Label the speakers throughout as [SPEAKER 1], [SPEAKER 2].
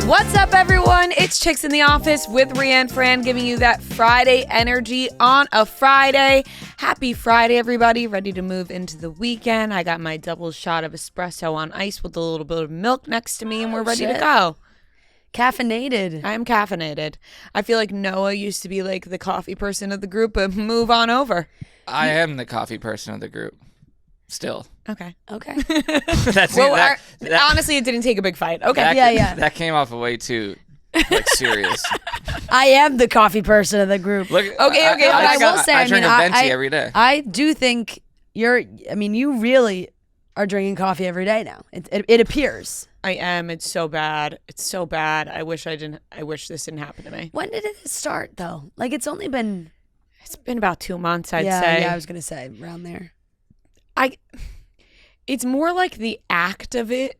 [SPEAKER 1] What's up, everyone? It's Chicks in the Office with Ria Fran, giving you that Friday energy on a Friday. Happy Friday, everybody. Ready to move into the weekend. I got my double shot of espresso on ice with a little bit of milk next to me, and we're ready to go.
[SPEAKER 2] Caffeinated.
[SPEAKER 1] I am caffeinated. I feel like Noah used to be like the coffee person of the group, but move on over.
[SPEAKER 3] I am the coffee person of the group. Still.
[SPEAKER 1] Okay.
[SPEAKER 3] That's
[SPEAKER 1] Well, honestly, it didn't take a big fight. Okay.
[SPEAKER 2] Yeah.
[SPEAKER 3] That came off way too serious.
[SPEAKER 2] I am the coffee person of the group.
[SPEAKER 1] Okay.
[SPEAKER 2] But I will say,
[SPEAKER 3] I drink a venti every day.
[SPEAKER 2] I do think you really are drinking coffee every day now. It appears.
[SPEAKER 1] I am. It's so bad. It's so bad. I wish this didn't happen to me.
[SPEAKER 2] When did it start, though? Like, it's only been...
[SPEAKER 1] It's been about 2 months, I'd say.
[SPEAKER 2] Yeah, I was going to say, around there.
[SPEAKER 1] It's more like the act of it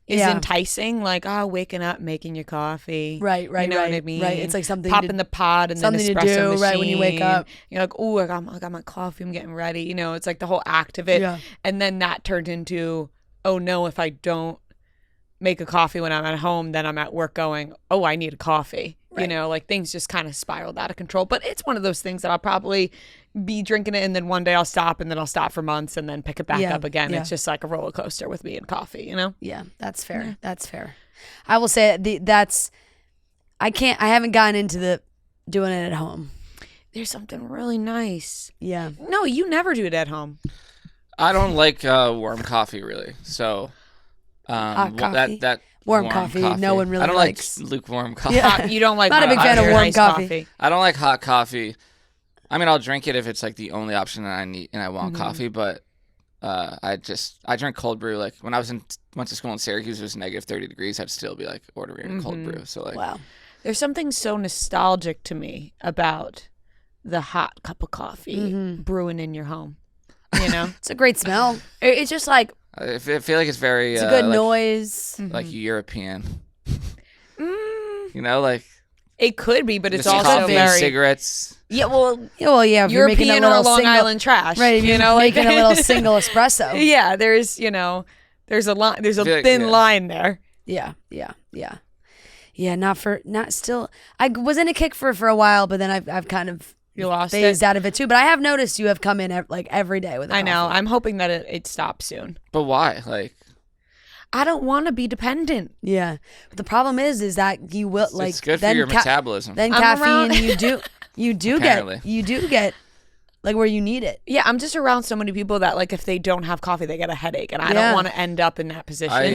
[SPEAKER 1] is enticing, like, waking up, making your coffee.
[SPEAKER 2] Right.
[SPEAKER 1] You know what I mean?
[SPEAKER 2] Right. It's like something
[SPEAKER 1] popping the pod and then
[SPEAKER 2] something
[SPEAKER 1] espresso
[SPEAKER 2] to do
[SPEAKER 1] machine.
[SPEAKER 2] right when you wake up.
[SPEAKER 1] You're like, oh, I got my coffee. I'm getting ready. You know, it's like the whole act of it.
[SPEAKER 2] Yeah.
[SPEAKER 1] And then that turned into, oh no, if I don't make a coffee when I'm at home, then I'm at work going, oh, I need a coffee.
[SPEAKER 2] Right.
[SPEAKER 1] You know, like things just kind of spiraled out of control. But it's one of those things that I'll probably be drinking it and then one day I'll stop and then I'll stop for months and then pick it back up again.
[SPEAKER 2] Yeah.
[SPEAKER 1] It's just like a roller coaster with me and coffee, you know?
[SPEAKER 2] Yeah, that's fair. Yeah. That's fair. I will say I haven't gotten into doing it at home.
[SPEAKER 1] There's something really nice.
[SPEAKER 2] Yeah.
[SPEAKER 1] No, you never do it at home.
[SPEAKER 3] I don't like warm coffee really. So
[SPEAKER 2] coffee?
[SPEAKER 3] that
[SPEAKER 2] warm coffee. No one really likes.
[SPEAKER 3] I don't like lukewarm coffee.
[SPEAKER 1] Yeah. You don't like
[SPEAKER 2] Not a big fan of warm
[SPEAKER 1] nice
[SPEAKER 2] coffee.
[SPEAKER 3] I don't like hot coffee. I mean, I'll drink it if it's like the only option that I need and I want coffee, but I drink cold brew. Like when I went to school in Syracuse, it was negative 30 degrees. I'd still be like ordering a cold brew. So like,
[SPEAKER 2] wow.
[SPEAKER 1] There's something so nostalgic to me about the hot cup of coffee brewing in your home. You know,
[SPEAKER 2] It's a great smell.
[SPEAKER 1] it's just like
[SPEAKER 3] I feel like it's very
[SPEAKER 2] It's a good
[SPEAKER 3] like,
[SPEAKER 2] noise.
[SPEAKER 3] like European. You know, like
[SPEAKER 1] it could be, but it's
[SPEAKER 3] just
[SPEAKER 1] also
[SPEAKER 3] coffee,
[SPEAKER 1] very
[SPEAKER 3] cigarettes.
[SPEAKER 1] yeah. Well,
[SPEAKER 2] If you're making a
[SPEAKER 1] European
[SPEAKER 2] little
[SPEAKER 1] or Long
[SPEAKER 2] single,
[SPEAKER 1] Island trash,
[SPEAKER 2] right? If
[SPEAKER 1] you
[SPEAKER 2] you're
[SPEAKER 1] know, like
[SPEAKER 2] making a little single espresso.
[SPEAKER 1] Yeah, there's there's a line, there's a
[SPEAKER 3] feel like-
[SPEAKER 1] thin
[SPEAKER 3] yeah.
[SPEAKER 1] line there.
[SPEAKER 2] Yeah. Not still. I was in a kick for a while, but then I've kind of
[SPEAKER 1] You lost
[SPEAKER 2] phased
[SPEAKER 1] it.
[SPEAKER 2] out of it too. But I have noticed you have come in like every day with a
[SPEAKER 1] I know.
[SPEAKER 2] coffee.
[SPEAKER 1] I'm hoping that it stops soon.
[SPEAKER 3] But why? Like,
[SPEAKER 1] I don't want to be dependent.
[SPEAKER 2] Yeah, but the problem is that you will like
[SPEAKER 3] it's good for
[SPEAKER 2] then
[SPEAKER 3] your metabolism.
[SPEAKER 2] Then
[SPEAKER 1] I'm
[SPEAKER 2] caffeine,
[SPEAKER 1] around-
[SPEAKER 2] you do
[SPEAKER 3] Apparently.
[SPEAKER 2] get like where you need it.
[SPEAKER 1] Yeah, I'm just around so many people that like if they don't have coffee, they get a headache, and I don't want to end up in that position.
[SPEAKER 3] I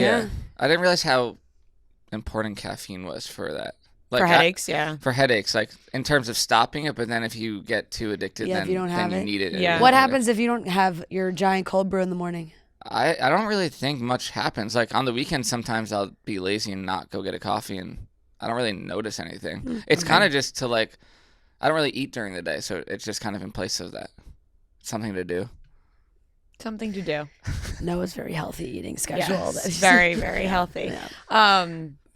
[SPEAKER 3] didn't realize how important caffeine was for that. Like
[SPEAKER 1] For headaches, yeah.
[SPEAKER 3] For headaches, like in terms of stopping it, but then if you get too addicted,
[SPEAKER 2] Yeah, if
[SPEAKER 3] then
[SPEAKER 2] you don't have
[SPEAKER 3] you
[SPEAKER 2] it.
[SPEAKER 3] need it.
[SPEAKER 1] Yeah.
[SPEAKER 2] What happens if you don't have your giant cold brew in the morning?
[SPEAKER 3] I don't really think much happens. Like on the weekend, sometimes I'll be lazy and not go get a coffee, and I don't really notice anything. It's kind of just to like, I don't really eat during the day, so it's just kind of in place of that. Something to do.
[SPEAKER 1] Something to do.
[SPEAKER 2] Noah's very healthy eating schedule.
[SPEAKER 1] Yes, very, very healthy.
[SPEAKER 2] Yeah.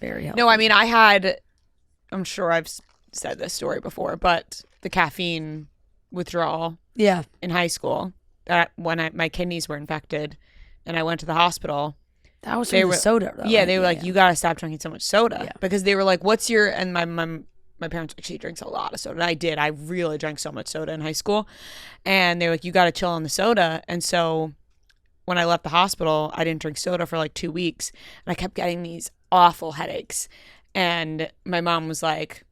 [SPEAKER 2] Very healthy.
[SPEAKER 1] No, I mean, I'm sure I've said this story before, but the caffeine withdrawal
[SPEAKER 2] Yeah.
[SPEAKER 1] in high school, that when my kidneys were infected and I went to the hospital.
[SPEAKER 2] That was from the soda, though.
[SPEAKER 1] Yeah, they were like, you got to stop drinking so much soda.
[SPEAKER 2] Yeah.
[SPEAKER 1] Because they were like, and my parents, like, she drinks a lot of soda. And I did. I really drank so much soda in high school. And they were like, you got to chill on the soda. And so when I left the hospital, I didn't drink soda for like 2 weeks. And I kept getting these awful headaches. And my mom was like,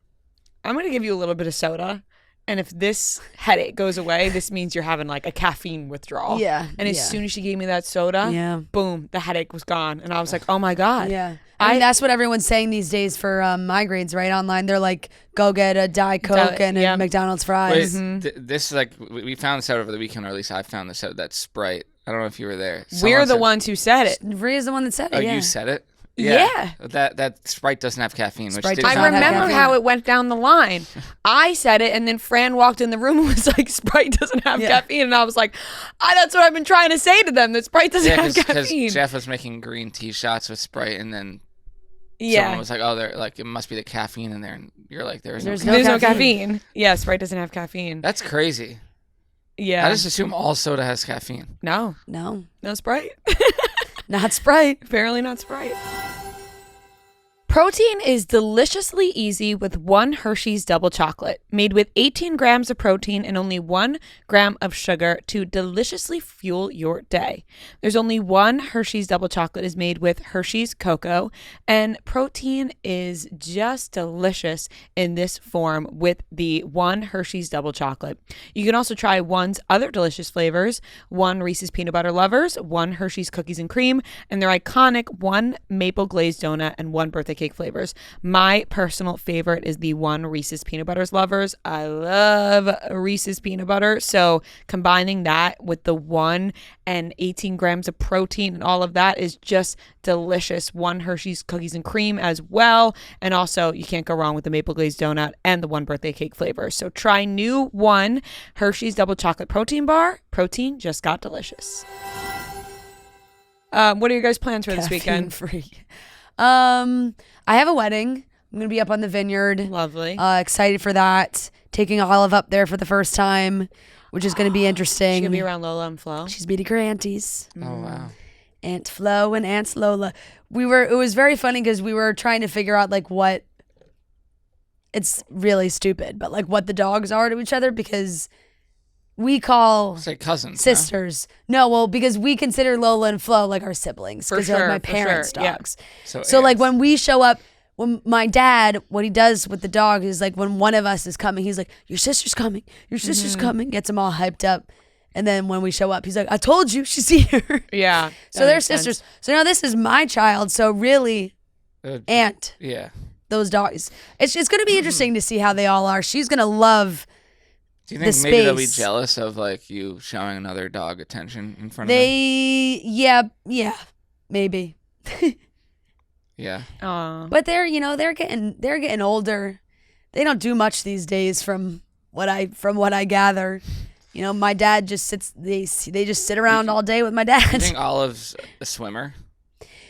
[SPEAKER 1] I'm going to give you a little bit of soda. And if this headache goes away, this means you're having like a caffeine withdrawal.
[SPEAKER 2] Yeah.
[SPEAKER 1] And as soon as she gave me that soda, boom, the headache was gone. And I was like, oh my God.
[SPEAKER 2] Yeah. I mean, that's what everyone's saying these days for migraines, right? Online, they're like, go get a Diet Coke and a McDonald's fries.
[SPEAKER 3] This is like, we found this out over the weekend, or at least I found this out, that Sprite. I don't know if you were there.
[SPEAKER 1] We're the ones who said it.
[SPEAKER 2] Ria's the one that said it.
[SPEAKER 3] Oh,
[SPEAKER 2] yeah.
[SPEAKER 3] you said it?
[SPEAKER 1] Yeah.
[SPEAKER 3] That Sprite doesn't have caffeine.
[SPEAKER 2] Sprite
[SPEAKER 3] Which
[SPEAKER 2] does
[SPEAKER 3] did
[SPEAKER 2] not
[SPEAKER 1] I
[SPEAKER 2] have
[SPEAKER 1] remember
[SPEAKER 2] caffeine.
[SPEAKER 1] how it went down the line. I said it, and then Fran walked in the room and was like, Sprite doesn't have caffeine. And I was like, that's what I've been trying to say to them, that Sprite doesn't have
[SPEAKER 3] because
[SPEAKER 1] caffeine.
[SPEAKER 3] Jeff was making green tea shots with Sprite, and then someone was like, they're like, it must be the caffeine in there. And you're like, there's no
[SPEAKER 1] caffeine. Yeah, Sprite doesn't have caffeine.
[SPEAKER 3] That's crazy.
[SPEAKER 1] Yeah.
[SPEAKER 3] I just assume all soda has caffeine.
[SPEAKER 1] No
[SPEAKER 2] No.
[SPEAKER 1] Sprite.
[SPEAKER 2] Not Sprite.
[SPEAKER 1] Apparently not Sprite. Protein is deliciously easy with one Hershey's double chocolate, made with 18 grams of protein and only 1 gram of sugar to deliciously fuel your day. There's only one Hershey's double chocolate is made with Hershey's cocoa, and protein is just delicious in this form with the one Hershey's double chocolate. You can also try one's other delicious flavors, one Reese's Peanut Butter Lovers, one Hershey's Cookies and Cream, and their iconic one Maple Glazed Donut and one Birthday Cake flavors. My personal favorite is the one Reese's Peanut Butters Lovers. I love Reese's Peanut Butter. So combining that with the 1 and 18 grams of protein and all of that is just delicious. One Hershey's Cookies and Cream as well. And also you can't go wrong with the Maple Glazed Donut and the one Birthday Cake flavor. So try new one Hershey's Double Chocolate Protein Bar. Protein just got delicious. What are your guys' plans for this weekend?
[SPEAKER 2] Free. I have a wedding. I'm going to be up on the vineyard.
[SPEAKER 1] Lovely.
[SPEAKER 2] Excited for that. Taking Olive up there for the first time, which is going to be interesting.
[SPEAKER 1] She's going to be around Lola and Flo.
[SPEAKER 2] She's meeting her aunties.
[SPEAKER 3] Oh, wow.
[SPEAKER 2] Aunt Flo and Aunt Lola. It was very funny because we were trying to figure out like what, it's really stupid, but like what the dogs are to each other because we call
[SPEAKER 3] It's like cousins.
[SPEAKER 2] sisters. No, well, because we consider Lola and Flo like our siblings because they're like my parents'
[SPEAKER 1] yeah.
[SPEAKER 2] dogs.
[SPEAKER 3] So
[SPEAKER 2] Like when we show up, when my dad, what he does with the dog is like when one of us is coming, he's like, your sister's coming, your sister's coming, gets them all hyped up. And then when we show up, he's like, I told you, she's here.
[SPEAKER 1] Yeah.
[SPEAKER 2] So they're sisters.
[SPEAKER 1] Sense.
[SPEAKER 2] So now this is my child. So really, aunt,
[SPEAKER 3] Yeah.
[SPEAKER 2] those dogs. It's going to be interesting to see how they all are. She's going to love
[SPEAKER 3] Do you think
[SPEAKER 2] the
[SPEAKER 3] maybe they'll be
[SPEAKER 2] space.
[SPEAKER 3] jealous of like you showing another dog attention in front of
[SPEAKER 2] yeah, maybe.
[SPEAKER 3] them? Yeah.
[SPEAKER 2] But they're getting older. They don't do much these days from what I gather. You know, my dad just sits. They just sit around all day with my
[SPEAKER 3] I
[SPEAKER 2] dad.
[SPEAKER 3] think Olive's a swimmer.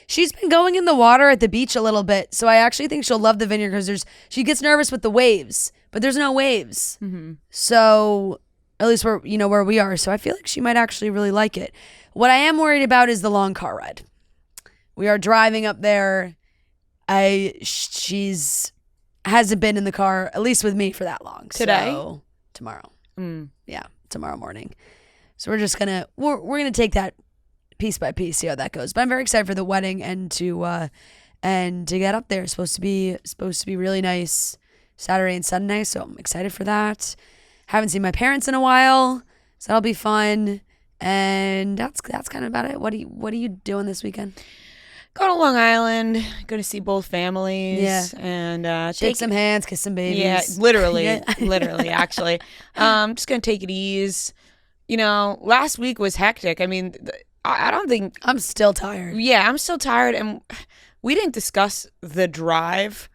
[SPEAKER 2] She's been going in the water at the beach a little bit, so I actually think she'll love the vineyard because she gets nervous with the waves, but there's no waves.
[SPEAKER 1] Mm-hmm.
[SPEAKER 2] So at least where we are. So I feel like she might actually really like it. What I am worried about is the long car ride. We are driving up there. She's hasn't been in the car at least with me for that long.
[SPEAKER 1] Today?
[SPEAKER 2] So, tomorrow. Yeah, tomorrow morning. So we're gonna take that piece by piece, see how that goes. But I'm very excited for the wedding and to get up there. It's supposed to be really nice Saturday and Sunday, so I'm excited for that. Haven't seen my parents in a while, so that'll be fun. And that's kind of about it. What are you doing this weekend?
[SPEAKER 1] Go to Long Island, go to see both families.
[SPEAKER 2] Yeah.
[SPEAKER 1] And
[SPEAKER 2] Shake some hands, kiss some babies.
[SPEAKER 1] Yeah, literally,
[SPEAKER 2] Yeah.
[SPEAKER 1] literally, actually. Just going to take it easy. You know, last week was hectic. I mean, I don't think...
[SPEAKER 2] I'm still tired.
[SPEAKER 1] Yeah, I'm still tired. And we didn't discuss the drive.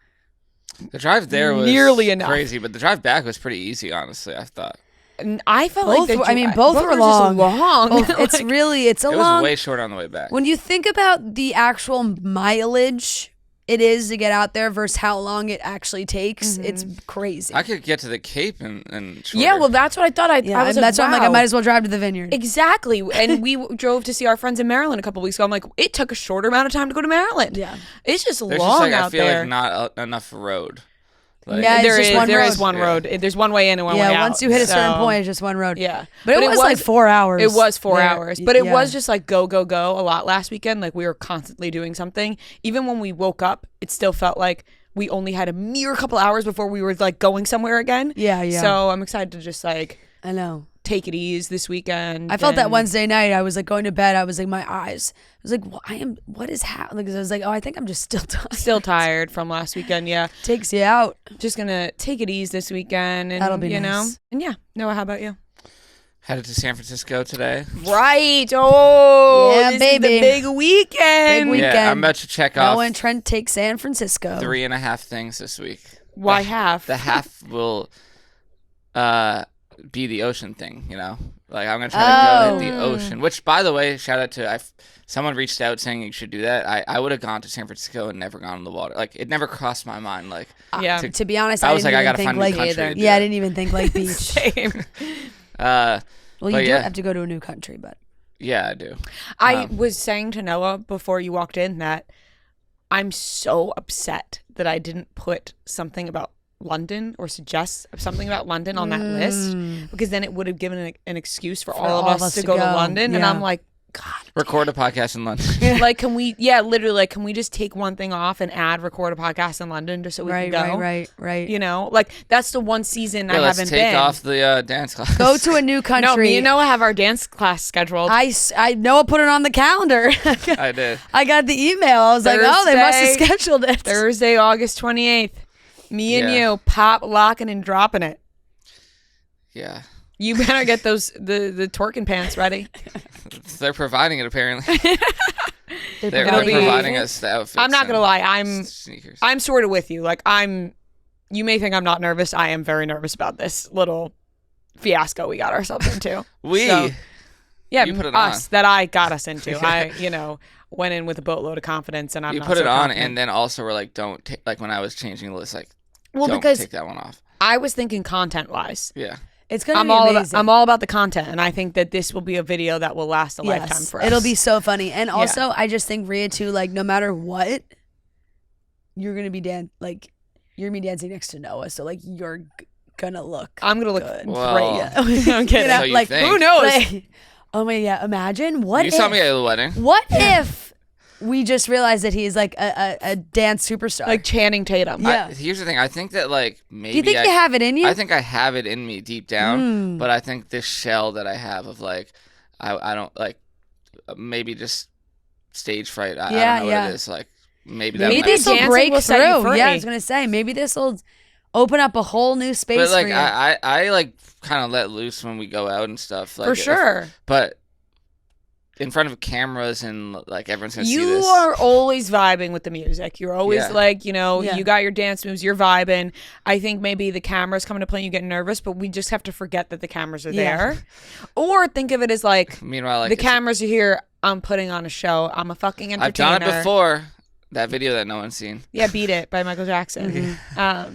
[SPEAKER 3] The drive there was
[SPEAKER 1] Nearly enough.
[SPEAKER 3] crazy, but the drive back was pretty easy, honestly, I thought.
[SPEAKER 1] And I felt
[SPEAKER 2] Both
[SPEAKER 1] like...
[SPEAKER 2] were- both were
[SPEAKER 1] just
[SPEAKER 2] long.
[SPEAKER 1] long.
[SPEAKER 2] Oh, it's really, it's a
[SPEAKER 3] It
[SPEAKER 2] long...
[SPEAKER 3] was way short on the way back.
[SPEAKER 2] When you think about the actual mileage it is to get out there versus how long it actually takes, it's crazy.
[SPEAKER 3] I could get to the Cape and shorter.
[SPEAKER 1] Yeah, well, that's what I thought. I was
[SPEAKER 2] and that's why I'm like, I
[SPEAKER 1] wow.
[SPEAKER 2] might as well drive to the vineyard.
[SPEAKER 1] Exactly. And we drove to see our friends in Maryland a couple weeks ago. I'm like, it took a shorter amount of time to go to Maryland.
[SPEAKER 2] Yeah.
[SPEAKER 1] It's just
[SPEAKER 3] There's
[SPEAKER 1] long
[SPEAKER 3] just like,
[SPEAKER 1] out
[SPEAKER 3] I feel
[SPEAKER 1] there.
[SPEAKER 3] like not enough road. Like,
[SPEAKER 2] Yeah, it's
[SPEAKER 1] There
[SPEAKER 2] just
[SPEAKER 1] is
[SPEAKER 2] one
[SPEAKER 1] there
[SPEAKER 2] road.
[SPEAKER 1] is one
[SPEAKER 3] Yeah.
[SPEAKER 1] road. There's one way in and one way out.
[SPEAKER 2] Yeah, once you hit a certain
[SPEAKER 1] So,
[SPEAKER 2] point, it's just one road.
[SPEAKER 1] Yeah.
[SPEAKER 2] But it was like 4 hours.
[SPEAKER 1] It was 4
[SPEAKER 2] there.
[SPEAKER 1] hours. But it
[SPEAKER 2] Yeah.
[SPEAKER 1] was just like go, go, go a lot last weekend. Like we were constantly doing something. Even when we woke up, it still felt like we only had a mere couple hours before we were like going somewhere again.
[SPEAKER 2] Yeah, yeah.
[SPEAKER 1] So I'm excited to just like
[SPEAKER 2] I know.
[SPEAKER 1] take it easy this weekend.
[SPEAKER 2] I felt that
[SPEAKER 1] and-
[SPEAKER 2] Wednesday night. I was like going to bed. I was like, my eyes. I was like, what is happening? Because I was like, oh, I think I'm just still tired.
[SPEAKER 1] Still tired from last weekend. Yeah.
[SPEAKER 2] Takes you out.
[SPEAKER 1] Just gonna take it easy this weekend, and
[SPEAKER 2] That'll be
[SPEAKER 1] you know,
[SPEAKER 2] nice.
[SPEAKER 1] and yeah. Noah, how about you?
[SPEAKER 3] Headed to San Francisco today.
[SPEAKER 1] Right. Oh,
[SPEAKER 2] Yeah,
[SPEAKER 1] this is
[SPEAKER 2] baby.
[SPEAKER 1] the big weekend.
[SPEAKER 2] Big weekend.
[SPEAKER 3] Yeah, I'm about to check off
[SPEAKER 2] Noah and Trent take San Francisco.
[SPEAKER 3] 3.5 things this week.
[SPEAKER 1] Why half?
[SPEAKER 3] The half will be the ocean thing, you know? Like, I'm going to try to go hit the ocean. Which, by the way, shout out to... someone reached out saying you should do that. I would have gone to San Francisco and never gone in the water. Like, it never crossed my mind. Like,
[SPEAKER 1] Yeah.
[SPEAKER 2] To be honest,
[SPEAKER 3] I
[SPEAKER 2] I
[SPEAKER 3] was
[SPEAKER 2] didn't
[SPEAKER 3] like, I
[SPEAKER 2] even
[SPEAKER 3] got to
[SPEAKER 2] think
[SPEAKER 3] find a
[SPEAKER 2] like
[SPEAKER 3] new country to do
[SPEAKER 2] yeah, I
[SPEAKER 3] it.
[SPEAKER 2] didn't even think like beach.
[SPEAKER 1] Same.
[SPEAKER 2] Well,
[SPEAKER 3] But
[SPEAKER 2] you do
[SPEAKER 3] yeah.
[SPEAKER 2] have to go to a new country, but
[SPEAKER 3] Yeah, I do.
[SPEAKER 1] I was saying to Noah before you walked in that I'm so upset that I didn't put something about London or suggest something about London on that list, because then it would have given an excuse for all of us to go to London. And I'm like, God.
[SPEAKER 3] Record a podcast in London.
[SPEAKER 1] Like, can we, literally, like, can we just take one thing off and add record a podcast in London just so we can go?
[SPEAKER 2] Right.
[SPEAKER 1] You know, like, that's the one season I haven't been.
[SPEAKER 3] Let's take off the dance class.
[SPEAKER 2] Go to a new country.
[SPEAKER 1] No, me and Noah have our dance class scheduled.
[SPEAKER 2] Noah put it on the calendar.
[SPEAKER 3] I did.
[SPEAKER 2] I got the email. I was like, oh, they must have scheduled it.
[SPEAKER 1] Thursday, August 28th. Me and you pop, locking, and dropping it.
[SPEAKER 3] Yeah.
[SPEAKER 1] You better get those the twerking pants ready.
[SPEAKER 3] They're providing it apparently. They're
[SPEAKER 2] providing
[SPEAKER 3] providing us the outfits.
[SPEAKER 1] I'm not gonna lie.
[SPEAKER 3] Sneakers.
[SPEAKER 1] I'm sort of with you. Like you may think I'm not nervous. I am very nervous about this little fiasco we got ourselves into.
[SPEAKER 3] You put it
[SPEAKER 1] us
[SPEAKER 3] on.
[SPEAKER 1] that I got us into. I went in with a boatload of confidence, and I'm
[SPEAKER 3] you
[SPEAKER 1] not
[SPEAKER 3] put
[SPEAKER 1] so
[SPEAKER 3] it on,
[SPEAKER 1] confident.
[SPEAKER 3] and then also we're like, don't take, like when I was changing the list, like, don't
[SPEAKER 1] because
[SPEAKER 3] take that one off.
[SPEAKER 1] I was thinking content wise.
[SPEAKER 3] Yeah.
[SPEAKER 2] It's gonna be amazing.
[SPEAKER 1] I'm all about the content, and I think that this will be a video that will last a lifetime for us.
[SPEAKER 2] It'll be so funny, and also I just think Ria too. Like no matter what, you're gonna be dancing next to Noah, so like you're gonna look.
[SPEAKER 1] I'm gonna look
[SPEAKER 2] good.
[SPEAKER 3] Well,
[SPEAKER 1] great. I'm kidding.
[SPEAKER 3] So you
[SPEAKER 2] like
[SPEAKER 3] think.
[SPEAKER 1] Who knows?
[SPEAKER 2] Like, oh my god! Imagine what
[SPEAKER 3] You
[SPEAKER 2] if,
[SPEAKER 3] saw me at the wedding.
[SPEAKER 2] What if we just realized that he's like a dance superstar,
[SPEAKER 1] Like Channing Tatum.
[SPEAKER 2] Yeah.
[SPEAKER 3] Here's the thing. I think that like maybe
[SPEAKER 2] Do you think you have it in you?
[SPEAKER 3] I think I have it in me deep down, but I think this shell that I have of like I don't like maybe just stage fright. I don't know what it is. Like maybe that.
[SPEAKER 2] Maybe
[SPEAKER 3] might
[SPEAKER 2] this will
[SPEAKER 1] dancing
[SPEAKER 2] break
[SPEAKER 1] will set you
[SPEAKER 2] through.
[SPEAKER 1] free.
[SPEAKER 2] Yeah, I was gonna say maybe this will open up a whole new space
[SPEAKER 3] But like
[SPEAKER 2] for you.
[SPEAKER 3] I like kind of let loose when we go out and stuff. Like,
[SPEAKER 1] For sure.
[SPEAKER 3] But in front of cameras and like everyone's gonna see
[SPEAKER 1] You
[SPEAKER 3] this.
[SPEAKER 1] are always vibing with the music. You're always like, you got your dance moves, you're vibing. I think maybe the camera's coming to play and you get nervous, but we just have to forget that the cameras are there. Or think of it as like,
[SPEAKER 3] Meanwhile, like
[SPEAKER 1] the cameras are here, I'm putting on a show, I'm a fucking entertainer.
[SPEAKER 3] I've done it before. That video that no one's seen.
[SPEAKER 1] Yeah, Beat It by Michael Jackson.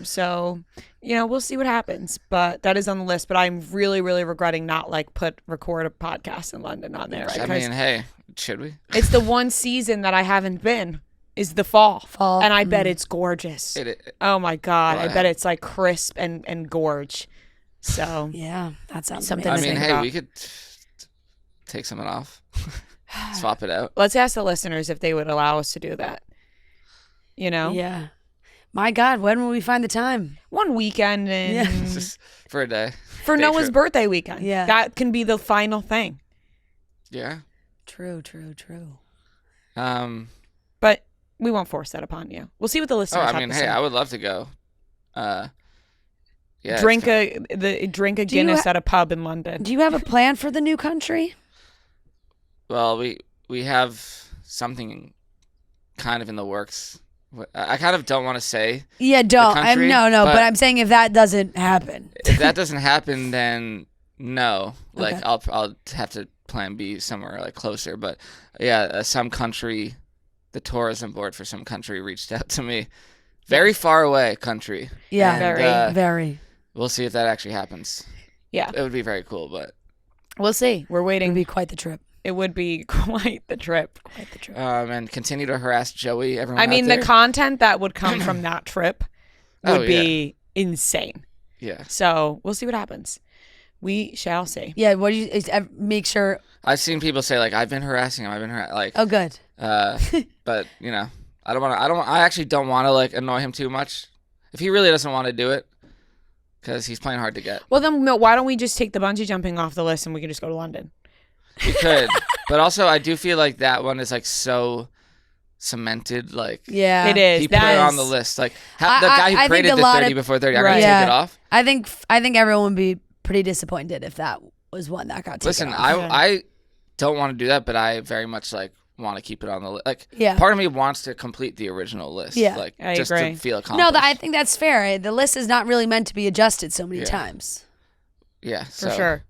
[SPEAKER 1] So, we'll see what happens. But that is on the list. But I'm really, really regretting not record a podcast in London on there.
[SPEAKER 3] I mean, hey, should we?
[SPEAKER 1] It's the one season that I haven't been is the fall. And I bet it's gorgeous. Oh my God. I bet it's like crisp and gorge. So
[SPEAKER 2] yeah, that sounds
[SPEAKER 1] something
[SPEAKER 2] amazing.
[SPEAKER 3] I mean,
[SPEAKER 1] think
[SPEAKER 3] hey,
[SPEAKER 1] about.
[SPEAKER 3] we could take something off. Swap it out.
[SPEAKER 1] Let's ask the listeners if they would allow us to do that.
[SPEAKER 2] Yeah. My God, when will we find the time?
[SPEAKER 1] One weekend
[SPEAKER 3] Just for a day.
[SPEAKER 1] for
[SPEAKER 3] Day
[SPEAKER 1] Noah's
[SPEAKER 3] trip.
[SPEAKER 1] birthday weekend.
[SPEAKER 2] Yeah.
[SPEAKER 1] That can be the final thing.
[SPEAKER 3] Yeah.
[SPEAKER 2] True.
[SPEAKER 1] But we won't force that upon you. We'll see what the listeners have to say.
[SPEAKER 3] I would love to go. Yeah.
[SPEAKER 1] Drink a Guinness at a pub in London.
[SPEAKER 2] Do you have a plan for the new country?
[SPEAKER 3] Well, we have something kind of in the works. I kind of don't want to say.
[SPEAKER 2] Yeah, don't.
[SPEAKER 3] country,
[SPEAKER 2] But I'm saying if that doesn't happen.
[SPEAKER 3] If that doesn't happen, then no. Like
[SPEAKER 2] Okay.
[SPEAKER 3] I'll have to plan B somewhere like closer. But yeah, some country, the tourism board for some country reached out to me, very far away country.
[SPEAKER 2] Yeah,
[SPEAKER 3] And,
[SPEAKER 2] very.
[SPEAKER 3] We'll see if that actually happens.
[SPEAKER 1] Yeah.
[SPEAKER 3] It would be very cool, but
[SPEAKER 1] We'll see. We're
[SPEAKER 2] It'd
[SPEAKER 1] waiting.
[SPEAKER 2] be quite the trip.
[SPEAKER 1] It would be quite the trip.
[SPEAKER 3] and continue to harass Joey. Everyone.
[SPEAKER 1] I mean,
[SPEAKER 3] out
[SPEAKER 1] the
[SPEAKER 3] there.
[SPEAKER 1] content that would come from that trip would be insane.
[SPEAKER 3] Yeah.
[SPEAKER 1] So we'll see what happens. We shall see.
[SPEAKER 2] Yeah, what do you make sure?
[SPEAKER 3] I've seen people say like I've been harassing him. Like.
[SPEAKER 2] Oh, good.
[SPEAKER 3] But I don't want to. I actually don't want to like annoy him too much. If he really doesn't want to do it, because he's playing hard to get.
[SPEAKER 1] Well, then why don't we just take the bungee jumping off the list and we can just go to London?
[SPEAKER 3] We could, but also I do feel like that one is like so cemented. Like
[SPEAKER 2] Yeah,
[SPEAKER 1] it is.
[SPEAKER 3] he put it on the list. Like the guy who
[SPEAKER 2] I
[SPEAKER 3] created
[SPEAKER 2] think
[SPEAKER 3] the
[SPEAKER 2] a lot
[SPEAKER 3] 30
[SPEAKER 2] of-
[SPEAKER 3] before 30. I'm
[SPEAKER 1] Right.
[SPEAKER 3] gonna take it off.
[SPEAKER 2] I think everyone would be pretty disappointed if that was one that got taken
[SPEAKER 3] Listen,
[SPEAKER 2] off.
[SPEAKER 3] I don't want to do that, but I very much like want to keep it on the list. Like
[SPEAKER 2] Yeah.
[SPEAKER 3] part of me wants to complete the original list.
[SPEAKER 2] Yeah.
[SPEAKER 3] Like
[SPEAKER 1] I
[SPEAKER 3] just
[SPEAKER 1] agree.
[SPEAKER 3] to feel accomplished.
[SPEAKER 2] No, I think that's fair. The list is not really meant to be adjusted so many times.
[SPEAKER 3] Yeah,
[SPEAKER 1] For sure.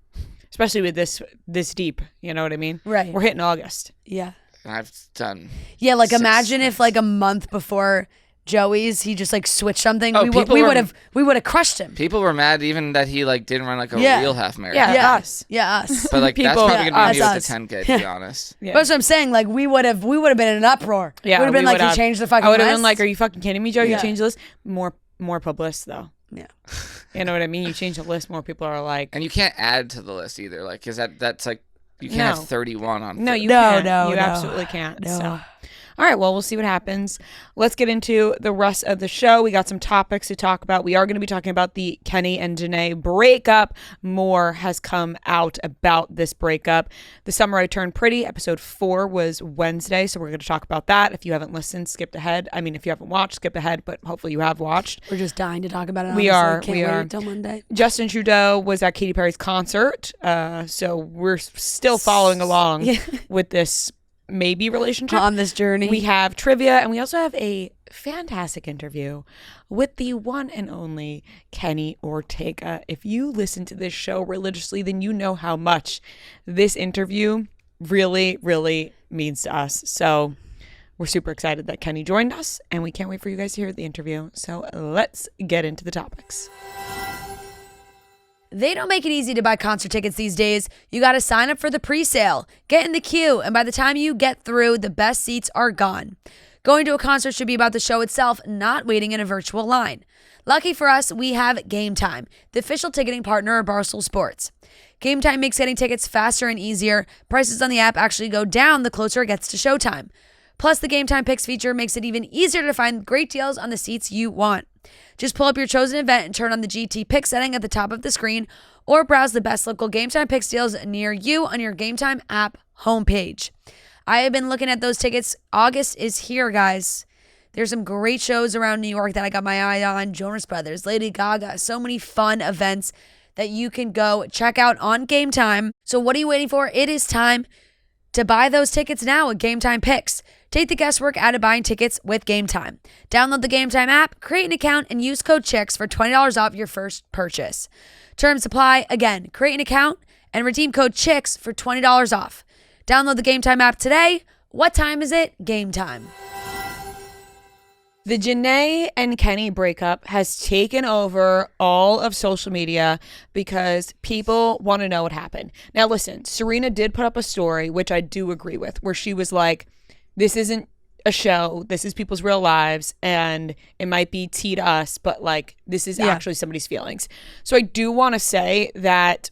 [SPEAKER 1] Especially with this deep. You know what I mean?
[SPEAKER 2] Right.
[SPEAKER 1] We're hitting August.
[SPEAKER 2] Yeah.
[SPEAKER 3] And I've done.
[SPEAKER 2] Yeah, like
[SPEAKER 3] 6
[SPEAKER 2] imagine if
[SPEAKER 3] things.
[SPEAKER 2] like a month before Joey's, he just like switched something.
[SPEAKER 3] Oh,
[SPEAKER 2] we
[SPEAKER 3] people
[SPEAKER 2] would have crushed him.
[SPEAKER 3] People were mad even that he like didn't run like a real half marathon.
[SPEAKER 1] Us.
[SPEAKER 2] Yeah, us.
[SPEAKER 3] But like that's
[SPEAKER 1] People-
[SPEAKER 3] probably gonna be me with
[SPEAKER 2] us.
[SPEAKER 3] the 10K, to be honest.
[SPEAKER 1] Yeah.
[SPEAKER 2] But that's what I'm saying. Like we would have been in an uproar.
[SPEAKER 1] Yeah,
[SPEAKER 2] would have been
[SPEAKER 1] we
[SPEAKER 2] like,
[SPEAKER 1] would
[SPEAKER 2] you
[SPEAKER 1] have.
[SPEAKER 2] changed the fucking
[SPEAKER 1] I would have
[SPEAKER 2] list.
[SPEAKER 1] been like, are you fucking kidding me, Joe?
[SPEAKER 2] Yeah.
[SPEAKER 1] You changed the list? More publicist though.
[SPEAKER 2] Yeah.
[SPEAKER 1] You know what I mean? You change the list, more people are like,
[SPEAKER 3] And you can't add to the list either, like, cause that's like you can't
[SPEAKER 1] No.
[SPEAKER 3] have 31 on.
[SPEAKER 1] no, you
[SPEAKER 2] No,
[SPEAKER 1] can't.
[SPEAKER 2] no,
[SPEAKER 1] You
[SPEAKER 2] no.
[SPEAKER 1] absolutely can't.
[SPEAKER 2] No.
[SPEAKER 1] So. All right, well, we'll see what happens. Let's get into the rest of the show. We got some topics to talk about. We are going to be talking about the Kenny and JaNa breakup. More has come out about this breakup. The Summer I Turned Pretty, episode 4 was Wednesday, so we're going to talk about that. If you haven't listened, skip ahead. I mean, if you haven't watched, skip ahead, but hopefully you have watched.
[SPEAKER 2] We're just dying to talk about it.
[SPEAKER 1] We
[SPEAKER 2] honestly.
[SPEAKER 1] are,
[SPEAKER 2] Can't
[SPEAKER 1] we
[SPEAKER 2] wait
[SPEAKER 1] are.
[SPEAKER 2] until Monday.
[SPEAKER 1] Justin Trudeau was at Katy Perry's concert, so we're still following along with this maybe relationship.
[SPEAKER 2] On this journey.
[SPEAKER 1] We have trivia, and we also have a fantastic interview with the one and only Kenny Ortega. If you listen to this show religiously, then you know how much this interview really, really means to us. So we're super excited that Kenny joined us, and we can't wait for you guys to hear the interview. So let's get into the topics.
[SPEAKER 2] They don't make it easy to buy concert tickets these days. You got to sign up for the pre-sale, get in the queue, and by the time you get through, the best seats are gone. Going to a concert should be about the show itself, not waiting in a virtual line. Lucky for us, we have Game Time, the official ticketing partner of Barstool Sports. Game Time makes getting tickets faster and easier. Prices on the app actually go down the closer it gets to showtime. Plus, the Game Time Picks feature makes it even easier to find great deals on the seats you want. Just pull up your chosen event and turn on the GT Pick setting at the top of the screen, or browse the best local Game Time Picks deals near you on your Game Time app homepage. I have been looking at those tickets. August is here, guys. There's some great shows around New York that I got my eye on. Jonas Brothers, Lady Gaga, so many fun events that you can go check out on Game Time. So what are you waiting for? It is time to buy those tickets now at Game Time Picks. Take the guesswork out of buying tickets with Game Time. Download the Game Time app, create an account, and use code CHICKS for $20 off your first purchase. Terms apply. Again, create an account and redeem code CHICKS for $20 off. Download the Game Time app today. What time is it? Game time.
[SPEAKER 1] The JaNa and Kenny breakup has taken over all of social media because people want to know what happened. Now, listen, Serena did put up a story, which I do agree with, where she was like, this isn't a show. This is people's real lives, and it might be tea to us, but like this is actually somebody's feelings. So I do want to say that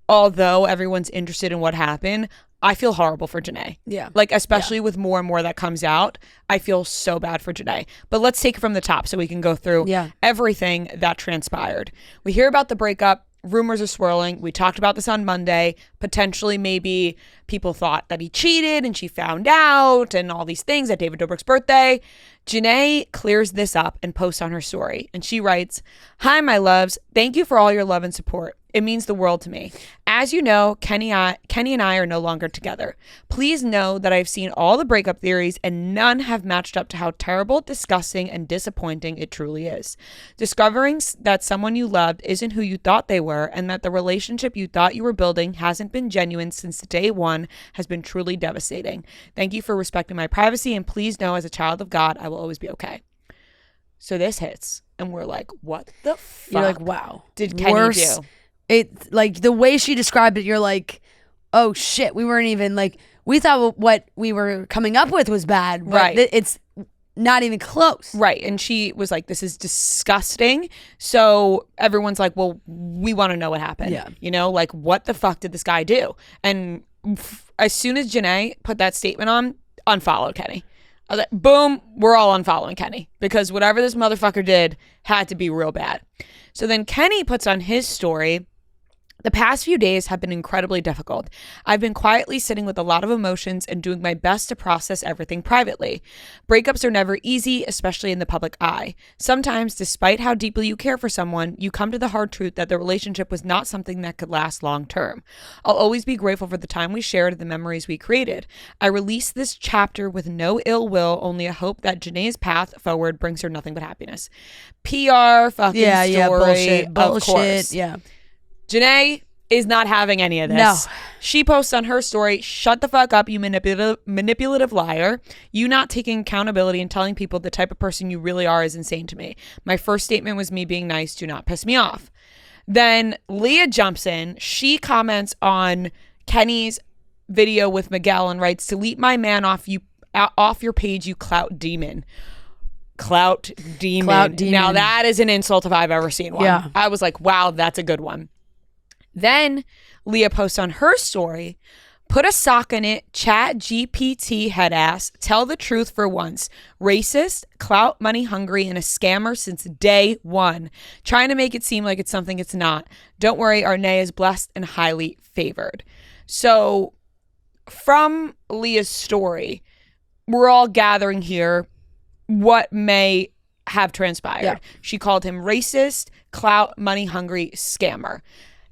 [SPEAKER 1] although everyone's interested in what happened, I feel horrible for JaNa.
[SPEAKER 2] Yeah.
[SPEAKER 1] Like, especially with more and more that comes out, I feel so bad for JaNa. But let's take it from the top so we can go through everything that transpired. We hear about the breakup. Rumors are swirling. We talked about this on Monday. Potentially, maybe people thought that he cheated and she found out and all these things at David Dobrik's birthday. JaNa clears this up and posts on her story. And she writes, "Hi, my loves. Thank you for all your love and support. It means the world to me. As you know, Kenny and I are no longer together. Please know that I've seen all the breakup theories and none have matched up to how terrible, disgusting, and disappointing it truly is. Discovering that someone you loved isn't who you thought they were and that the relationship you thought you were building hasn't been genuine since day one has been truly devastating. Thank you for respecting my privacy, and please know as a child of God, I will always be okay." So this hits and we're like, what the fuck?
[SPEAKER 2] You're like, wow.
[SPEAKER 1] Did Kenny do?
[SPEAKER 2] It, like, the way she described it, you're like, oh shit, we weren't even like, we thought what we were coming up with was bad, but
[SPEAKER 1] Right.
[SPEAKER 2] It's not even close.
[SPEAKER 1] Right. And she was like, this is disgusting. So everyone's like, well, we want to know what happened.
[SPEAKER 2] Yeah.
[SPEAKER 1] You know, like, what the fuck did this guy do? And as soon as JaNa put that statement on, unfollowed Kenny. I was like, boom, we're all unfollowing Kenny because whatever this motherfucker did had to be real bad. So then Kenny puts on his story, "The past few days have been incredibly difficult. I've been quietly sitting with a lot of emotions and doing my best to process everything privately. Breakups are never easy, especially in the public eye. Sometimes, despite how deeply you care for someone, you come to the hard truth that the relationship was not something that could last long term. I'll always be grateful for the time we shared and the memories we created. I release this chapter with no ill will, only a hope that JaNa's path forward brings her nothing but happiness." PR fucking story.
[SPEAKER 2] Bullshit.
[SPEAKER 1] Of course.
[SPEAKER 2] Yeah.
[SPEAKER 1] JaNa, is not having any of this.
[SPEAKER 2] No.
[SPEAKER 1] She posts on her story, shut the fuck up, you manipulative liar. You not taking accountability and telling people the type of person you really are is insane to me. My first statement was me being nice. Do not piss me off. Then Leah jumps in. She comments on Kenny's video with Miguel and writes, delete my man off your page, you clout demon. Clout demon. Now that is an insult if I've ever seen one.
[SPEAKER 2] Yeah.
[SPEAKER 1] I was like, wow, that's a good one. Then Leah posts on her story, put a sock in it, chat GPT head ass, tell the truth for once. Racist, clout, money hungry, and a scammer since day one. Trying to make it seem like it's something it's not. Don't worry, Arnay is blessed and highly favored. So from Leah's story, we're all gathering here what may have transpired.
[SPEAKER 2] Yeah.
[SPEAKER 1] She called him racist, clout, money hungry, scammer.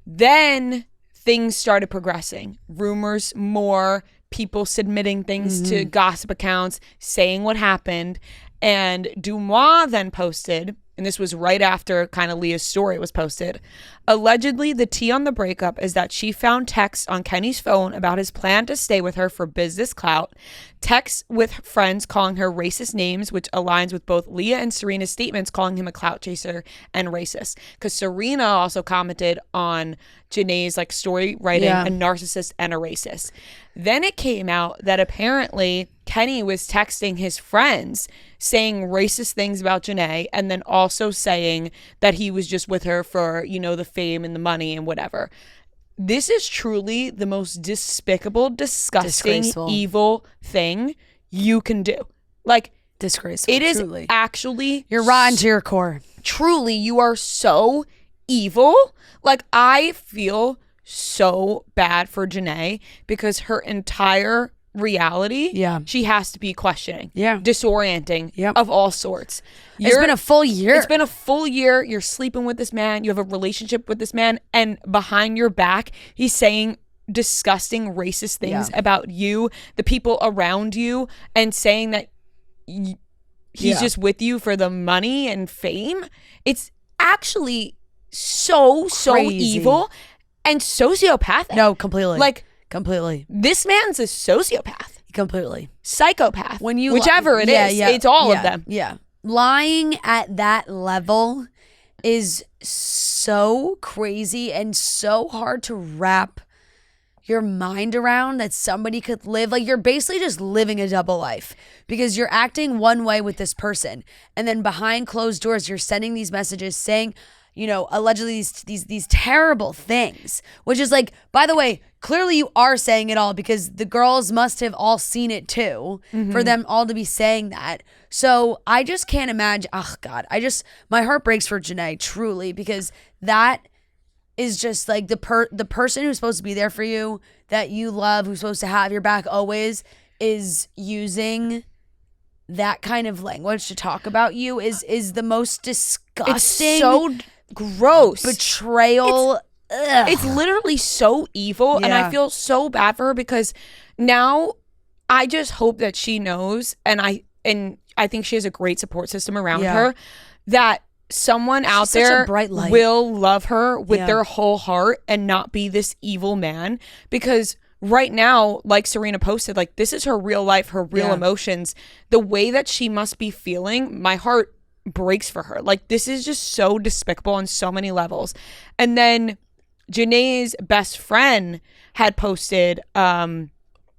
[SPEAKER 1] Then things started progressing. Rumors, more people submitting things to gossip accounts, saying what happened. And Dumois then posted, and this was right after kind of Leah's story was posted, allegedly the tea on the breakup is that she found texts on Kenny's phone about his plan to stay with her for business clout, texts with friends calling her racist names, which aligns with both Leah and Serena's statements calling him a clout chaser and racist. Because Serena also commented on JaNa's like story writing a narcissist and a racist. Then it came out that apparently Kenny was texting his friends saying racist things about JaNa and then also saying that he was just with her for, you know, the fame and the money and whatever. This is truly the most despicable, disgusting, evil thing you can do. Like,
[SPEAKER 2] disgraceful.
[SPEAKER 1] It is
[SPEAKER 2] truly.
[SPEAKER 1] Actually,
[SPEAKER 2] You're rotten to your core.
[SPEAKER 1] Truly, you are so evil. Like, I feel so bad for JaNa because her entire reality, she has to be questioning, disorienting of all sorts.
[SPEAKER 2] It's been a full year.
[SPEAKER 1] It's been a full year. You're sleeping with this man. You have a relationship with this man, and behind your back, he's saying disgusting, racist things about you, the people around you, and saying that he's just with you for the money and fame. It's actually so evil and sociopathic.
[SPEAKER 2] No, completely.
[SPEAKER 1] Like,
[SPEAKER 2] completely.
[SPEAKER 1] This man's a sociopath.
[SPEAKER 2] Completely.
[SPEAKER 1] Psychopath.
[SPEAKER 2] When you
[SPEAKER 1] whichever it is, it's all of them.
[SPEAKER 2] Yeah. Lying at that level is so crazy and so hard to wrap your mind around that somebody could live. Like, you're basically just living a double life because you're acting one way with this person, and then behind closed doors you're sending these messages saying, you know, allegedly these terrible things, which is like, by the way, clearly you are saying it all because the girls must have all seen it too, for them all to be saying that. So I just can't imagine. Oh God, my heart breaks for JaNa, truly, because that is just like the person who's supposed to be there for you, that you love, who's supposed to have your back always, is using that kind of language to talk about you is the most disgusting.
[SPEAKER 1] It's so gross.
[SPEAKER 2] Betrayal.
[SPEAKER 1] It's literally so evil, and I feel so bad for her because now I just hope that she knows, and I think she has a great support system around her, that someone out there will love her with their whole heart and not be this evil man. Because right now, like Serena posted, like, this is her real life, her real emotions. The way that she must be feeling, my heart breaks for her. Like, this is just so despicable on so many levels. And then JaNa's best friend had posted an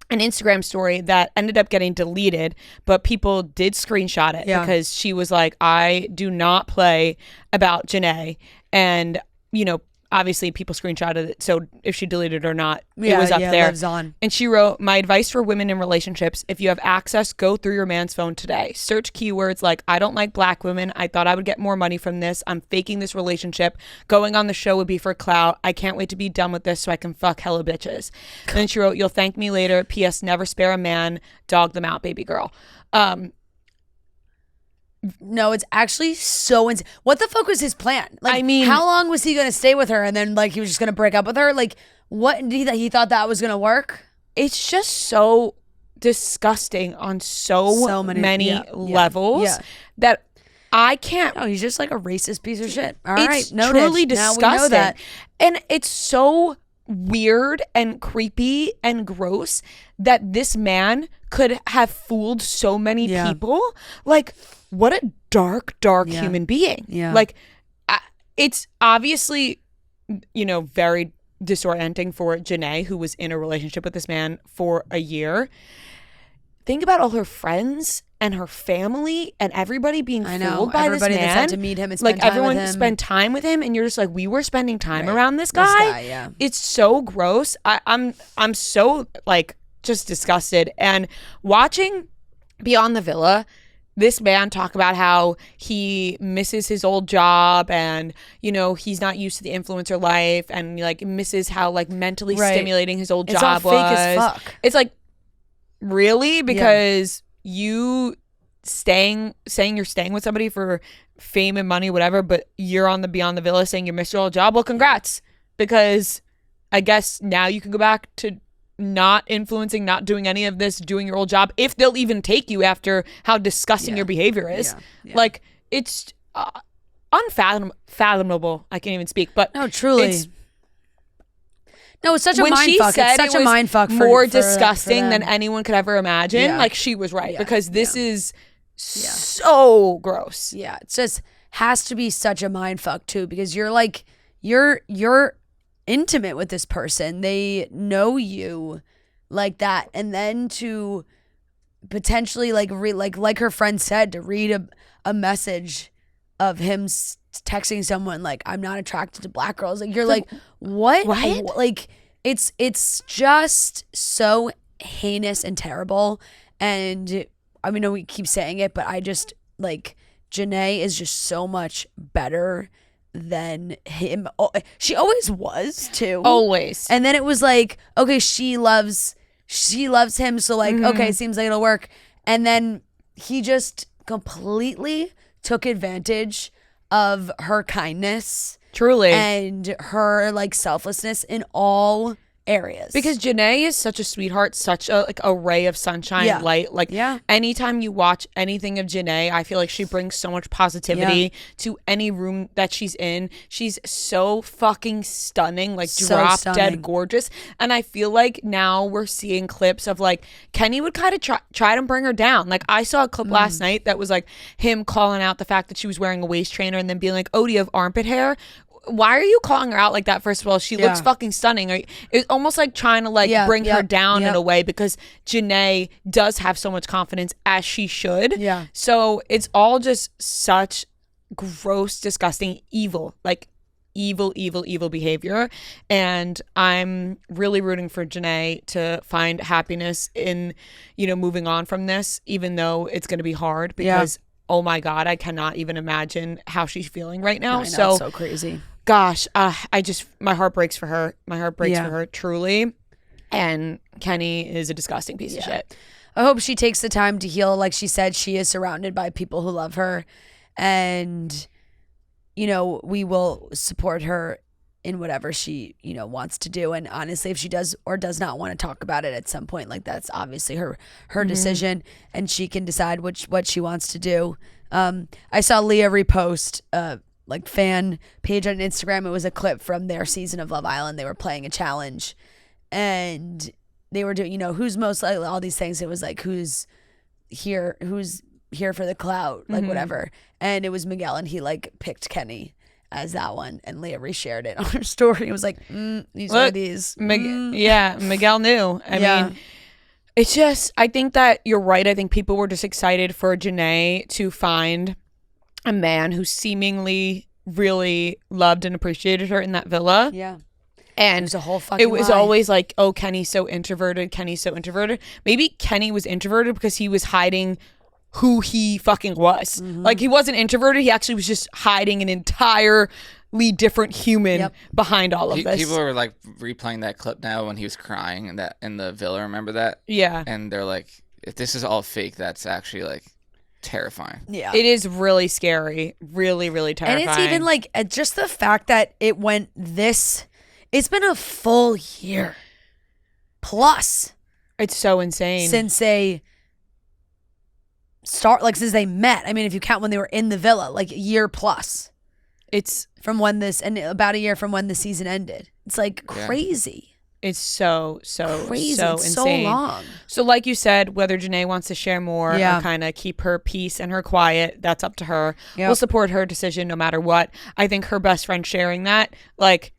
[SPEAKER 1] Instagram story that ended up getting deleted, but people did screenshot it because she was like, I do not play about JaNa. And, you know, obviously people screenshotted it, so if she deleted it or not, it was up there.
[SPEAKER 2] Lives on.
[SPEAKER 1] And she wrote, my advice for women in relationships: if you have access, go through your man's phone today. Search keywords like, I don't like black women, I thought I would get more money from this, I'm faking this relationship, going on the show would be for clout, I can't wait to be done with this so I can fuck hella bitches. And then she wrote, you'll thank me later, PS never spare a man, dog them out, baby girl.
[SPEAKER 2] No, it's actually so insane. What the fuck was his plan? Like,
[SPEAKER 1] I mean,
[SPEAKER 2] how long was he going to stay with her, and then like he was just going to break up with her? Like, what he thought that was going to work?
[SPEAKER 1] It's just so disgusting on so many levels that I can't.
[SPEAKER 2] No, he's just like a racist piece of shit. All
[SPEAKER 1] it's
[SPEAKER 2] right, noted.
[SPEAKER 1] truly disgusting.
[SPEAKER 2] Now we know that.
[SPEAKER 1] And it's so weird and creepy and gross that this man could have fooled so many people. Like, what a dark human being. Like, it's obviously, you know, very disorienting for JaNa, who was in a relationship with this man for a year. Think about all her friends and her family and everybody being fooled by
[SPEAKER 2] everybody
[SPEAKER 1] this man.
[SPEAKER 2] That's had to meet him and spend
[SPEAKER 1] like
[SPEAKER 2] time
[SPEAKER 1] everyone
[SPEAKER 2] with him.
[SPEAKER 1] spend time with him, and you're just like, we were spending time around this guy.
[SPEAKER 2] Yeah.
[SPEAKER 1] It's so gross. I'm so like just disgusted. And watching Beyond the Villa, this man talk about how he misses his old job, and you know, he's not used to the influencer life, and like misses how like mentally stimulating his old job was.
[SPEAKER 2] It's all fake as fuck.
[SPEAKER 1] It's like, really? Because you saying you're staying with somebody for fame and money, whatever, but you're on the Beyond the Villa saying you missed your old job. Well, congrats, because I guess now you can go back to not influencing, not doing any of this, doing your old job, if they'll even take you after how disgusting your behavior is. Like, it's unfathomable. I can't even speak. But
[SPEAKER 2] no, truly. No, it's such a
[SPEAKER 1] when
[SPEAKER 2] mind
[SPEAKER 1] she
[SPEAKER 2] fuck.
[SPEAKER 1] said
[SPEAKER 2] It's such
[SPEAKER 1] it
[SPEAKER 2] a
[SPEAKER 1] was
[SPEAKER 2] mind fuck.
[SPEAKER 1] more
[SPEAKER 2] for
[SPEAKER 1] disgusting
[SPEAKER 2] them.
[SPEAKER 1] than anyone could ever imagine.
[SPEAKER 2] Yeah.
[SPEAKER 1] Like, she was right,
[SPEAKER 2] Yeah.
[SPEAKER 1] because this is so gross.
[SPEAKER 2] Yeah, it's just has to be such a mind fuck too, because you're like you're intimate with this person. They know you like that, and then to potentially like like her friend said, to read a message of him texting someone like, I'm not attracted to black girls. Like, you're like, what? Like, it's just so heinous and terrible. And I mean, we keep saying it, but I just like, JaNa is just so much better than him. She always was too.
[SPEAKER 1] Always.
[SPEAKER 2] And then it was like, okay, she loves him, so like, okay, seems like it'll work. And then he just completely took advantage of her kindness,
[SPEAKER 1] Truly,
[SPEAKER 2] and her like selflessness in all areas.
[SPEAKER 1] because JaNa is such a sweetheart, such a like a ray of sunshine, light. Like, anytime you watch anything of JaNa, I feel like she brings so much positivity to any room that she's in. She's so fucking stunning, like drop dead gorgeous. And I feel like now we're seeing clips of like Kenny would kind of try to bring her down. Like, I saw a clip last night that was like him calling out the fact that she was wearing a waist trainer, and then being like, oh, do you have armpit hair? Why are you calling her out like that? First of all, she looks fucking stunning. It's almost like trying to like bring her down in a way, because JaNa does have so much confidence, as she should.
[SPEAKER 2] Yeah.
[SPEAKER 1] So it's all just such gross, disgusting, evil, like evil behavior. And I'm really rooting for JaNa to find happiness in, you know, moving on from this, even though it's going to be hard, because oh my God, I cannot even imagine how she's feeling right now.
[SPEAKER 2] I know, it's so crazy.
[SPEAKER 1] Gosh, my heart breaks for her. My heart breaks for her, truly. And Kenny is a disgusting piece of shit.
[SPEAKER 2] I hope she takes the time to heal. Like she said, she is surrounded by people who love her, and you know, we will support her in whatever she, you know, wants to do. And honestly, if she does or does not want to talk about it at some point, like, that's obviously her decision, and she can decide what she wants to do. I saw Leah repost like fan page on Instagram. It was a clip from their season of Love Island. They were playing a challenge, and they were doing, you know, who's most likely, all these things. It was like, who's here for the clout, like whatever. And it was Miguel, and he like picked Kenny as that one, and Leah reshared it on her story. It was like, these are these.
[SPEAKER 1] Yeah, Miguel knew. I mean, it's just, I think that you're right. I think people were just excited for JaNa to find a man who seemingly really loved and appreciated her in that villa.
[SPEAKER 2] Yeah.
[SPEAKER 1] And
[SPEAKER 2] it was a whole fucking
[SPEAKER 1] it was
[SPEAKER 2] lie.
[SPEAKER 1] always like, oh, Kenny's so introverted. Maybe Kenny was introverted because he was hiding who he fucking was. Like, he wasn't introverted. He actually was just hiding an entirely different human behind all of this.
[SPEAKER 3] People are like replaying that clip now when he was crying in the villa. Remember that?
[SPEAKER 1] Yeah.
[SPEAKER 3] And they're like, if this is all fake, that's actually like terrifying.
[SPEAKER 2] Yeah.
[SPEAKER 1] It is really scary. Really, really terrifying.
[SPEAKER 2] And it's even like just the fact that it went this, it's been a full year plus.
[SPEAKER 1] It's so insane.
[SPEAKER 2] Since they since they met. I mean, if you count when they were in the villa, like a year plus.
[SPEAKER 1] It's
[SPEAKER 2] from when this, and about a year from when the season ended. It's like crazy.
[SPEAKER 1] It's so
[SPEAKER 2] Crazy.
[SPEAKER 1] so
[SPEAKER 2] It's
[SPEAKER 1] insane.
[SPEAKER 2] so long.
[SPEAKER 1] So like you said, whether JaNa wants to share more or kind of keep her peace and her quiet, that's up to her. We'll support her decision no matter what. I think her best friend sharing that, like,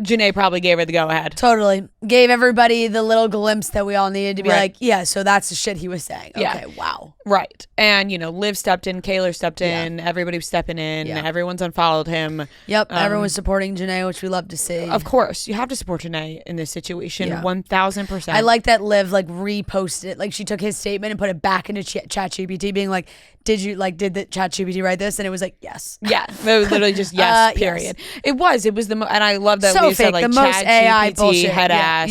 [SPEAKER 1] JaNa probably gave her the go-ahead.
[SPEAKER 2] Totally. Gave everybody the little glimpse that we all needed to be like, yeah, so that's the shit he was saying. Okay, wow.
[SPEAKER 1] Right. And, Liv stepped in, Kaylor stepped in, everybody was stepping in, everyone's unfollowed him.
[SPEAKER 2] Yep, everyone's supporting JaNa, which we love to see.
[SPEAKER 1] Of course. You have to support JaNa in this situation, 1,000%.
[SPEAKER 2] I like that Liv, like, reposted it. Like, she took his statement and put it back into ChatGPT, being like, did the ChatGPT write this? And it was like, yes.
[SPEAKER 1] Yeah. It was literally just yes, period. Yes. It was the and I love that
[SPEAKER 2] so
[SPEAKER 1] Liv said, like,
[SPEAKER 2] the most AI bullshit.
[SPEAKER 1] head ass.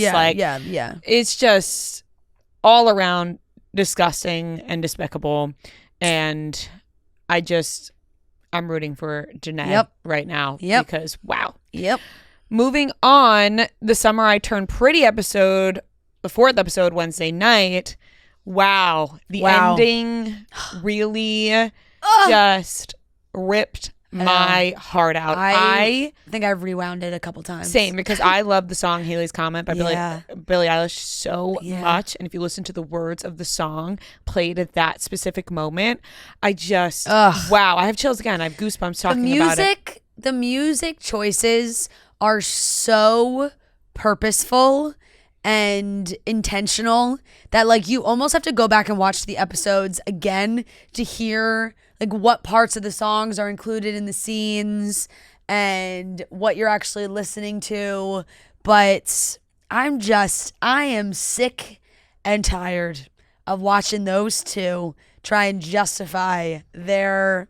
[SPEAKER 1] It's just all around disgusting and despicable. And I'm rooting for JaNa right now. Because, wow. Moving on, the Summer I Turned Pretty episode, the 4th episode, Wednesday night. Wow. The ending really just ripped my heart out.
[SPEAKER 2] I think I've rewound it a couple times.
[SPEAKER 1] Same, because I love the song Haley's Comment by Billie Eilish so much. And if you listen to the words of the song played at that specific moment, I just, wow. I have chills again. I have goosebumps talking about it.
[SPEAKER 2] The music choices are so purposeful and intentional that, like, you almost have to go back and watch the episodes again to hear, like, what parts of the songs are included in the scenes and what you're actually listening to. But I am sick and tired of watching those two try and justify their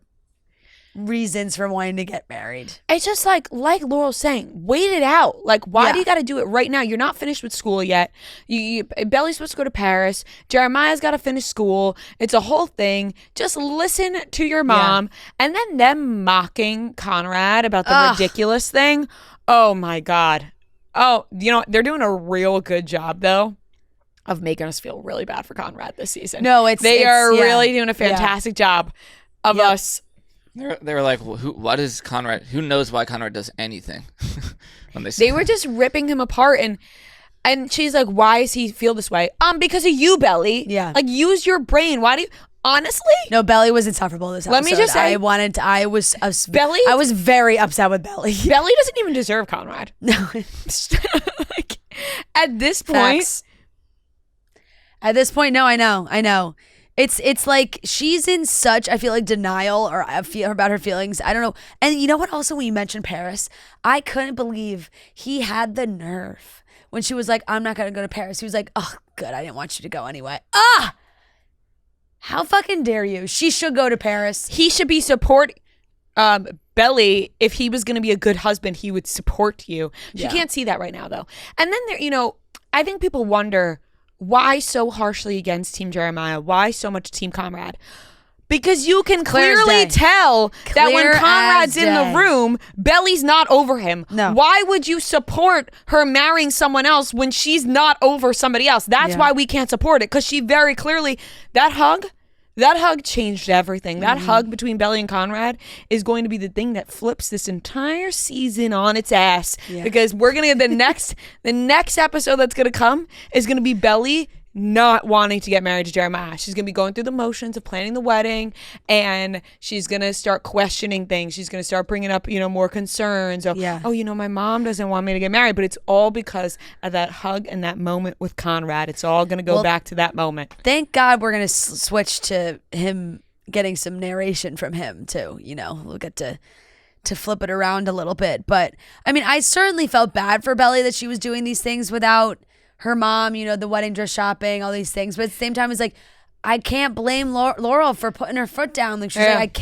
[SPEAKER 2] reasons for wanting to get married.
[SPEAKER 1] It's just like Laurel's saying, wait it out. Like, why do you got to do it right now? You're not finished with school yet. Belly's supposed to go to Paris. Jeremiah's got to finish school. It's a whole thing. Just listen to your mom. And then them mocking Conrad about the ridiculous thing. Oh my God. Oh, they're doing a real good job though of making us feel really bad for Conrad this season.
[SPEAKER 2] No,
[SPEAKER 1] they are really doing a fantastic job of us.
[SPEAKER 3] They were like, well, what is Conrad? Who knows why Conrad does anything? When
[SPEAKER 1] they were just ripping him apart, and she's like, why does he feel this way? Because of you, Belly.
[SPEAKER 2] Yeah.
[SPEAKER 1] Like, use your brain. Why do you? Honestly,
[SPEAKER 2] no. Belly was insufferable this episode.
[SPEAKER 1] Let me just say,
[SPEAKER 2] Belly. I was very upset with Belly.
[SPEAKER 1] Belly doesn't even deserve Conrad. No. Like, at this point.
[SPEAKER 2] At this point, no. I know. It's like she's in such, I feel like, denial or I feel about her feelings. I don't know. And you know what? Also, when you mentioned Paris, I couldn't believe he had the nerve when she was like, I'm not going to go to Paris. He was like, oh, good. I didn't want you to go anyway. How fucking dare you? She should go to Paris.
[SPEAKER 1] He should be supporting Belly. If he was going to be a good husband, he would support you. She can't see that right now, though. And then there, I think people wonder, why so harshly against Team Jeremiah? Why so much Team Conrad? Because you can clearly tell that when Conrad's in the room, Belly's not over him.
[SPEAKER 2] No.
[SPEAKER 1] Why would you support her marrying someone else when she's not over somebody else? That's why we can't support it. Because she very clearly, that hug changed everything. That hug between Belly and Conrad is going to be the thing that flips this entire season on its ass. Yeah. Because we're going to get the next episode that's going to come is going to be Belly not wanting to get married to Jeremiah. She's going to be going through the motions of planning the wedding, and she's going to start questioning things. She's going to start bringing up, more concerns. My mom doesn't want me to get married, but it's all because of that hug and that moment with Conrad. It's all going to go back to that moment.
[SPEAKER 2] Thank God we're going to switch to him getting some narration from him too. We'll get to flip it around a little bit. But I mean, I certainly felt bad for Belly that she was doing these things without her mom, the wedding dress shopping, all these things. But at the same time, it's like, I can't blame Laurel for putting her foot down. Like, she's like,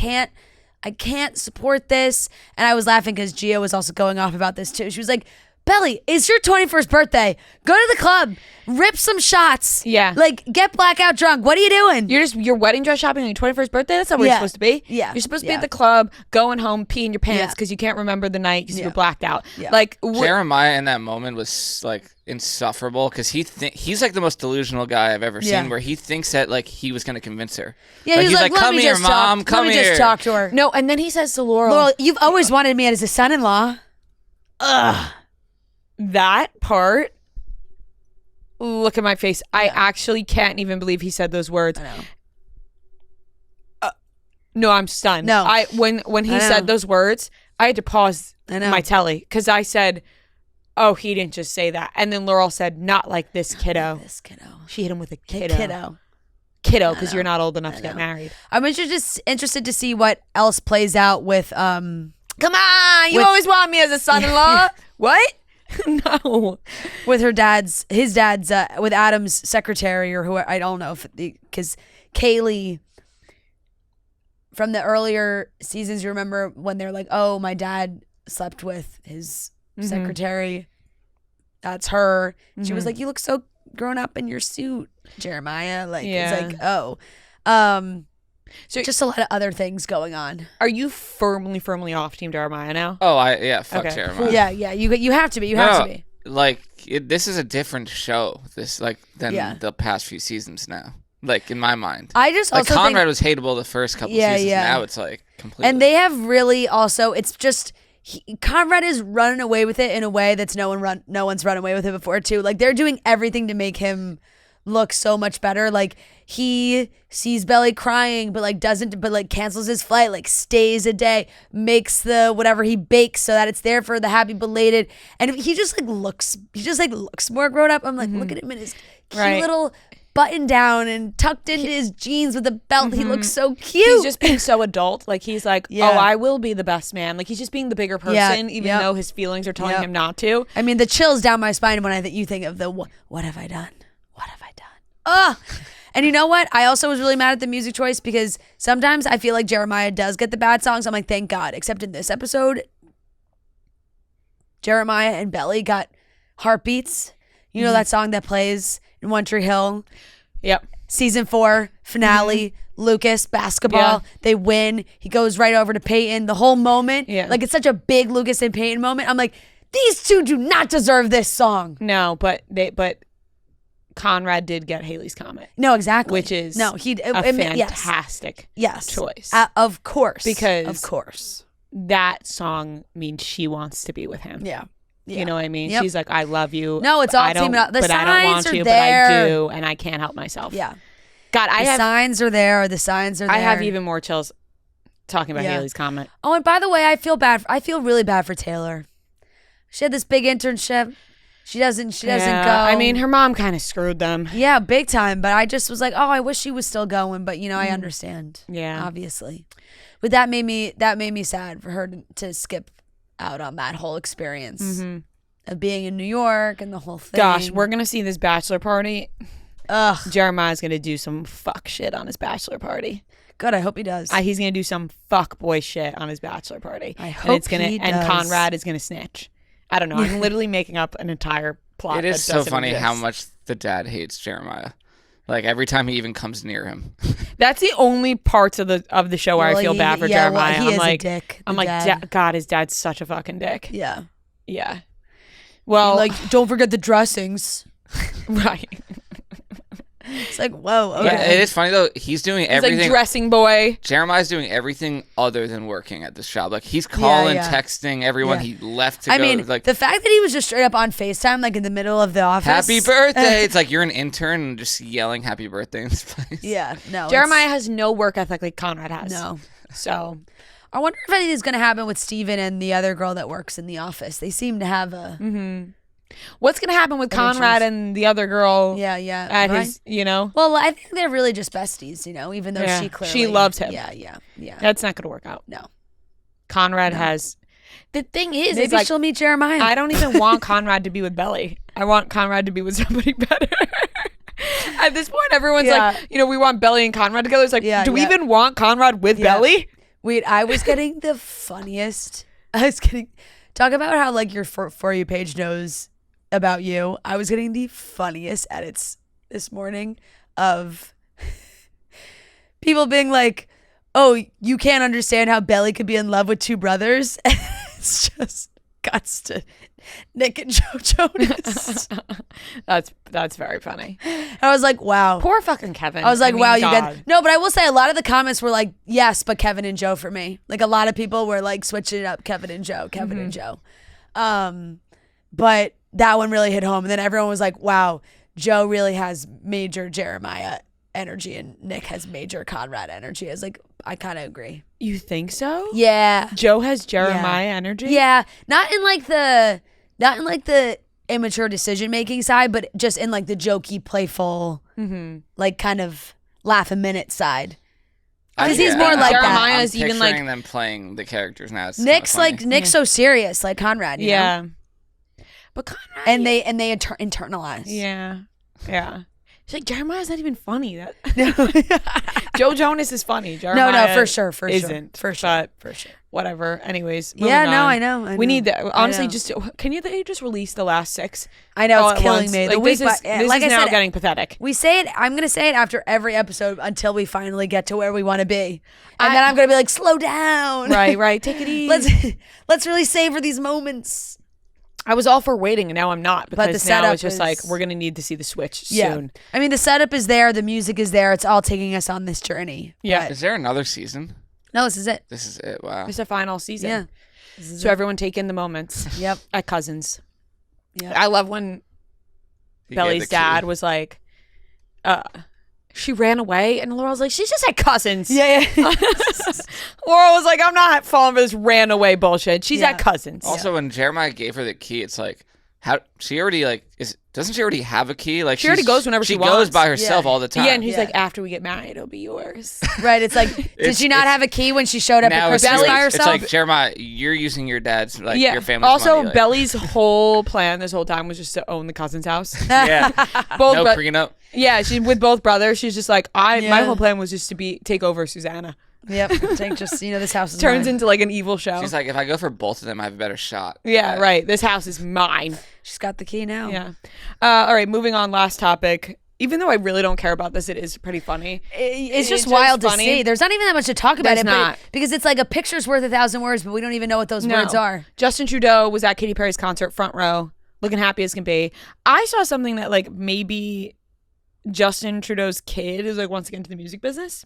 [SPEAKER 2] I can't support this. And I was laughing because Gia was also going off about this too. She was like, Belly, it's your 21st birthday. Go to the club, rip some shots.
[SPEAKER 1] Yeah.
[SPEAKER 2] Like, get blackout drunk. What are you doing?
[SPEAKER 1] You're wedding dress shopping on your 21st birthday? That's not where you're supposed to be.
[SPEAKER 2] Yeah.
[SPEAKER 1] You're supposed to be at the club, going home, peeing your pants because you can't remember the night because you were blacked out.
[SPEAKER 2] Yeah.
[SPEAKER 1] Like,
[SPEAKER 3] Jeremiah in that moment was like insufferable because he's like the most delusional guy I've ever seen where he thinks that like he was going to convince her.
[SPEAKER 2] Yeah,
[SPEAKER 3] he's like,
[SPEAKER 2] let
[SPEAKER 3] come
[SPEAKER 2] me
[SPEAKER 3] here,
[SPEAKER 2] just
[SPEAKER 3] mom,
[SPEAKER 2] talk.
[SPEAKER 3] come
[SPEAKER 2] Let me
[SPEAKER 3] here.
[SPEAKER 2] just talk to her.
[SPEAKER 1] No, and then he says to Laurel,
[SPEAKER 2] Laurel, you've always wanted me as a son-in-law. Ugh.
[SPEAKER 1] That part, look at my face. I actually can't even believe he said those words.
[SPEAKER 2] I know.
[SPEAKER 1] No, I'm stunned.
[SPEAKER 2] No.
[SPEAKER 1] When he said those words, I had to pause my telly because I said, oh, he didn't just say that. And then Laurel said, not like this kiddo.
[SPEAKER 2] This kiddo.
[SPEAKER 1] She hit him with a kiddo.
[SPEAKER 2] Kiddo.
[SPEAKER 1] Because you're not old enough to get married.
[SPEAKER 2] I'm just interested to see what else plays out with
[SPEAKER 1] Come on, you always want me as a son-in-law. What? No.
[SPEAKER 2] With his dad's, with Adam's secretary or who, I don't know, because Kaylee, from the earlier seasons, you remember when they're like, oh, my dad slept with his secretary. That's her. She was like, you look so grown up in your suit, Jeremiah. Like, it's like, oh. So just a lot of other things going on.
[SPEAKER 1] Are you firmly off Team Jeremiah now?
[SPEAKER 3] Oh, fuck Jeremiah.
[SPEAKER 2] Yeah. You have to be. You have to be.
[SPEAKER 3] Like, this is a different show. Than the past few seasons now. Like, in my mind.
[SPEAKER 2] I just
[SPEAKER 3] like
[SPEAKER 2] also
[SPEAKER 3] Conrad was hateable the first couple seasons. Now it's like completely.
[SPEAKER 2] And they have really also. It's just Conrad is running away with it in a way that's no one's run away with it before too. Like, they're doing everything to make him look so much better. Like, he sees Belly crying but cancels his flight, like stays a day, makes the whatever he bakes so that it's there for the happy belated, and he just looks more grown up. I'm like, look at him in his cute little button down and tucked into his jeans with a belt. He looks so cute.
[SPEAKER 1] He's just being so adult. Like, he's like, oh, I will be the best man. Like, he's just being the bigger person, even though his feelings are telling him not to.
[SPEAKER 2] I mean, the chills down my spine when you think of the what have I done? What have I done? Ugh. And you know what? I also was really mad at the music choice because sometimes I feel like Jeremiah does get the bad songs. I'm like, thank God. Except in this episode, Jeremiah and Belly got Heartbeats. You know that song that plays in One Tree Hill?
[SPEAKER 1] Yep.
[SPEAKER 2] Season 4, finale, Lucas, basketball.
[SPEAKER 1] Yeah.
[SPEAKER 2] They win. He goes right over to Peyton. The whole moment.
[SPEAKER 1] Yeah.
[SPEAKER 2] Like, it's such a big Lucas and Peyton moment. I'm like, these two do not deserve this song.
[SPEAKER 1] No, but Conrad did get Haley's Comet.
[SPEAKER 2] No, exactly.
[SPEAKER 1] Which is
[SPEAKER 2] a
[SPEAKER 1] fantastic choice.
[SPEAKER 2] Of course.
[SPEAKER 1] Because
[SPEAKER 2] of course.
[SPEAKER 1] That song means she wants to be with him.
[SPEAKER 2] Yeah.
[SPEAKER 1] You know what I mean? Yep. She's like, I love you.
[SPEAKER 2] No, it's all teaming up. The signs
[SPEAKER 1] I don't want
[SPEAKER 2] are
[SPEAKER 1] to,
[SPEAKER 2] there.
[SPEAKER 1] but I do, and I can't help myself.
[SPEAKER 2] Yeah.
[SPEAKER 1] God,
[SPEAKER 2] the signs are there. The signs are there.
[SPEAKER 1] I have even more chills talking about Haley's Comet.
[SPEAKER 2] Oh, and by the way, I feel really bad for Taylor. She had this big internship. She doesn't go.
[SPEAKER 1] I mean, her mom kind of screwed them.
[SPEAKER 2] Yeah, big time. But I just was like, oh, I wish she was still going. But I understand.
[SPEAKER 1] Yeah,
[SPEAKER 2] obviously. But that made me sad for her to skip out on that whole experience of being in New York and the whole thing.
[SPEAKER 1] Gosh, we're gonna see this bachelor party.
[SPEAKER 2] Ugh,
[SPEAKER 1] Jeremiah's gonna do some fuck shit on his bachelor party.
[SPEAKER 2] Good, I hope he does.
[SPEAKER 1] He's gonna do some fuck boy shit on his bachelor party.
[SPEAKER 2] I hope he does.
[SPEAKER 1] And Conrad is gonna snitch. I don't know. I'm literally making up an entire plot.
[SPEAKER 3] It is so funny how much the dad hates Jeremiah. Like, every time he even comes near him.
[SPEAKER 1] That's the only parts of the show where I feel bad for Jeremiah.
[SPEAKER 2] He is a dick.
[SPEAKER 1] I'm like, God, his dad's such a fucking dick.
[SPEAKER 2] Yeah.
[SPEAKER 1] Yeah. Well,
[SPEAKER 2] don't forget the dressings.
[SPEAKER 1] Right.
[SPEAKER 2] It's like, whoa. Okay.
[SPEAKER 3] Yeah, it is funny though. He's doing everything.
[SPEAKER 1] Like dressing boy.
[SPEAKER 3] Jeremiah's doing everything other than working at this job. Like, he's calling, texting everyone he left to go. I mean,
[SPEAKER 2] like, the fact that he was just straight up on FaceTime, like in the middle of the office.
[SPEAKER 3] Happy birthday! It's like you're an intern and just yelling happy birthday in this place.
[SPEAKER 2] Yeah, no.
[SPEAKER 1] Jeremiah has no work ethic like Conrad has.
[SPEAKER 2] No.
[SPEAKER 1] So,
[SPEAKER 2] I wonder if anything's going to happen with Steven and the other girl that works in the office. They seem to have a.
[SPEAKER 1] What's going to happen with Conrad and the other girl?
[SPEAKER 2] Yeah.
[SPEAKER 1] At his,
[SPEAKER 2] Well, I think they're really just besties, even though she clearly.
[SPEAKER 1] She loves him.
[SPEAKER 2] Yeah.
[SPEAKER 1] That's not going to work out.
[SPEAKER 2] No.
[SPEAKER 1] Conrad has. The thing is,
[SPEAKER 2] maybe she'll meet Jeremiah.
[SPEAKER 1] I don't even want Conrad to be with Belly. I want Conrad to be with somebody better. At this point, everyone's like, we want Belly and Conrad together. It's like, do we even want Conrad with Belly?
[SPEAKER 2] Wait, I was getting the funniest. I was getting Talk about how like your For You page knows about you. I was getting the funniest edits this morning of people being like, oh, you can't understand how Belly could be in love with two brothers. It's just guts to Nick and Joe Jonas.
[SPEAKER 1] That's very funny.
[SPEAKER 2] I was like, wow.
[SPEAKER 1] Poor fucking Kevin.
[SPEAKER 2] I was like,
[SPEAKER 1] mean,
[SPEAKER 2] wow, you
[SPEAKER 1] God.
[SPEAKER 2] get. No, but I will say a lot of the comments were like, yes, but Kevin and Joe for me. Like a lot of people were like switching it up, Kevin and Joe, Kevin and Joe. But that one really hit home. And then everyone was like, wow, Joe really has major Jeremiah energy and Nick has major Conrad energy. I was like, I kind of agree.
[SPEAKER 1] You think so?
[SPEAKER 2] Yeah.
[SPEAKER 1] Joe has Jeremiah energy?
[SPEAKER 2] Yeah. Not in like the immature decision making side, but just in like the jokey, playful, like kind of laugh a minute side. Because he's more like
[SPEAKER 1] Jeremiah's
[SPEAKER 3] that. I'm
[SPEAKER 1] even like
[SPEAKER 3] picturing them playing the characters now. It's
[SPEAKER 2] Nick's so serious, like Conrad. You know?
[SPEAKER 1] But Conrad,
[SPEAKER 2] and they internalize.
[SPEAKER 1] Yeah. She's like, Jeremiah's not even funny. Joe Jonas is funny. Jeremiah
[SPEAKER 2] No, for sure,
[SPEAKER 1] isn't.
[SPEAKER 2] For sure.
[SPEAKER 1] Whatever. Anyways,
[SPEAKER 2] Yeah,
[SPEAKER 1] moving
[SPEAKER 2] no,
[SPEAKER 1] on.
[SPEAKER 2] I know.
[SPEAKER 1] We need that. Honestly,
[SPEAKER 2] know.
[SPEAKER 1] they just release the last 6?
[SPEAKER 2] I know,
[SPEAKER 1] all
[SPEAKER 2] it's
[SPEAKER 1] at
[SPEAKER 2] killing
[SPEAKER 1] once?
[SPEAKER 2] me.
[SPEAKER 1] Like, this is
[SPEAKER 2] like I
[SPEAKER 1] now
[SPEAKER 2] said,
[SPEAKER 1] getting pathetic.
[SPEAKER 2] we say it. I'm gonna say it after every episode until we finally get to where we want to be, and then I'm gonna be like, slow down.
[SPEAKER 1] Right. Take it easy.
[SPEAKER 2] Let's really savor these moments.
[SPEAKER 1] I was all for waiting, and now I'm not, because
[SPEAKER 2] the
[SPEAKER 1] now
[SPEAKER 2] setup
[SPEAKER 1] it's just
[SPEAKER 2] is-
[SPEAKER 1] like we're gonna need to see the switch soon.
[SPEAKER 2] I mean, the setup is there, the music is there. It's all taking us on this journey.
[SPEAKER 1] Yeah.
[SPEAKER 2] But-
[SPEAKER 3] Is there another season?
[SPEAKER 2] no, this is it.
[SPEAKER 3] This is it. Wow.
[SPEAKER 1] It's the final season.
[SPEAKER 2] Yeah.
[SPEAKER 1] So everyone take in the moments.
[SPEAKER 2] Yep.
[SPEAKER 1] At Cousins.
[SPEAKER 2] Yep.
[SPEAKER 1] I love when
[SPEAKER 3] He gave
[SPEAKER 1] Belly's
[SPEAKER 3] the key.
[SPEAKER 1] dad was like, she ran away, and Laura was like, she's just at Cousins.
[SPEAKER 2] Yeah.
[SPEAKER 1] Laura was like, I'm not falling for this ran away bullshit. She's
[SPEAKER 2] Yeah.
[SPEAKER 1] at Cousins.
[SPEAKER 3] Also, when Jeremiah gave her the key, it's like, how she already like doesn't she already have a key? Like
[SPEAKER 1] She already goes whenever she
[SPEAKER 3] goes
[SPEAKER 1] wants.
[SPEAKER 3] by herself
[SPEAKER 2] Yeah.
[SPEAKER 3] all the time.
[SPEAKER 1] Yeah, and he's
[SPEAKER 2] Yeah.
[SPEAKER 1] like, after we get married, it'll be yours.
[SPEAKER 2] Right. It's like, did she not have a key when she showed up at
[SPEAKER 3] now it's,
[SPEAKER 2] Christmas by
[SPEAKER 3] it's
[SPEAKER 2] herself?
[SPEAKER 3] like, Jeremiah, you're using your dad's like
[SPEAKER 1] Yeah.
[SPEAKER 3] your family's
[SPEAKER 1] Also,
[SPEAKER 3] money. Like,
[SPEAKER 1] Belly's whole plan this whole time was just to own the Cousins' house.
[SPEAKER 3] yeah,
[SPEAKER 1] Both
[SPEAKER 3] no
[SPEAKER 1] bro-
[SPEAKER 3] prenup.
[SPEAKER 1] Yeah, she with both brothers. She's just like, my
[SPEAKER 2] Yeah.
[SPEAKER 1] whole plan was just to take over Susanna.
[SPEAKER 2] Yep. It's like, just, this house is
[SPEAKER 1] Turns
[SPEAKER 2] mine.
[SPEAKER 1] into like an evil show.
[SPEAKER 3] She's like, if I go for both of them, I have a better shot.
[SPEAKER 1] Yeah, right. This house is mine.
[SPEAKER 2] She's got the key now.
[SPEAKER 1] Yeah. All right, moving on. Last topic. Even though I really don't care about this, it is pretty funny.
[SPEAKER 2] It's just wild to see. There's not even that much to talk about
[SPEAKER 1] There's not.
[SPEAKER 2] because it's like a picture's worth 1,000 words, but we don't even know what those words are.
[SPEAKER 1] Justin Trudeau was at Katy Perry's concert, front row, looking happy as can be. I saw something that like maybe Justin Trudeau's kid is like wants to get into the music business.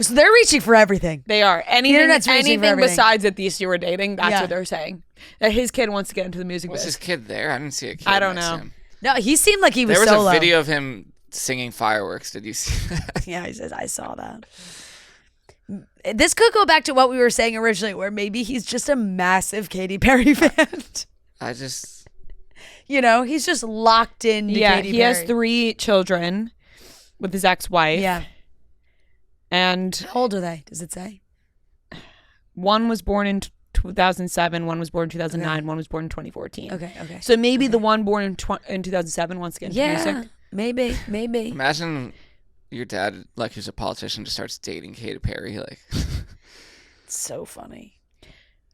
[SPEAKER 2] So they're reaching for everything.
[SPEAKER 1] They are. Anything
[SPEAKER 2] internet's reaching for everything.
[SPEAKER 1] besides that these two are dating, that's
[SPEAKER 2] Yeah.
[SPEAKER 1] what they're saying. That his kid wants to get into the music
[SPEAKER 3] Was
[SPEAKER 1] business.
[SPEAKER 3] his kid there? I didn't see a kid.
[SPEAKER 1] I don't
[SPEAKER 3] next to
[SPEAKER 1] know.
[SPEAKER 3] him.
[SPEAKER 2] No, he seemed like he was
[SPEAKER 3] There was
[SPEAKER 2] solo.
[SPEAKER 3] a video of him singing fireworks. Did you see that?
[SPEAKER 2] Yeah, he says, I saw that. This could go back to what we were saying originally, where maybe he's just a massive Katy Perry fan.
[SPEAKER 3] I just
[SPEAKER 2] He's just locked in to
[SPEAKER 1] Yeah,
[SPEAKER 2] Katy
[SPEAKER 1] he
[SPEAKER 2] Perry.
[SPEAKER 1] has 3 children with his ex-wife.
[SPEAKER 2] Yeah.
[SPEAKER 1] And
[SPEAKER 2] How old are they? Does it say?
[SPEAKER 1] one was born in 2007, one was born in 2009, one was born in 2014.
[SPEAKER 2] Okay.
[SPEAKER 1] So maybe the one born in 2007 wants to get into music.
[SPEAKER 2] Maybe.
[SPEAKER 3] imagine your dad, like who's a politician, just starts dating Katy Perry. Like,
[SPEAKER 2] It's so funny.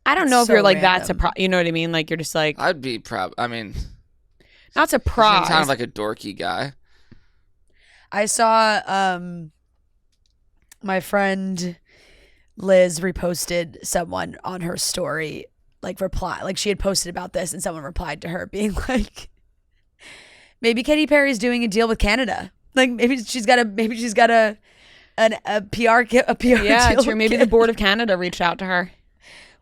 [SPEAKER 1] I don't know if
[SPEAKER 2] So
[SPEAKER 1] you're like that
[SPEAKER 2] random.
[SPEAKER 1] surprised. You know what I mean? Like you're just like
[SPEAKER 3] I'd be proud. I mean,
[SPEAKER 1] not
[SPEAKER 3] he's
[SPEAKER 1] surprised.
[SPEAKER 3] kind of like a dorky guy.
[SPEAKER 2] I saw my friend Liz reposted someone on her story, like she had posted about this, and someone replied to her being like, maybe Katy Perry's doing a deal with Canada. Like maybe she's got a PR
[SPEAKER 1] yeah,
[SPEAKER 2] deal
[SPEAKER 1] true.
[SPEAKER 2] with
[SPEAKER 1] Maybe the
[SPEAKER 2] Canada,
[SPEAKER 1] board of Canada reached out to her.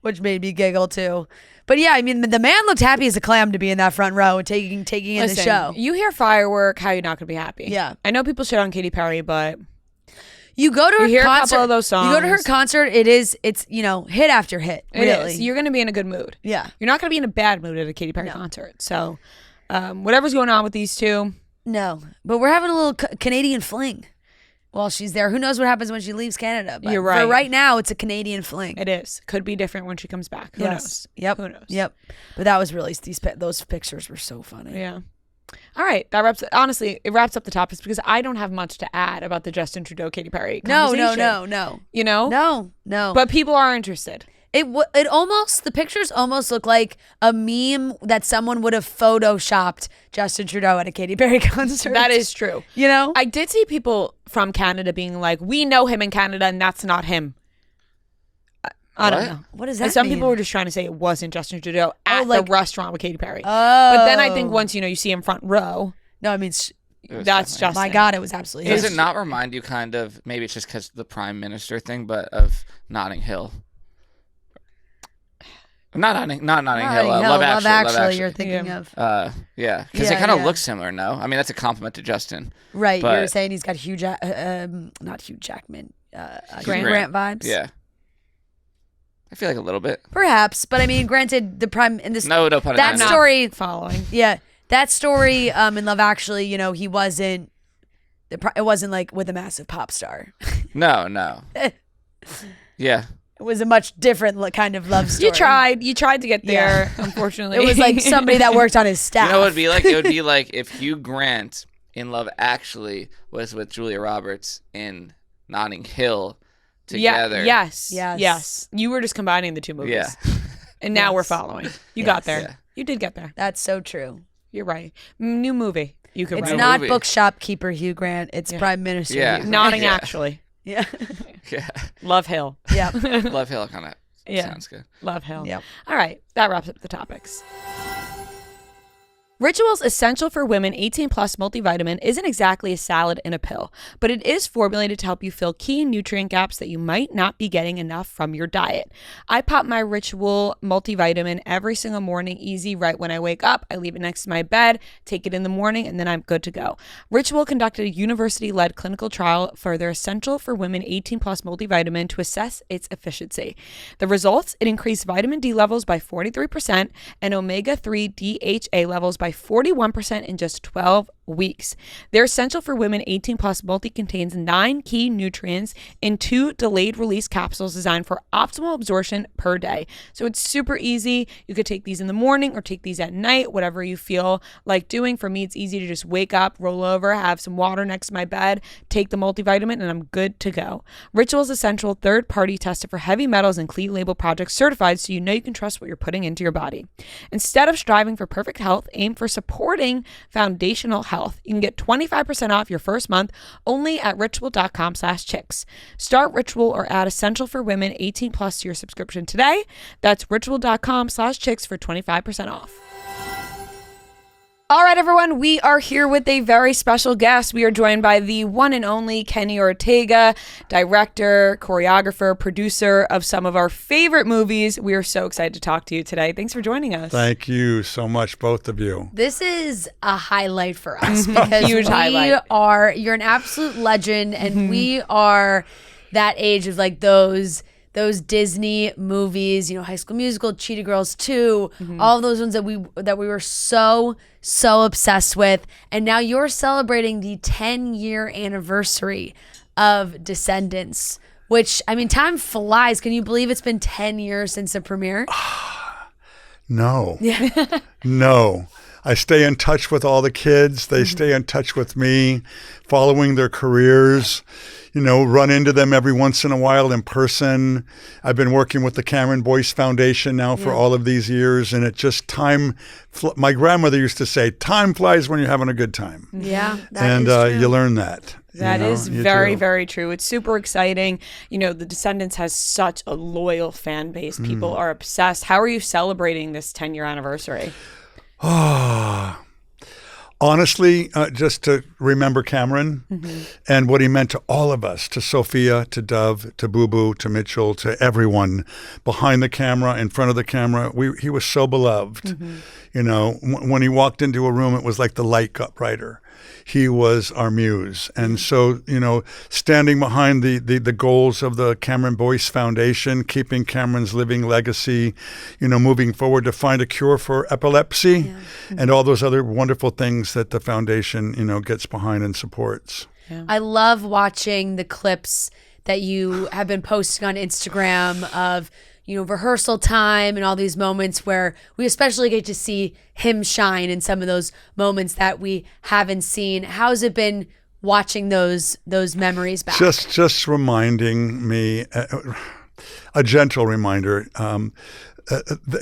[SPEAKER 2] which made me giggle too. But yeah, I mean, the man looked happy as a clam to be in that front row and taking in
[SPEAKER 1] Listen,
[SPEAKER 2] the show.
[SPEAKER 1] You hear firework, how are you not going to be happy?
[SPEAKER 2] Yeah.
[SPEAKER 1] I know people shit on Katy Perry, but
[SPEAKER 2] You go to her
[SPEAKER 1] hear a
[SPEAKER 2] concert.
[SPEAKER 1] couple of those
[SPEAKER 2] You go to her
[SPEAKER 1] songs.
[SPEAKER 2] concert. It's hit after hit.
[SPEAKER 1] it
[SPEAKER 2] Really,
[SPEAKER 1] is. You're going to be in a good mood.
[SPEAKER 2] yeah.
[SPEAKER 1] You're not going to be in a bad mood at a Katy Perry concert. So whatever's going on with these two.
[SPEAKER 2] No, but we're having a little Canadian fling while she's there. Who knows what happens when she leaves Canada? But
[SPEAKER 1] You're right.
[SPEAKER 2] For right now, it's a Canadian fling.
[SPEAKER 1] It is. Could be different when she comes back. Who knows?
[SPEAKER 2] Yep.
[SPEAKER 1] Who knows?
[SPEAKER 2] Yep. But that was really those pictures were so funny.
[SPEAKER 1] Yeah. All right. That wraps it wraps up the topics because I don't have much to add about the Justin Trudeau Katy Perry
[SPEAKER 2] No.
[SPEAKER 1] conversation.
[SPEAKER 2] No.
[SPEAKER 1] You know?
[SPEAKER 2] No.
[SPEAKER 1] But people are interested.
[SPEAKER 2] It almost, the pictures almost look like a meme that someone would have photoshopped Justin Trudeau at a Katy Perry concert.
[SPEAKER 1] That is true.
[SPEAKER 2] You know?
[SPEAKER 1] I did see people from Canada being like, we know him in Canada and that's not him. I don't know.
[SPEAKER 2] What does that
[SPEAKER 1] And some
[SPEAKER 2] mean?
[SPEAKER 1] people were just trying to say it wasn't Justin Trudeau at
[SPEAKER 2] like-
[SPEAKER 1] the restaurant with Katy Perry.
[SPEAKER 2] Oh.
[SPEAKER 1] But then I think once, you see him front row,
[SPEAKER 2] No, I mean,
[SPEAKER 1] that's Justin.
[SPEAKER 2] my God, it was absolutely
[SPEAKER 3] Does
[SPEAKER 2] him.
[SPEAKER 3] it not remind you kind of, maybe it's just because the Prime Minister thing, but of Notting Hill? Not Notting Hill. Love Actually.
[SPEAKER 2] You're thinking of.
[SPEAKER 3] Yeah, because they kind of
[SPEAKER 2] yeah.
[SPEAKER 3] look similar, no? I mean, that's a compliment to Justin.
[SPEAKER 2] Right,
[SPEAKER 3] but-
[SPEAKER 2] you're saying he's got not Hugh Jackman,
[SPEAKER 1] Grant.
[SPEAKER 2] vibes.
[SPEAKER 3] Yeah. I feel like a little bit.
[SPEAKER 2] Perhaps, but I mean, granted, the prime in this
[SPEAKER 3] No pun
[SPEAKER 2] that
[SPEAKER 3] intended.
[SPEAKER 2] story,
[SPEAKER 1] following.
[SPEAKER 2] yeah, that story in Love Actually, he wasn't. It wasn't like with a massive pop star.
[SPEAKER 3] No. Yeah.
[SPEAKER 2] It was a much different kind of love story.
[SPEAKER 1] You tried to get there, unfortunately.
[SPEAKER 2] It was like somebody that worked on his staff.
[SPEAKER 3] You know what it'd be like? It would be like if Hugh Grant in Love Actually was with Julia Roberts in Notting Hill together.
[SPEAKER 1] Yes.
[SPEAKER 2] Yes.
[SPEAKER 1] You were just combining the two movies.
[SPEAKER 3] Yeah.
[SPEAKER 1] And now we're
[SPEAKER 2] Yes.
[SPEAKER 1] following. You got there.
[SPEAKER 3] Yeah.
[SPEAKER 1] You did get there.
[SPEAKER 2] That's so true.
[SPEAKER 1] You're right. New movie. You could
[SPEAKER 2] It's
[SPEAKER 1] write.
[SPEAKER 2] not
[SPEAKER 3] movie.
[SPEAKER 2] bookshop keeper Hugh Grant. It's
[SPEAKER 1] Yeah.
[SPEAKER 2] Prime Minister.
[SPEAKER 3] Yeah.
[SPEAKER 2] Hugh Grant.
[SPEAKER 1] Notting
[SPEAKER 3] Yeah.
[SPEAKER 1] Actually.
[SPEAKER 2] Yeah.
[SPEAKER 3] Yeah.
[SPEAKER 1] Love Hill.
[SPEAKER 2] Yeah.
[SPEAKER 3] Love Hill kind of
[SPEAKER 1] Yeah.
[SPEAKER 3] sounds good.
[SPEAKER 1] Love Hill.
[SPEAKER 2] Yep.
[SPEAKER 1] All right. That wraps up the topics. Ritual's Essential for Women 18 Plus multivitamin isn't exactly a salad in a pill, but it is formulated to help you fill key nutrient gaps that you might not be getting enough from your diet. I pop my Ritual multivitamin every single morning, easy, right when I wake up. I leave it next to my bed, take it in the morning, and then I'm good to go. Ritual conducted a university-led clinical trial for their Essential for Women 18 Plus multivitamin to assess its efficiency. The results, it increased vitamin D levels by 43% and omega-3 DHA levels by 41% in just 12 weeks. Their Essential for Women 18 Plus multi contains 9 key nutrients in 2 delayed release capsules designed for optimal absorption per day. So it's super easy. You could take these in the morning or take these at night, whatever you feel like doing. For me, it's easy to just wake up, roll over, have some water next to my bed, take the multivitamin, and I'm good to go. Ritual's Essential, third-party tested for heavy metals and clean label projects certified, so you know you can trust what you're putting into your body. Instead of striving for perfect health, aim for supporting foundational health. You can get 25% off your first month only at ritual.com/chicks. Start Ritual or add Essential for Women 18 Plus to your subscription today. That's ritual.com/chicks for 25% off. All right, everyone, we are here with a very special guest. We are joined by the one and only Kenny Ortega, director, choreographer, producer of some of our favorite movies. We are so excited to talk to you today. Thanks for joining us.
[SPEAKER 4] Thank you so much, both of you.
[SPEAKER 2] This is a highlight for us because
[SPEAKER 1] Huge highlight.
[SPEAKER 2] you're an absolute legend, and we are that age of like those Disney movies, High School Musical, Cheetah Girls 2, all those ones that we were so obsessed with. And now you're celebrating the 10-year anniversary of Descendants, which, I mean, time flies. Can you believe it's been 10 years since the premiere?
[SPEAKER 4] No. No. I stay in touch with all the kids. They stay in touch with me, following their careers, run into them every once in a while in person. I've been working with the Cameron Boyce Foundation now for all of these years, and it just my grandmother used to say, time flies when you're having a good time.
[SPEAKER 2] Yeah,
[SPEAKER 4] And you learn that.
[SPEAKER 1] That is
[SPEAKER 4] you
[SPEAKER 1] very,
[SPEAKER 4] do.
[SPEAKER 1] very true. It's super exciting. The Descendants has such a loyal fan base. People are obsessed. How are you celebrating this 10-year anniversary?
[SPEAKER 4] Honestly, just to remember Cameron and what he meant to all of us, to Sophia, to Dove, to Boo Boo, to Mitchell, to everyone behind the camera, in front of the camera. He was so beloved. When he walked into a room, it was like the light got brighter. He was our muse. And so, standing behind the goals of the Cameron Boyce Foundation, keeping Cameron's living legacy, moving forward to find a cure for epilepsy and all those other wonderful things that the foundation, gets behind and supports.
[SPEAKER 2] I love watching the clips that you have been posting on Instagram of, rehearsal time and all these moments where we especially get to see him shine in some of those moments that we haven't seen. How's it been watching those memories back?
[SPEAKER 4] Just reminding me, a gentle reminder.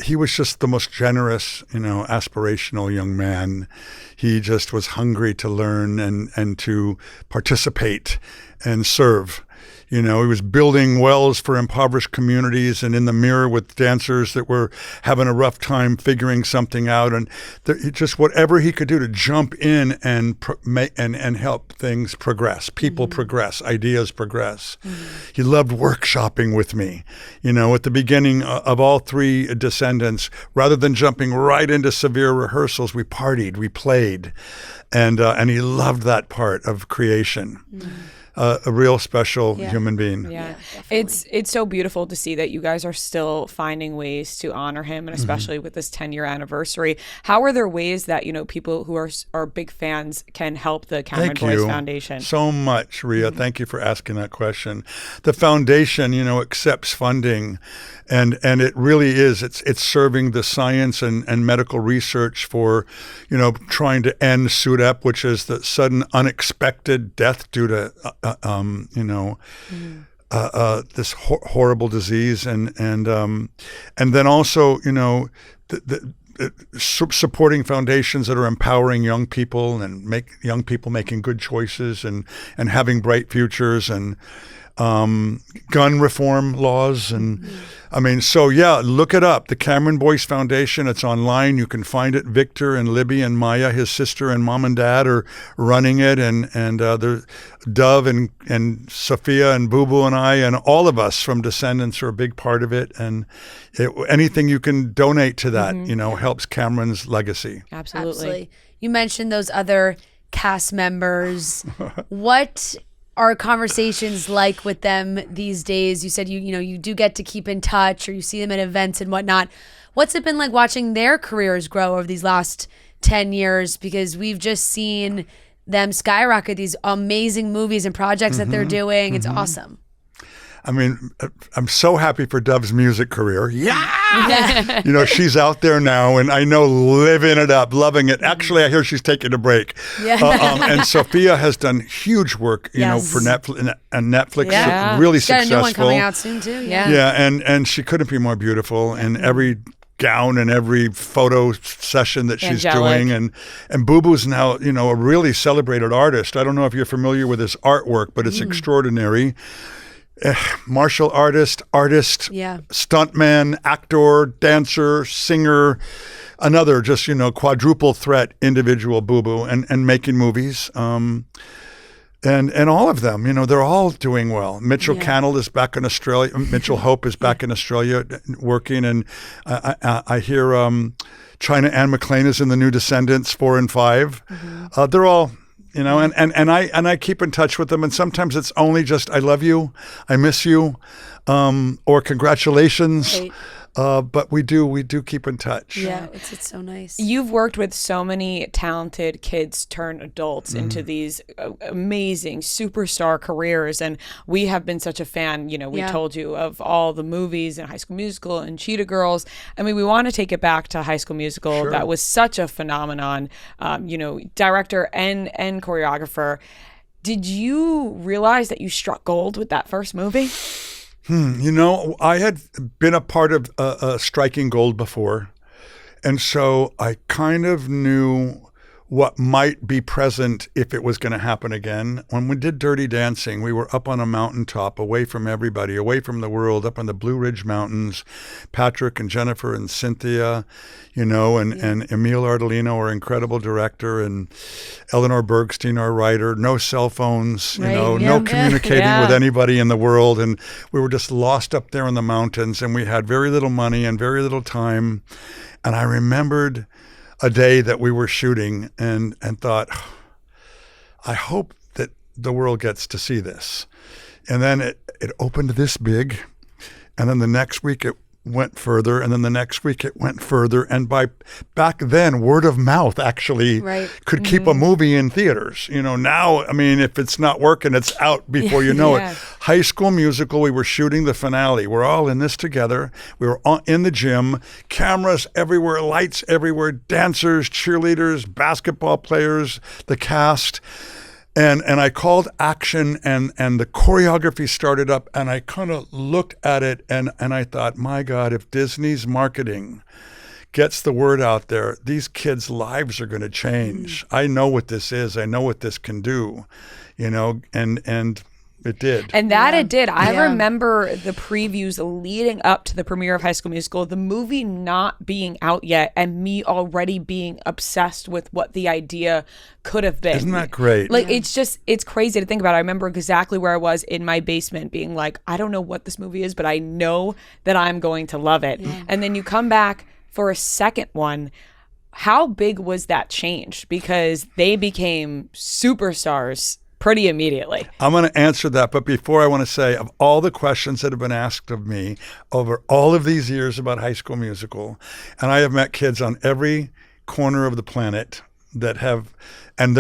[SPEAKER 4] He was just the most generous, aspirational young man. He just was hungry to learn and to participate and serve. He was building wells for impoverished communities and in the mirror with dancers that were having a rough time figuring something out. And just whatever he could do to jump in and help things progress, people progress, ideas progress. He loved workshopping with me. At the beginning of all 3 Descendants, rather than jumping right into severe rehearsals, we partied, we played. And he loved that part of creation. A real special human being.
[SPEAKER 1] Yeah. It's so beautiful to see that you guys are still finding ways to honor him, and especially with this 10-year anniversary. How are there ways that, people who are big fans can help the Cameron Boyce Foundation?
[SPEAKER 4] So much, Ria. Thank you for asking that question. The foundation, accepts funding, and it really is. It's serving the science and medical research for, trying to end SUDEP, which is the sudden unexpected death due to this horrible disease, and then also supporting foundations that are empowering young people and make young people making good choices and having bright futures, and gun reform laws. And look it up. The Cameron Boyce Foundation. It's online. You can find it. Victor and Libby and Maya, his sister, and mom and dad are running it. And there's Dove and Sophia and Boo Boo and I and all of us from Descendants are a big part of it. And anything you can donate to that, helps Cameron's legacy.
[SPEAKER 1] Absolutely.
[SPEAKER 2] You mentioned those other cast members. What are conversations like with them these days? You said you do get to keep in touch, or you see them at events and whatnot. What's it been like watching their careers grow over these last 10 years? Because we've just seen them skyrocket these amazing movies and projects that they're doing. It's awesome.
[SPEAKER 4] I'm so happy for Dove's music career. Yeah! She's out there now, and I know living it up, loving it. Actually, I hear she's taking a break. Yeah. And Sophia has done huge work, for Netflix, and Netflix, really
[SPEAKER 2] She's got
[SPEAKER 4] successful.
[SPEAKER 2] a new one coming out soon, too.
[SPEAKER 4] Yeah, and she couldn't be more beautiful, and every gown and every photo session that she's doing, and Boo Boo's now a really celebrated artist. I don't know if you're familiar with his artwork, but it's extraordinary. Martial artist, stuntman, actor, dancer, singer, another just, quadruple threat individual, Boo Boo, and making movies. And all of them, they're all doing well. Mitchell Cannell is back in Australia. Mitchell Hope is back in Australia working. And I hear China Anne McClain is in the new Descendants 4 and 5. They're all... and I keep in touch with them, and sometimes it's only just I love you, I miss you, or congratulations. Right. But we do keep in touch.
[SPEAKER 2] Yeah, it's so nice.
[SPEAKER 1] You've worked with so many talented kids turn adults into these amazing superstar careers, and we have been such a fan. We told you of all the movies and High School Musical and Cheetah Girls. We want to take it back to High School Musical. Sure. That was such a phenomenon. Director and choreographer. Did you realize that you struck gold with that first movie?
[SPEAKER 4] I had been a part of striking gold before, and so I kind of knew what might be present if it was going to happen again. When we did Dirty Dancing, we were up on a mountaintop, away from everybody, away from the world, up on the Blue Ridge Mountains. Patrick and Jennifer and Cynthia, and Emil Ardolino, our incredible director, and Eleanor Bergstein, our writer. No cell phones, no communicating with anybody in the world. And we were just lost up there in the mountains, and we had very little money and very little time. And I remembered a day that we were shooting and thought, I hope that the world gets to see this. And then it opened this big, and then the next week it went further, and then the next week it went further. And back then, word of mouth actually could keep a movie in theaters. Now, if it's not working, it's out before you know it. High School Musical, we were shooting the finale. We're all in this together. We were in the gym, cameras everywhere, lights everywhere, dancers, cheerleaders, basketball players, the cast. And I called action, and the choreography started up, and I kind of looked at it, and I thought, my God, if Disney's marketing gets the word out there, these kids' lives are going to change. I know what this is. I know what this can do, and it did.
[SPEAKER 1] And that it did. I remember the previews leading up to the premiere of High School Musical, the movie not being out yet, and me already being obsessed with what the idea could have been.
[SPEAKER 4] Isn't that great?
[SPEAKER 1] Like, it's crazy to think about. I remember exactly where I was in my basement being like, I don't know what this movie is, but I know that I'm going to love it. Yeah. And then you come back for a second one. How big was that change? Because they became superstars pretty immediately.
[SPEAKER 4] I'm going to answer that, but before I want to say, of all the questions that have been asked of me over all of these years about High School Musical, and I have met kids on every corner of the planet that have, and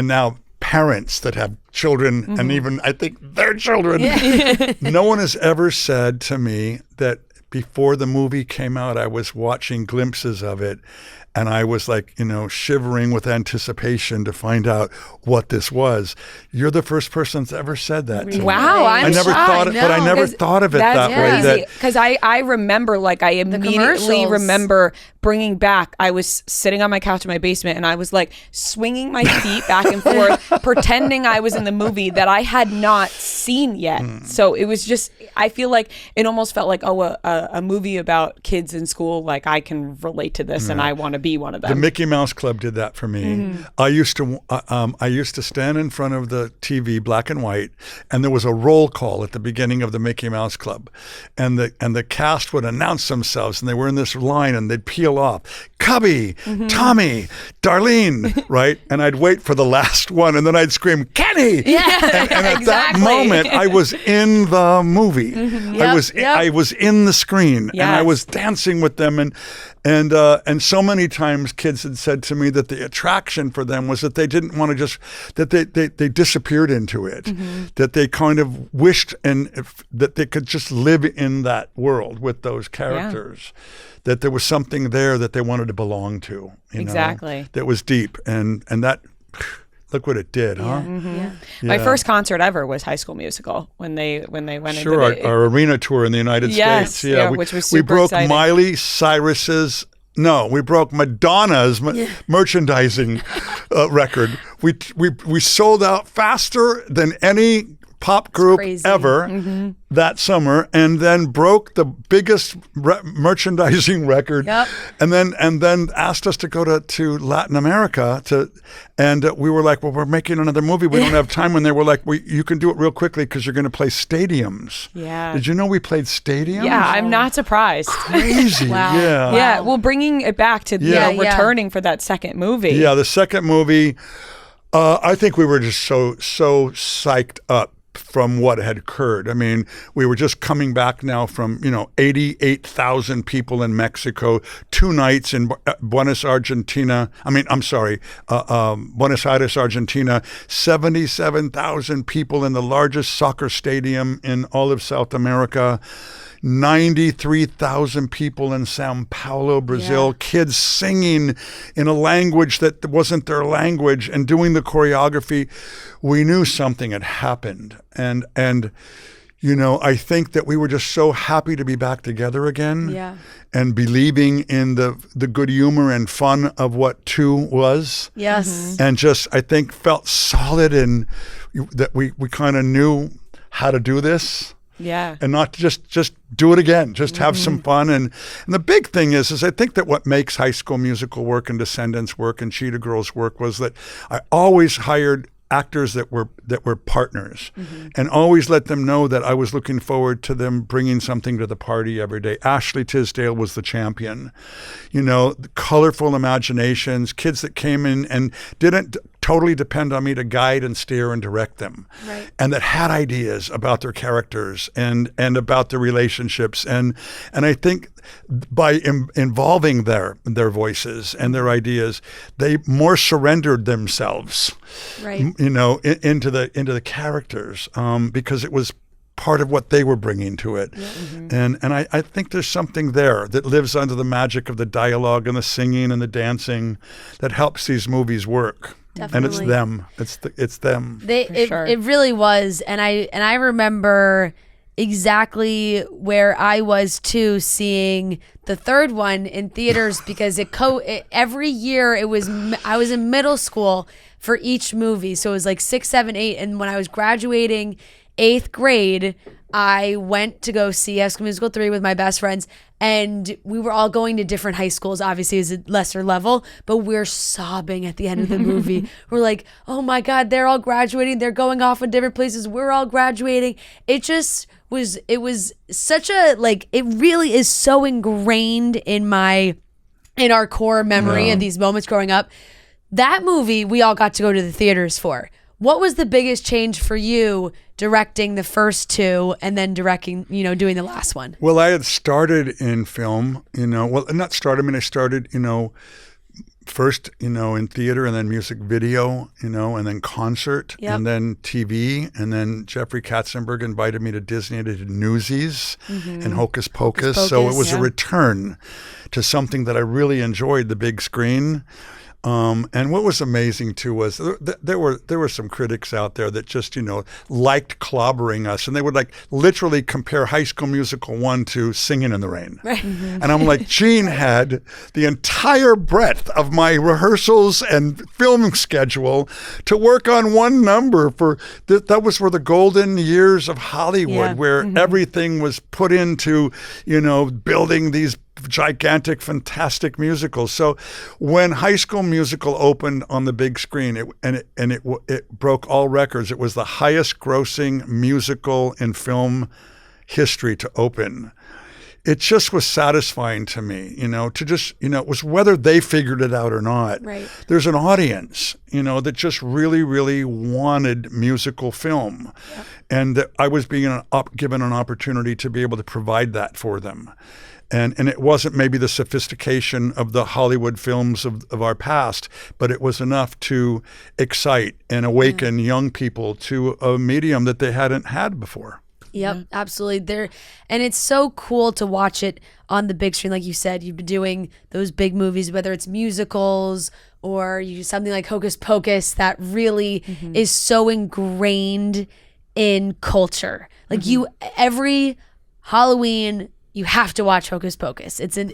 [SPEAKER 4] now parents that have children, and even I think their children. No one has ever said to me that before the movie came out, I was watching glimpses of it, and I was like, shivering with anticipation to find out what this was. You're the first person that's ever said that to me.
[SPEAKER 1] Wow,
[SPEAKER 4] I never thought it, but I never thought of it that way.
[SPEAKER 1] Because I remember, like, I immediately remember bringing back, I was sitting on my couch in my basement, and I was like swinging my feet back and forth, pretending I was in the movie that I had not seen yet. So it was just, I feel like it almost felt like, a movie about kids in school. Like, I can relate to this, and I want to be one of them.
[SPEAKER 4] The Mickey Mouse Club did that for me. I used to stand in front of the TV, black and white, and there was a roll call at the beginning of the Mickey Mouse Club, and the cast would announce themselves, and they were in this line, and they'd peel off, Cubby, Tommy, Darlene, right? And I'd wait for the last one, and then I'd scream, Kenny! And at that moment, I was in the movie. I was in the screen, and I was dancing with them, and so many times kids had said to me that the attraction for them was that they didn't want to just, that they disappeared into it, that they kind of wished that they could just live in that world with those characters, that there was something there that they wanted to belong to.
[SPEAKER 1] Exactly.
[SPEAKER 4] That was deep, and that, look what it did, huh?
[SPEAKER 1] My first concert ever was High School Musical when they went into
[SPEAKER 4] our arena tour in the United States.
[SPEAKER 1] Which was super
[SPEAKER 4] we broke
[SPEAKER 1] exciting.
[SPEAKER 4] Miley Cyrus's. No, we broke Madonna's merchandising record. We sold out faster than any pop group ever that summer, and then broke the biggest merchandising record, and then asked us to go to Latin America and we were like, well, we're making another movie. We don't have time. And they were like, well, you can do it real quickly because you're going to play stadiums. Yeah. Did you know we played stadiums?
[SPEAKER 1] Yeah, I'm not surprised.
[SPEAKER 4] Crazy.
[SPEAKER 2] Wow.
[SPEAKER 4] Yeah.
[SPEAKER 1] Yeah. Well, bringing it back to returning for that second movie.
[SPEAKER 4] Yeah, the second movie. I think we were just so psyched up from what had occurred. I mean, we were just coming back now from, 88,000 people in Mexico, 2 nights in Buenos Aires, Argentina, 77,000 people in the largest soccer stadium in all of South America, 93,000 people in Sao Paulo, Brazil, kids singing in a language that wasn't their language and doing the choreography. We knew something had happened. And I think that we were just so happy to be back together again and believing in the good humor and fun of what 2 was.
[SPEAKER 2] Yes.
[SPEAKER 4] And just, I think, felt solid and that we kind of knew how to do this.
[SPEAKER 1] Yeah.
[SPEAKER 4] And not just do it again, just have some fun. And the big thing is I think that what makes High School Musical work and Descendants work and Cheetah Girls work was that I always hired actors that were partners and always let them know that I was looking forward to them bringing something to the party every day. Ashley Tisdale was the champion. Colorful imaginations, kids that came in and didn't totally depend on me to guide and steer and direct them. Right. And that had ideas about their characters and about their relationships. And I think by involving their voices and their ideas, they more surrendered themselves, into the characters, because it was part of what they were bringing to it. And I think there's something there that lives under the magic of the dialogue and the singing and the dancing that helps these movies work.
[SPEAKER 2] Definitely.
[SPEAKER 4] And it's them. It's them.
[SPEAKER 2] It really was. And I remember exactly where I was too, seeing the third one in theaters, because every year I was in middle school for each movie. So it was like 6, 7, 8. And when I was graduating 8th grade, I went to go see High School Musical 3 with my best friends, and we were all going to different high schools, obviously as a lesser level, but we're sobbing at the end of the movie. We're like, oh my God, they're all graduating. They're going off in different places. We're all graduating. It was such a, like, it really is so ingrained in our core memory of these moments growing up. That movie we all got to go to the theaters for. What was the biggest change for you directing the first two and then directing, doing the last one?
[SPEAKER 4] Well, I had started in film, I started, first, in theater, and then music video, and then concert, and then TV, and then Jeffrey Katzenberg invited me to Disney to do Newsies and Hocus Pocus. So it was a return to something that I really enjoyed, the big screen. And what was amazing too was there were some critics out there that just liked clobbering us, and they would literally compare High School Musical 1 to Singing in the Rain. Right. And I'm like, Gene had the entire breadth of my rehearsals and film schedule to work on one number that was for the golden years of Hollywood, where everything was put into building these gigantic, fantastic musicals. So when High School Musical opened on the big screen, it broke all records. It was the highest grossing musical in film history to open. It just was satisfying to me, it was whether they figured it out or not.
[SPEAKER 2] Right.
[SPEAKER 4] There's an audience, that just really, really wanted musical film. Yep. And that I was being given an opportunity to be able to provide that for them. And it wasn't maybe the sophistication of the Hollywood films of our past, but it was enough to excite and awaken young people to a medium that they hadn't had before.
[SPEAKER 2] Yep, absolutely. And it's so cool to watch it on the big screen. Like you said, you've been doing those big movies, whether it's musicals or you do something like Hocus Pocus that really is so ingrained in culture. Like every Halloween, you have to watch Hocus Pocus. It's a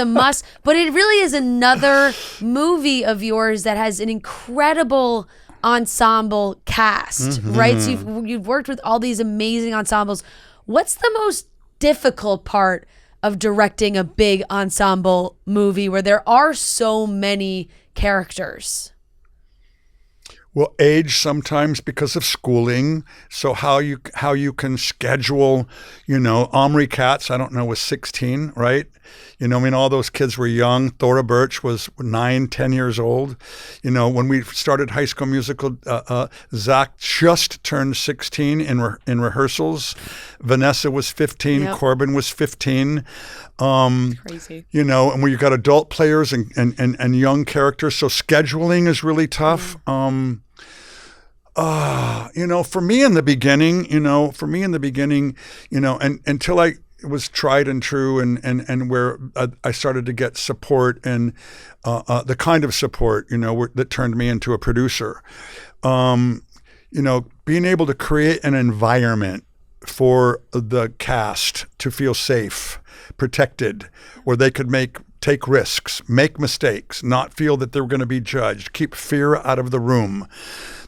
[SPEAKER 2] must. But it really is another movie of yours that has an incredible ensemble cast, right? So you've worked with all these amazing ensembles. What's the most difficult part of directing a big ensemble movie where there are so many characters?
[SPEAKER 4] Well, age sometimes because of schooling. So how you can schedule, Omri Katz, I don't know, was 16, right? All those kids were young. Thora Birch was 9, 10 years old. When we started High School Musical, Zach just turned 16 in rehearsals. Vanessa was 15. Yep. Corbin was 15.
[SPEAKER 1] Crazy.
[SPEAKER 4] And where you got adult players and young characters. So scheduling is really tough. For me in the beginning, and until I was tried and true and where I started to get support and the kind of support, that turned me into a producer, being able to create an environment for the cast to feel safe, protected, where they could take risks, make mistakes, not feel that they were going to be judged, keep fear out of the room.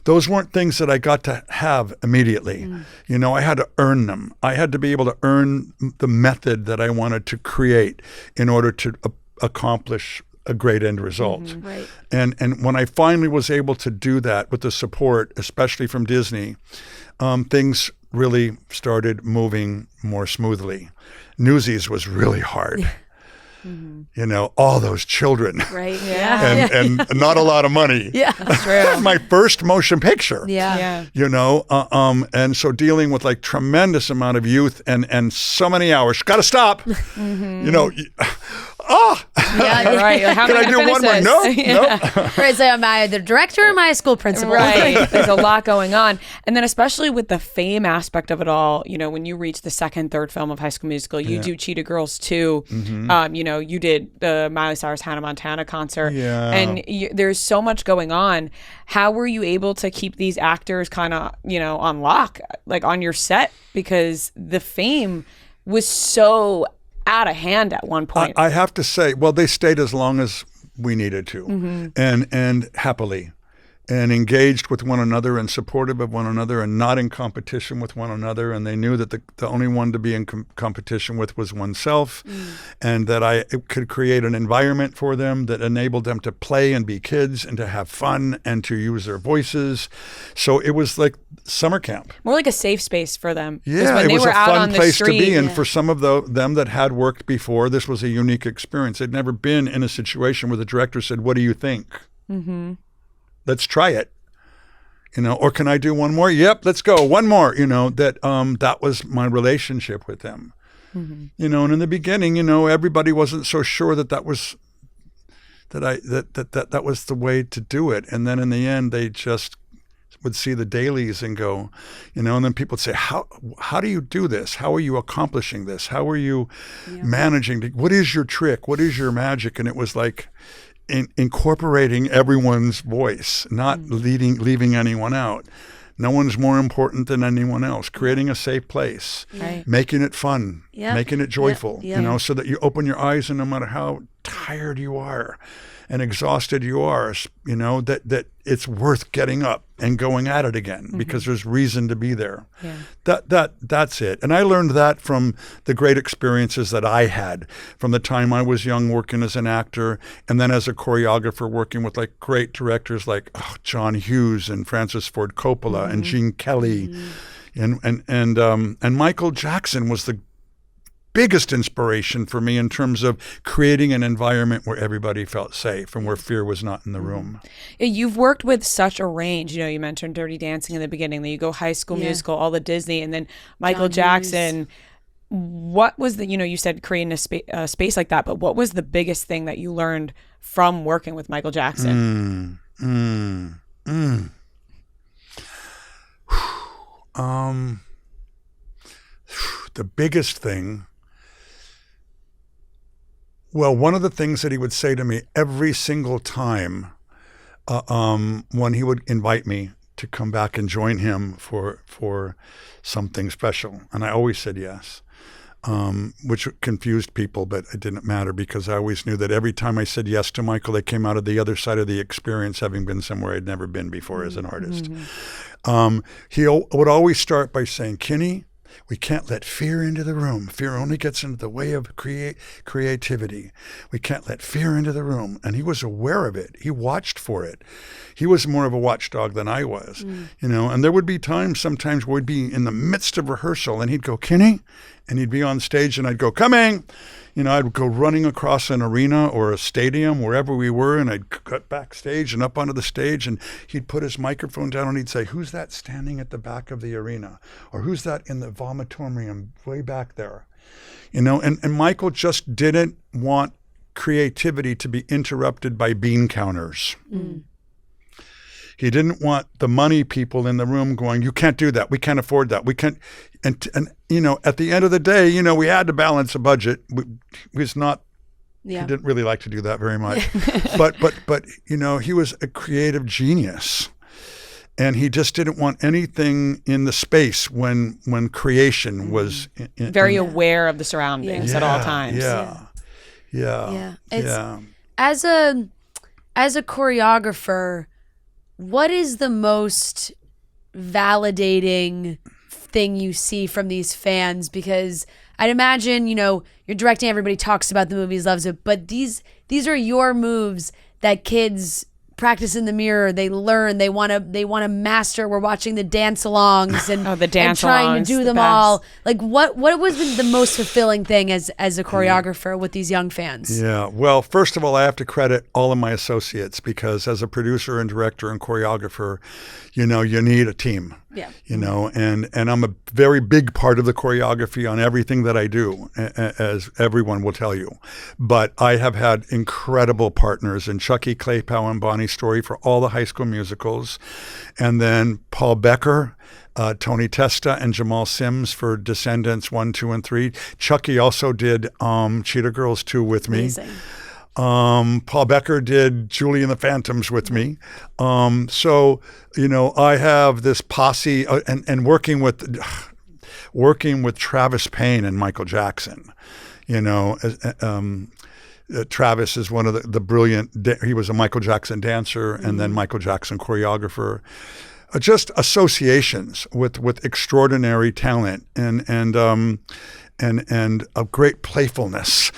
[SPEAKER 4] Those weren't things that I got to have immediately. I had to earn them. I had to be able to earn the method that I wanted to create in order to accomplish a great end result.
[SPEAKER 2] Right.
[SPEAKER 4] And when I finally was able to do that with the support, especially from Disney, things really started moving more smoothly. Newsies was really hard. All those children.
[SPEAKER 2] Right. Yeah.
[SPEAKER 4] And not a lot of money.
[SPEAKER 2] Yeah.
[SPEAKER 1] That's true.
[SPEAKER 4] My first motion picture.
[SPEAKER 2] Yeah.
[SPEAKER 4] And so dealing with tremendous amount of youth and so many hours. Got to stop.
[SPEAKER 2] Yeah,
[SPEAKER 1] Right. Like, how am
[SPEAKER 4] Can
[SPEAKER 1] I
[SPEAKER 4] I do
[SPEAKER 1] gonna
[SPEAKER 4] one
[SPEAKER 1] finish
[SPEAKER 4] more?
[SPEAKER 1] this?
[SPEAKER 4] Nope.
[SPEAKER 2] Right, so am I the director or am I a school principal?
[SPEAKER 1] Right. There's a lot going on. And then especially with the fame aspect of it all, when you reach the second, third film of High School Musical, you do Cheetah Girls 2. You did the Miley Cyrus Hannah Montana concert.
[SPEAKER 4] Yeah.
[SPEAKER 1] And there's so much going on. How were you able to keep these actors kind of, on lock, like on your set? Because the fame was so out of hand at one point.
[SPEAKER 4] I have to say, well, they stayed as long as we needed to, and happily, and engaged with one another and supportive of one another and not in competition with one another. And they knew that the only one to be in competition with was oneself, and that I could create an environment for them that enabled them to play and be kids and to have fun and to use their voices. So it was like summer camp.
[SPEAKER 1] More like a safe space for them. 'Cause
[SPEAKER 4] Yeah,
[SPEAKER 1] when
[SPEAKER 4] it
[SPEAKER 1] they
[SPEAKER 4] was
[SPEAKER 1] were
[SPEAKER 4] a
[SPEAKER 1] out
[SPEAKER 4] fun
[SPEAKER 1] on the
[SPEAKER 4] place
[SPEAKER 1] street,
[SPEAKER 4] to be. And for some of them that had worked before, this was a unique experience. They'd never been in a situation where the director said, "What do you think? Let's try it." Or can I do one more? Yep, let's go. One more. That was my relationship with them. And in the beginning, everybody wasn't so sure that was that was the way to do it. And then in the end, they just would see the dailies and go, and then people would say, how do you do this? How are you accomplishing this? How are you managing what is your trick? What is your magic? And it was like incorporating everyone's voice, not leaving anyone out. No one's more important than anyone else. Creating a safe place, making it fun, making it joyful, so that you open your eyes and no matter how tired you are and exhausted you are, that it's worth getting up and going at it again because there's reason to be there. That's it. And I learned that from the great experiences that I had from the time I was young working as an actor and then as a choreographer working with like great directors like John Hughes and Francis Ford Coppola and Gene Kelly and Michael Jackson was the biggest inspiration for me in terms of creating an environment where everybody felt safe and where fear was not in the room.
[SPEAKER 1] You've worked with such a range. You mentioned Dirty Dancing in the beginning. Then you go High School Musical, all the Disney, and then Michael Jackson. What was you said creating a space like that, but what was the biggest thing that you learned from working with Michael Jackson?
[SPEAKER 4] The biggest thing. Well, one of the things that he would say to me every single time when he would invite me to come back and join him for something special, and I always said yes, which confused people, but it didn't matter because I always knew that every time I said yes to Michael, they came out of the other side of the experience having been somewhere I'd never been before as an artist. He would always start by saying, "Kenny, we can't let fear into the room. Fear only gets into the way of creativity. We can't let fear into the room." And he was aware of it. He watched for it. He was more of a watchdog than I was, and there would be times sometimes where we'd be in the midst of rehearsal and he'd go, "Kenny," and he'd be on stage and I'd go, "Coming." I'd go running across an arena or a stadium, wherever we were, and I'd cut backstage and up onto the stage, and he'd put his microphone down and he'd say, "Who's that standing at the back of the arena?" Or "Who's that in the vomitorium way back there?" And Michael just didn't want creativity to be interrupted by bean counters. He didn't want the money people in the room going, "You can't do that. We can't afford that. We can't." And at the end of the day, we had to balance a budget. He didn't really like to do that very much. but he was a creative genius. And he just didn't want anything in the space when creation was
[SPEAKER 1] very aware of the surroundings at all times.
[SPEAKER 2] As a choreographer, what is the most validating thing you see from these fans? Because I'd imagine, you're directing, everybody talks about the movies, loves it, but these are your moves that kids practice in the mirror. They learn. They want to master. We're watching the dance-alongs and and trying to do them all. Like, what was the most fulfilling thing as a choreographer with these young fans?
[SPEAKER 4] Yeah. Well, first of all, I have to credit all of my associates because as a producer and director and choreographer, you need a team.
[SPEAKER 2] Yeah.
[SPEAKER 4] You know, and I'm a very big part of the choreography on everything that I do, as everyone will tell you. But I have had incredible partners in Chucky Claypow and Bonnie Story for all the High School Musicals. And then Paul Becker, Tony Testa, and Jamal Sims for Descendants 1, 2, and 3. Chucky also did Cheetah Girls 2 with me.
[SPEAKER 2] Amazing.
[SPEAKER 4] Paul Becker did Julie and the Phantoms with me. So, you know, I have this posse and working with Travis Payne and Michael Jackson, you know, Travis is one of the brilliant, he was a Michael Jackson dancer and then Michael Jackson choreographer. Just associations with extraordinary talent and a great playfulness,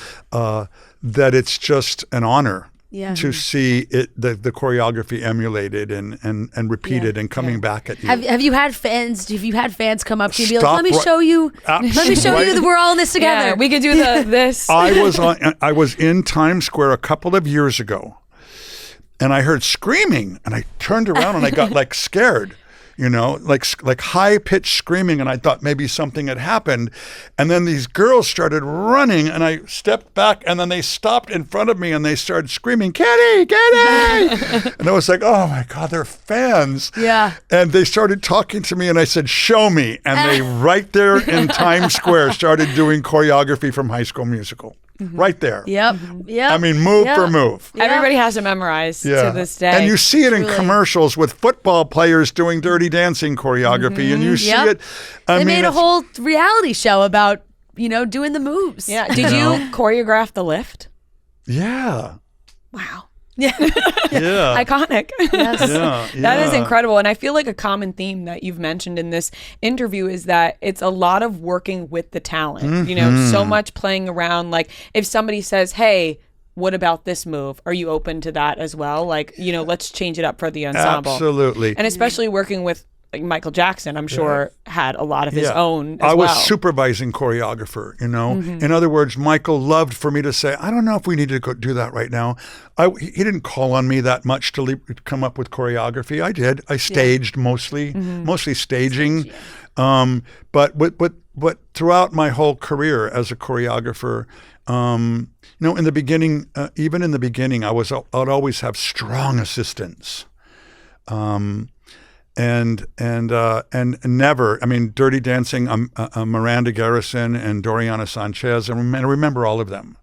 [SPEAKER 4] that it's just an honor to see the choreography emulated and repeated and coming back at you.
[SPEAKER 2] Have you had fans? Have you had fans come up to you and be like,
[SPEAKER 4] Stop
[SPEAKER 2] "Let me show you. Let me show you that we're all in this together.
[SPEAKER 1] Yeah, we could do this."
[SPEAKER 4] I was in Times Square a couple of years ago, and I heard screaming, and I turned around and I got like scared. You know, like high-pitched screaming, and I thought maybe something had happened. And then these girls started running, and I stepped back, and then they stopped in front of me, and they started screaming, "Kenny, Kenny!" And I was like, oh, my God, they're fans.
[SPEAKER 2] Yeah.
[SPEAKER 4] And they started talking to me, and I said, "Show me." And they, right there in Times Square, started doing choreography from High School Musical. Right there.
[SPEAKER 2] Yep. Yep.
[SPEAKER 4] I mean, move for move.
[SPEAKER 1] Everybody has to memorize to this day.
[SPEAKER 4] And you see it in
[SPEAKER 2] Truly.
[SPEAKER 4] commercials with football players doing Dirty Dancing choreography, and you see it.
[SPEAKER 2] They made a whole reality show about, you know, doing the moves.
[SPEAKER 1] Yeah. Did you choreograph the lift?
[SPEAKER 4] Yeah.
[SPEAKER 1] Wow.
[SPEAKER 2] Yeah.
[SPEAKER 4] Yeah.
[SPEAKER 1] Iconic.
[SPEAKER 2] Yes.
[SPEAKER 4] Yeah.
[SPEAKER 1] That is incredible. And I feel like a common theme that you've mentioned in this interview is that it's a lot of working with the talent, you know, so much playing around. Like if somebody says, "Hey, what about this move? Are you open to that as well?" Like, you know, let's change it up for the ensemble.
[SPEAKER 4] Absolutely.
[SPEAKER 1] And especially working with like Michael Jackson, I'm sure had a lot of his own as
[SPEAKER 4] I was
[SPEAKER 1] well.
[SPEAKER 4] supervising choreographer, you know. In other words, Michael loved for me to say, "I don't know if we need to go do that right now." He didn't call on me that much to come up with choreography. I did. I staged mostly staging. But throughout my whole career as a choreographer, you know, in the beginning, even in the beginning, I'd always have strong assistants. And never, I mean, Dirty Dancing, Miranda Garrison and Doriana Sanchez, and I remember all of them.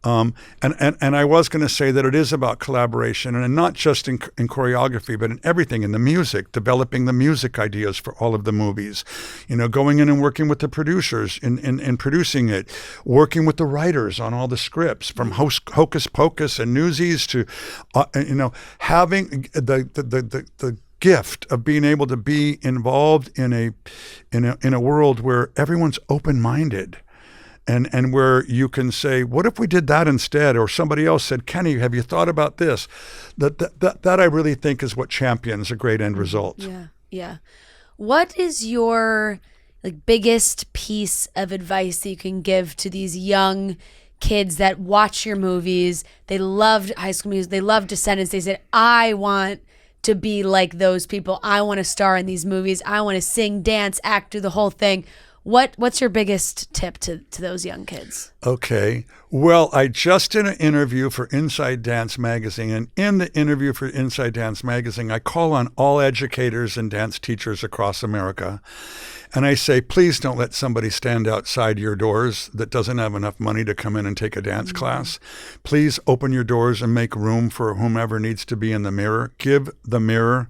[SPEAKER 4] And I was going to say that it is about collaboration, and not just in choreography, but in everything, in the music, developing the music ideas for all of the movies, you know, going in and working with the producers in producing it, working with the writers on all the scripts, from Hocus Pocus and Newsies to, you know, having the gift of being able to be involved in a world where everyone's open-minded. And where you can say, what if we did that instead? Or somebody else said, "Kenny, have you thought about this?" That I really think is what champions a great end result.
[SPEAKER 2] Yeah. Yeah. What is your biggest piece of advice that you can give to these young kids that watch your movies? They loved High School Music. They loved Descendants. They said, "I want to be like those people. I want to star in these movies. I want to sing, dance, act, do the whole thing." What's your biggest tip to those young kids?
[SPEAKER 4] Okay. Well, I just did an interview for Inside Dance Magazine, and in the interview for Inside Dance Magazine, I call on all educators and dance teachers across America, and I say, please don't let somebody stand outside your doors that doesn't have enough money to come in and take a dance class. Please open your doors and make room for whomever needs to be in the mirror. Give the mirror.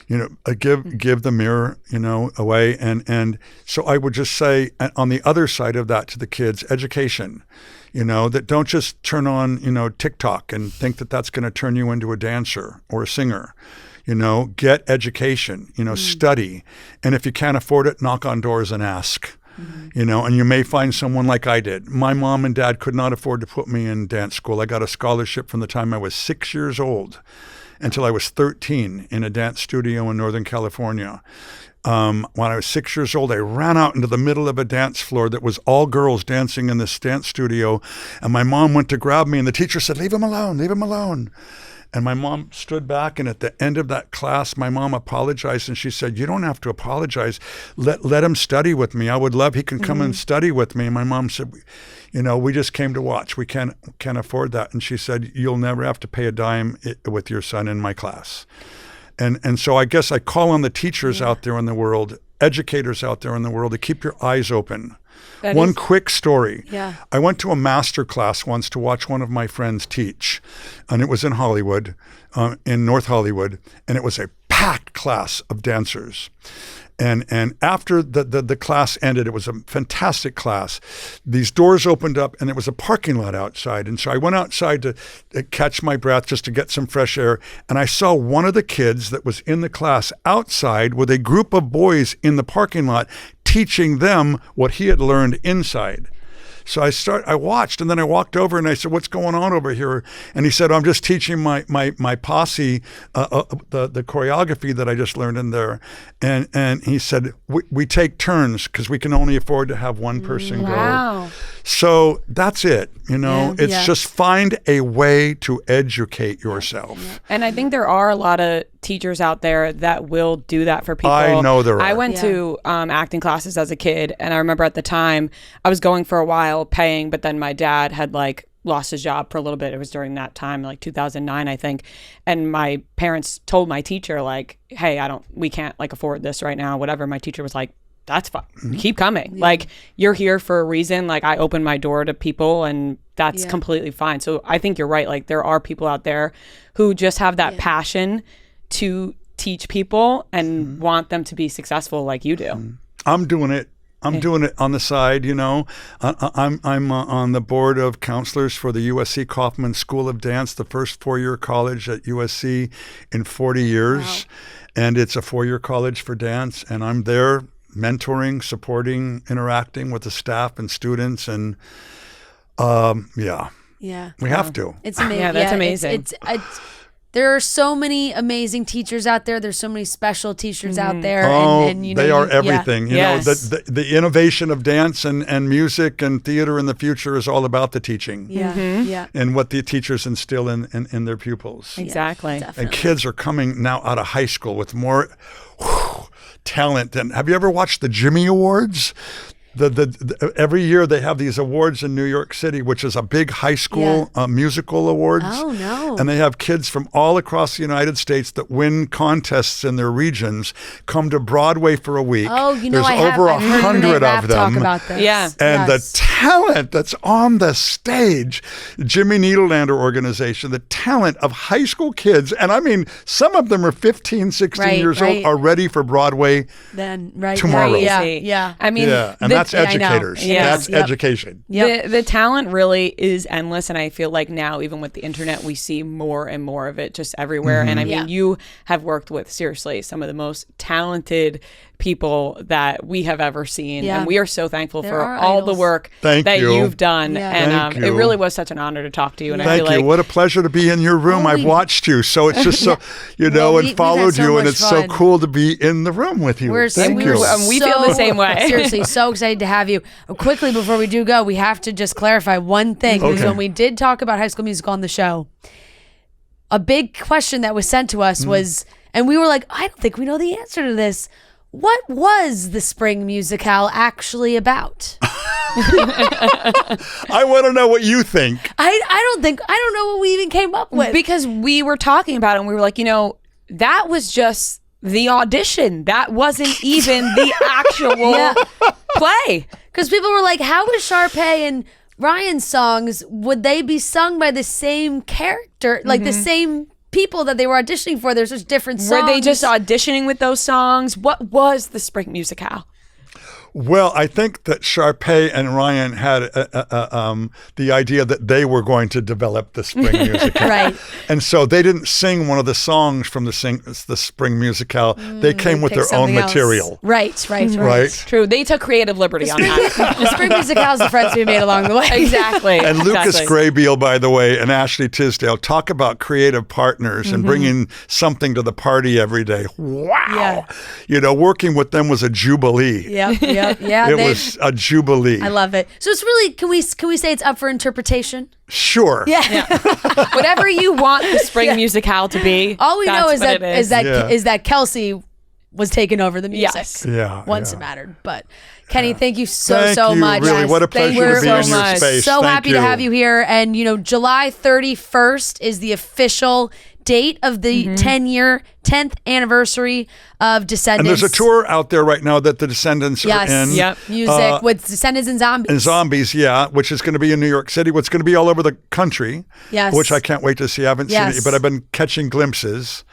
[SPEAKER 4] You know, give the mirror, you know, away. And so I would just say, on the other side of that to the kids, education, you know, that don't just turn on, you know, TikTok and think that that's going to turn you into a dancer or a singer. You know, get education, you know, study. And if you can't afford it, knock on doors and ask. You know, and you may find someone like I did. My mom and dad could not afford to put me in dance school. I got a scholarship from the time I was 6 years old until I was 13 in a dance studio in Northern California. When I was 6 years old, I ran out into the middle of a dance floor that was all girls dancing in this dance studio. And my mom went to grab me, and the teacher said, "Leave him alone, leave him alone." And my mom stood back, and at the end of that class, my mom apologized, and she said, "You don't have to apologize. Let him study with me. I would love he can come and study with me." And my mom said, "We just came to watch. We can't afford that." And she said, "You'll never have to pay a dime with your son in my class." And so I guess I call on the teachers out there in the world, educators out there in the world, to keep your eyes open. One quick story.
[SPEAKER 2] Yeah.
[SPEAKER 4] I went to a master class once to watch one of my friends teach, and it was in Hollywood, in North Hollywood, and it was a packed class of dancers. And after the class ended, it was a fantastic class. These doors opened up, and there was a parking lot outside. And so I went outside to catch my breath, just to get some fresh air. And I saw one of the kids that was in the class outside with a group of boys in the parking lot, teaching them what he had learned inside. So I watched, and then I walked over and I said, "What's going on over here?" And he said, "I'm just teaching my posse the choreography that I just learned in there." And he said, we take turns because we can only afford to have one person go. So that's it. It's just find a way to educate yourself.
[SPEAKER 1] And I think there are a lot of teachers out there that will do that for people.
[SPEAKER 4] I know there are.
[SPEAKER 1] I went to acting classes as a kid, and I remember at the time I was going for a while paying, but then my dad had lost his job for a little bit. It was during that time, 2009, I think. And my parents told my teacher, "Hey, we can't afford this right now," whatever. My teacher was like, "That's fine. Keep coming. You're here for a reason. I open my door to people, and that's completely fine." So I think you're right. There are people out there who just have that passion to teach people and want them to be successful like you do.
[SPEAKER 4] I'm doing it. I'm doing it on the side, I'm on the board of counselors for the USC Kaufman School of Dance, the first 4-year college at USC in 40 years. Wow. And it's a 4-year college for dance. And I'm there mentoring, supporting, interacting with the staff and students. And we have to.
[SPEAKER 2] It's amazing.
[SPEAKER 1] Yeah, that's amazing.
[SPEAKER 2] There are so many amazing teachers out there. There's so many special teachers out there.
[SPEAKER 4] They are everything. The innovation of dance and music and theater in the future is all about the teaching. And what the teachers instill in their pupils.
[SPEAKER 1] Exactly.
[SPEAKER 4] And kids are coming now out of high school with more talent. And have you ever watched the Jimmy Awards? Every year they have these awards in New York City, which is a big high school musical awards.
[SPEAKER 2] Oh, no.
[SPEAKER 4] And they have kids from all across the United States that win contests in their regions come to Broadway for a week.
[SPEAKER 2] Oh,
[SPEAKER 4] There's over 100 of them.
[SPEAKER 2] Talk about this.
[SPEAKER 1] Yeah.
[SPEAKER 4] And the talent that's on the stage, Jimmy Needlander organization, the talent of high school kids, and I mean, some of them are 15, 16 years old, are ready for Broadway tomorrow.
[SPEAKER 2] Yeah.
[SPEAKER 1] I mean,
[SPEAKER 4] and that's educators. That's education.
[SPEAKER 1] The talent really is endless, and I feel like now, even with the internet, we see more and more of it just everywhere. And I mean, you have worked with, seriously, some of the most talented people that we have ever seen, and we are so thankful for all the work that you've done. And it really was such an honor to talk to you. And I feel like
[SPEAKER 4] what a pleasure to be in your room. I've watched you, so it's just so and followed you, and it's so cool to be in the room with you. Thank you.
[SPEAKER 1] We feel the same way.
[SPEAKER 2] Seriously, so excited to have you. Quickly before we do go, we have to just clarify one thing, because when we did talk about High School Musical on the show, a big question that was sent to us was, and we were like, I don't think we know the answer to this. What was the Spring Musicale actually about?
[SPEAKER 4] I want to know what you think.
[SPEAKER 2] I don't know what we even came up with.
[SPEAKER 1] Because we were talking about it, and we were like, that was just the audition. That wasn't even the actual play.
[SPEAKER 2] Because people were like, how is Sharpay and Ryan's songs, would they be sung by the same character, like the same people that they were auditioning for? There's just different songs.
[SPEAKER 1] Were they just auditioning with those songs? What was the Spring Musicale?
[SPEAKER 4] Well, I think that Sharpay and Ryan had the idea that they were going to develop the Spring Musicale.
[SPEAKER 2] Right.
[SPEAKER 4] And so they didn't sing one of the songs from the Spring Musicale. They came with their own material.
[SPEAKER 2] Right.
[SPEAKER 1] True. They took creative liberty on that.
[SPEAKER 2] The Spring Musicale is the friends we made along the way.
[SPEAKER 1] Exactly.
[SPEAKER 4] And Lucas Graybeal, by the way, and Ashley Tisdale, talk about creative partners and bringing something to the party every day. Wow. Yeah. Working with them was a jubilee.
[SPEAKER 2] Yeah. Yeah,
[SPEAKER 4] It was a jubilee.
[SPEAKER 2] I love it. So it's really, can we say it's up for interpretation?
[SPEAKER 4] Sure.
[SPEAKER 2] Yeah.
[SPEAKER 1] Whatever you want the spring musicale to be.
[SPEAKER 2] All we know
[SPEAKER 1] that's
[SPEAKER 2] is
[SPEAKER 1] what
[SPEAKER 2] that
[SPEAKER 1] it is.
[SPEAKER 2] is that Kelsey was taking over the music.
[SPEAKER 1] Yes.
[SPEAKER 4] Yeah.
[SPEAKER 2] Once
[SPEAKER 4] yeah.
[SPEAKER 2] it mattered. But Kenny, thank you so
[SPEAKER 4] Thank you,
[SPEAKER 2] much.
[SPEAKER 4] Really, what a
[SPEAKER 1] Thank
[SPEAKER 4] pleasure
[SPEAKER 1] you
[SPEAKER 4] to be
[SPEAKER 1] so
[SPEAKER 4] in your
[SPEAKER 1] much.
[SPEAKER 4] space.
[SPEAKER 2] So
[SPEAKER 4] Thank
[SPEAKER 2] happy to have you here. And, July 31st is the official date of the 10th anniversary of Descendants.
[SPEAKER 4] And there's a tour out there right now that the Descendants are in.
[SPEAKER 1] Yep.
[SPEAKER 2] Music with Descendants and Zombies.
[SPEAKER 4] And Zombies, yeah, which is going to be in New York City, what's going to be all over the country.
[SPEAKER 2] Yes.
[SPEAKER 4] Which I can't wait to see. I haven't seen
[SPEAKER 2] Yes.
[SPEAKER 4] it, but I've been catching glimpses.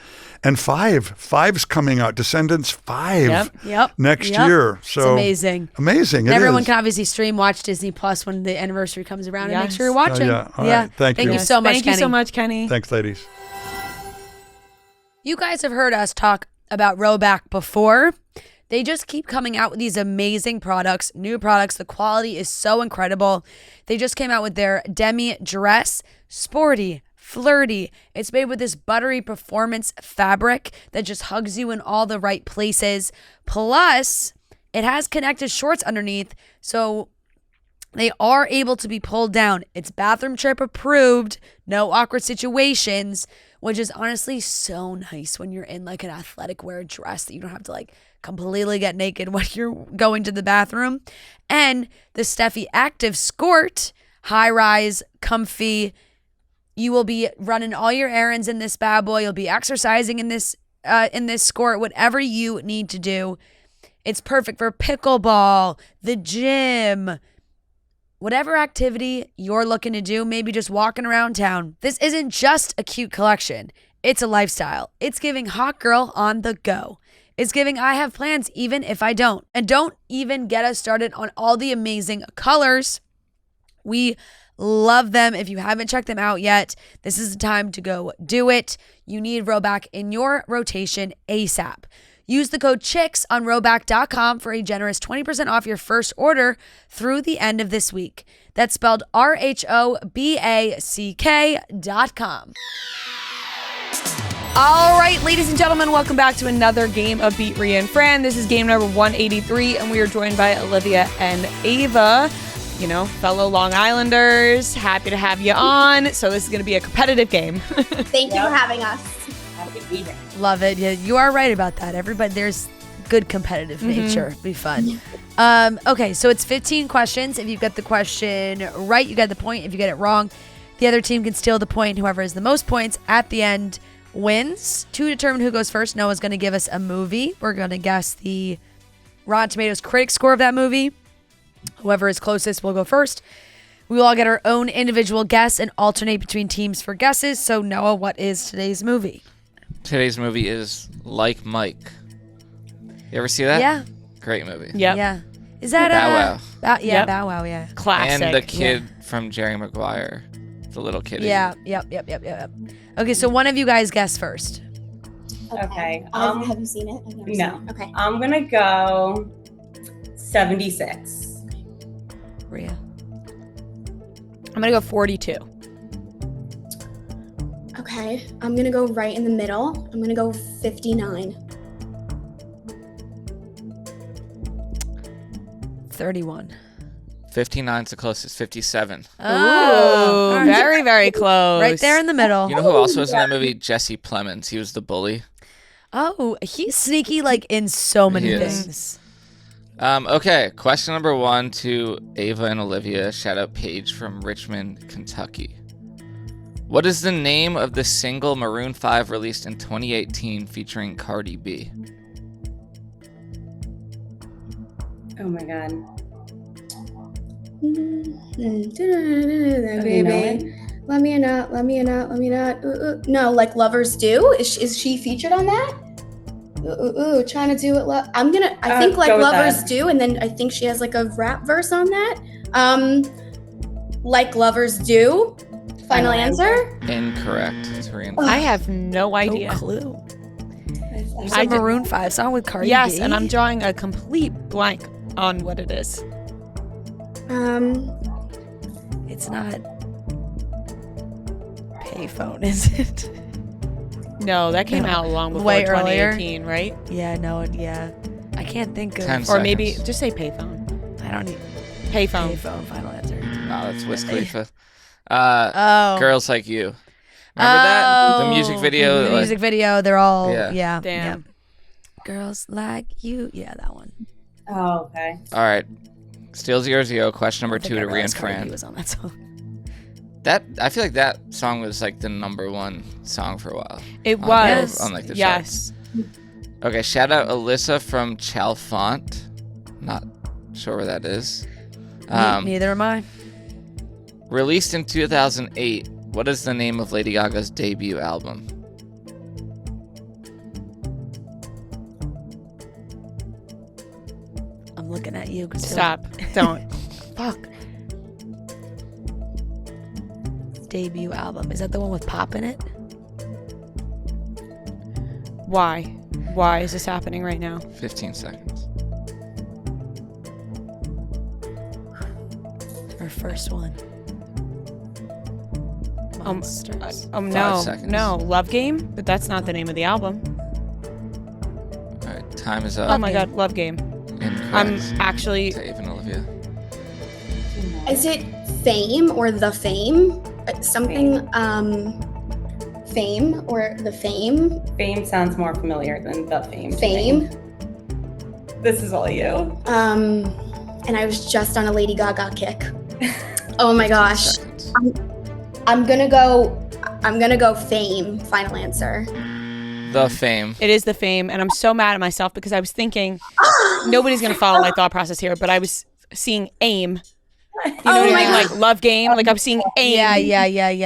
[SPEAKER 4] And Five's coming out. Descendants 5
[SPEAKER 2] Yep.
[SPEAKER 4] next
[SPEAKER 2] Yep.
[SPEAKER 4] year.
[SPEAKER 2] It's
[SPEAKER 4] So
[SPEAKER 2] amazing.
[SPEAKER 4] Amazing.
[SPEAKER 2] And
[SPEAKER 4] It
[SPEAKER 2] everyone
[SPEAKER 4] is.
[SPEAKER 2] can obviously watch Disney Plus when the anniversary comes around and make
[SPEAKER 1] Yes.
[SPEAKER 2] sure you're watching.
[SPEAKER 4] yeah. All right. Thank you.
[SPEAKER 2] Thank you so much,
[SPEAKER 1] Thank
[SPEAKER 2] Kenny.
[SPEAKER 1] you so much, Kenny.
[SPEAKER 4] Thanks, ladies.
[SPEAKER 2] You guys have heard us talk about Rowback before. They just keep coming out with these amazing products, new products. The quality is so incredible. They just came out with their demi dress, sporty, flirty. It's made with this buttery performance fabric that just hugs you in all the right places. Plus, it has connected shorts underneath, so they are able to be pulled down. It's bathroom trip approved, no awkward situations, which is honestly so nice when you're in like an athletic wear dress that you don't have to like completely get naked when you're going to the bathroom. And the Steffi Active Skort, high rise, comfy. You will be running all your errands in this bad boy. You'll be exercising in this Skort, whatever you need to do. It's perfect for pickleball, the gym, whatever activity you're looking to do, maybe just walking around town. This isn't just a cute collection. It's a lifestyle. It's giving hot girl on the go. It's giving I have plans even if I don't. And don't even get us started on all the amazing colors. We love them. If you haven't checked them out yet, this is the time to go do it. You need Rowback in your rotation ASAP. Use the code CHICKS on rowback.com for a generous 20% off your first order through the end of this week. That's spelled RHOBACK.com.
[SPEAKER 1] All right, ladies and gentlemen, welcome back to another game of Beat Ria and Fran. This is game number 183, and we are joined by Olivia and Ava, fellow Long Islanders. Happy to have you on. So this is going to be a competitive game.
[SPEAKER 5] Thank you for having us.
[SPEAKER 2] Love it. Yeah, you are right about that. Everybody, there's good competitive nature. Be fun. Okay, so it's 15 questions. If you get the question right, you get the point. If you get it wrong, the other team can steal the point. Whoever has the most points at the end wins. To determine who goes first, Noah's going to give us a movie. We're going to guess the Rotten Tomatoes critic score of that movie. Whoever is closest will go first. We will all get our own individual guess and alternate between teams for guesses. So, Noah, what is today's movie?
[SPEAKER 3] Today's movie is Like Mike. You ever see that?
[SPEAKER 2] Yeah.
[SPEAKER 3] Great movie.
[SPEAKER 1] Yep.
[SPEAKER 2] Yeah. Is that
[SPEAKER 3] Bow Wow.
[SPEAKER 1] Yep.
[SPEAKER 2] Bow Wow, yeah.
[SPEAKER 1] Classic.
[SPEAKER 3] And the kid from Jerry Maguire, the little kid.
[SPEAKER 2] Yeah, yep. Okay, so one of you guys guess first.
[SPEAKER 5] Okay. Have you seen it? I've never
[SPEAKER 6] No.
[SPEAKER 5] seen it. Okay.
[SPEAKER 6] I'm gonna go 76.
[SPEAKER 2] Ria.
[SPEAKER 1] I'm going to go 42.
[SPEAKER 5] Okay. I'm gonna go right in the middle. I'm gonna go 59.
[SPEAKER 2] 31.
[SPEAKER 3] 59's the closest. 57.
[SPEAKER 1] Ooh,
[SPEAKER 2] all right.
[SPEAKER 1] very, very close.
[SPEAKER 2] Right there in the middle.
[SPEAKER 3] You know who also was in that movie? Jesse Plemons. He was the bully.
[SPEAKER 2] Oh, he's sneaky like in so many
[SPEAKER 3] He is.
[SPEAKER 2] things.
[SPEAKER 3] Okay, question number 1 to Ava and Olivia. Shout out Paige from Richmond, Kentucky. What is the name of the single Maroon 5 released in 2018 featuring Cardi B?
[SPEAKER 6] Oh my god.
[SPEAKER 5] Baby. Let me not. No, like Lovers Do. Is she featured on that? Trying to do it. I think like
[SPEAKER 6] go with
[SPEAKER 5] Lovers
[SPEAKER 6] that.
[SPEAKER 5] Do, and then I think she has like a rap verse on that. Like Lovers Do. Final answer.
[SPEAKER 3] Incorrect. It's her answer.
[SPEAKER 1] I have no idea.
[SPEAKER 2] No clue.
[SPEAKER 1] I
[SPEAKER 2] It's a
[SPEAKER 1] did-
[SPEAKER 2] Maroon 5 song with Cardi
[SPEAKER 1] Yes,
[SPEAKER 2] B.
[SPEAKER 1] and I'm drawing a complete blank on what it is.
[SPEAKER 2] It's not Payphone, is it?
[SPEAKER 1] No, that came
[SPEAKER 2] No.
[SPEAKER 1] out long before
[SPEAKER 2] Way earlier.
[SPEAKER 1] 2018, right?
[SPEAKER 2] Yeah, no, yeah. I can't think of.
[SPEAKER 3] 10
[SPEAKER 1] Or maybe
[SPEAKER 3] seconds.
[SPEAKER 1] just say payphone.
[SPEAKER 2] I don't need
[SPEAKER 1] Payphone.
[SPEAKER 2] phone. Final answer.
[SPEAKER 3] No, that's Wiz Khalifa.
[SPEAKER 2] Oh.
[SPEAKER 3] Girls Like You. Remember that? The music
[SPEAKER 2] Oh,
[SPEAKER 3] video.
[SPEAKER 2] The
[SPEAKER 3] like-
[SPEAKER 2] music video. They're all.
[SPEAKER 3] Yeah.
[SPEAKER 2] Yeah.
[SPEAKER 1] Damn.
[SPEAKER 2] yeah. Girls like you. Yeah, that one.
[SPEAKER 6] Oh, okay.
[SPEAKER 3] All right. Still 0-0. Question number
[SPEAKER 2] I think
[SPEAKER 3] 2
[SPEAKER 2] I
[SPEAKER 3] to Ria and
[SPEAKER 2] realized Cardi B
[SPEAKER 3] Fran.
[SPEAKER 2] was on that song.
[SPEAKER 3] I feel like that song was like the #1 song for a while.
[SPEAKER 1] It
[SPEAKER 3] On-
[SPEAKER 1] was.
[SPEAKER 3] on, like, the
[SPEAKER 1] Yes.
[SPEAKER 3] Okay, shout out Alyssa from Chalfont. Not sure where that is.
[SPEAKER 2] Neither am I.
[SPEAKER 3] Released in 2008, what is the name of Lady Gaga's debut album?
[SPEAKER 2] I'm looking at you.
[SPEAKER 1] Stop. Don't.
[SPEAKER 2] Fuck. Debut album. Is that the one with pop in it?
[SPEAKER 1] Why? Why is this happening right now?
[SPEAKER 3] 15 seconds.
[SPEAKER 2] Her first one. Monsters.
[SPEAKER 3] Five
[SPEAKER 1] No.
[SPEAKER 3] seconds.
[SPEAKER 1] No. Love Game? But that's not the name of the album.
[SPEAKER 3] All right, time is up.
[SPEAKER 1] Oh my God. Love Game.
[SPEAKER 3] Incorrect.
[SPEAKER 1] I'm actually.
[SPEAKER 3] To Ava and Olivia.
[SPEAKER 5] Is it Fame or The Fame? Something, Fame or The Fame?
[SPEAKER 6] Fame sounds more familiar than the Fame. to me.
[SPEAKER 5] Fame.
[SPEAKER 6] This is all you.
[SPEAKER 5] And I was just on a Lady Gaga kick. Oh my gosh.
[SPEAKER 3] Seconds.
[SPEAKER 5] I'm gonna go Fame. Final answer.
[SPEAKER 3] The Fame.
[SPEAKER 1] It is The Fame, and I'm so mad at myself because I was thinking nobody's gonna follow my thought process here, but I was seeing AIM. You know
[SPEAKER 5] Oh
[SPEAKER 1] what I
[SPEAKER 5] my
[SPEAKER 1] mean?
[SPEAKER 5] God.
[SPEAKER 1] Like Love Game. Like I'm seeing AIM.
[SPEAKER 2] Yeah.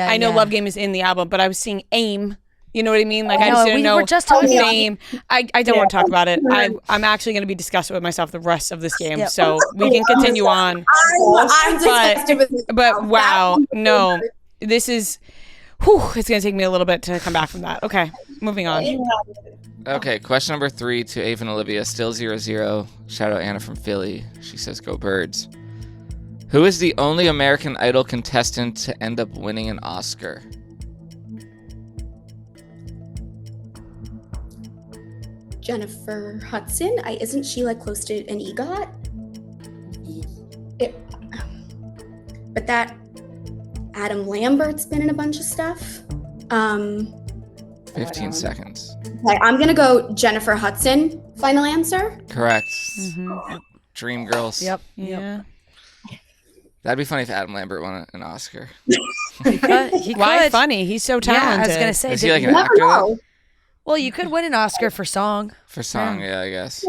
[SPEAKER 1] I know
[SPEAKER 2] yeah.
[SPEAKER 1] Love Game is in the album, but I was seeing AIM. You know what I mean? Like I
[SPEAKER 2] No,
[SPEAKER 1] just didn't
[SPEAKER 2] we
[SPEAKER 1] know.
[SPEAKER 2] were just talking about
[SPEAKER 1] Fame. I don't want to talk about it. I'm actually going to be disgusted with myself the rest of this game.
[SPEAKER 2] Yep.
[SPEAKER 1] So we can continue on.
[SPEAKER 5] I'm disgusted with this.
[SPEAKER 1] But wow, no, this is. Whew, it's going to take me a little bit to come back from that. Okay, moving on.
[SPEAKER 3] Okay, question number 3 to Ava and Olivia. Still 0-0. Shout out Anna from Philly. She says, "Go Birds." Who is the only American Idol contestant to end up winning an Oscar?
[SPEAKER 5] Jennifer Hudson. Isn't she like close to an EGOT? But that Adam Lambert's been in a bunch of stuff.
[SPEAKER 3] 15 seconds.
[SPEAKER 5] Okay, I'm gonna go Jennifer Hudson. Final answer.
[SPEAKER 3] Correct.
[SPEAKER 1] Mhm.
[SPEAKER 3] Dream Girls.
[SPEAKER 2] Yep.
[SPEAKER 1] Yeah.
[SPEAKER 3] That'd be funny if Adam Lambert won an Oscar.
[SPEAKER 2] He could.
[SPEAKER 1] Why funny? He's so
[SPEAKER 2] Yeah,
[SPEAKER 1] talented.
[SPEAKER 2] I was gonna say.
[SPEAKER 3] Is he like
[SPEAKER 2] did-
[SPEAKER 3] an
[SPEAKER 5] Never
[SPEAKER 3] actor though?
[SPEAKER 5] know.
[SPEAKER 2] well, you could win an Oscar for song.
[SPEAKER 3] For song, yeah, I guess.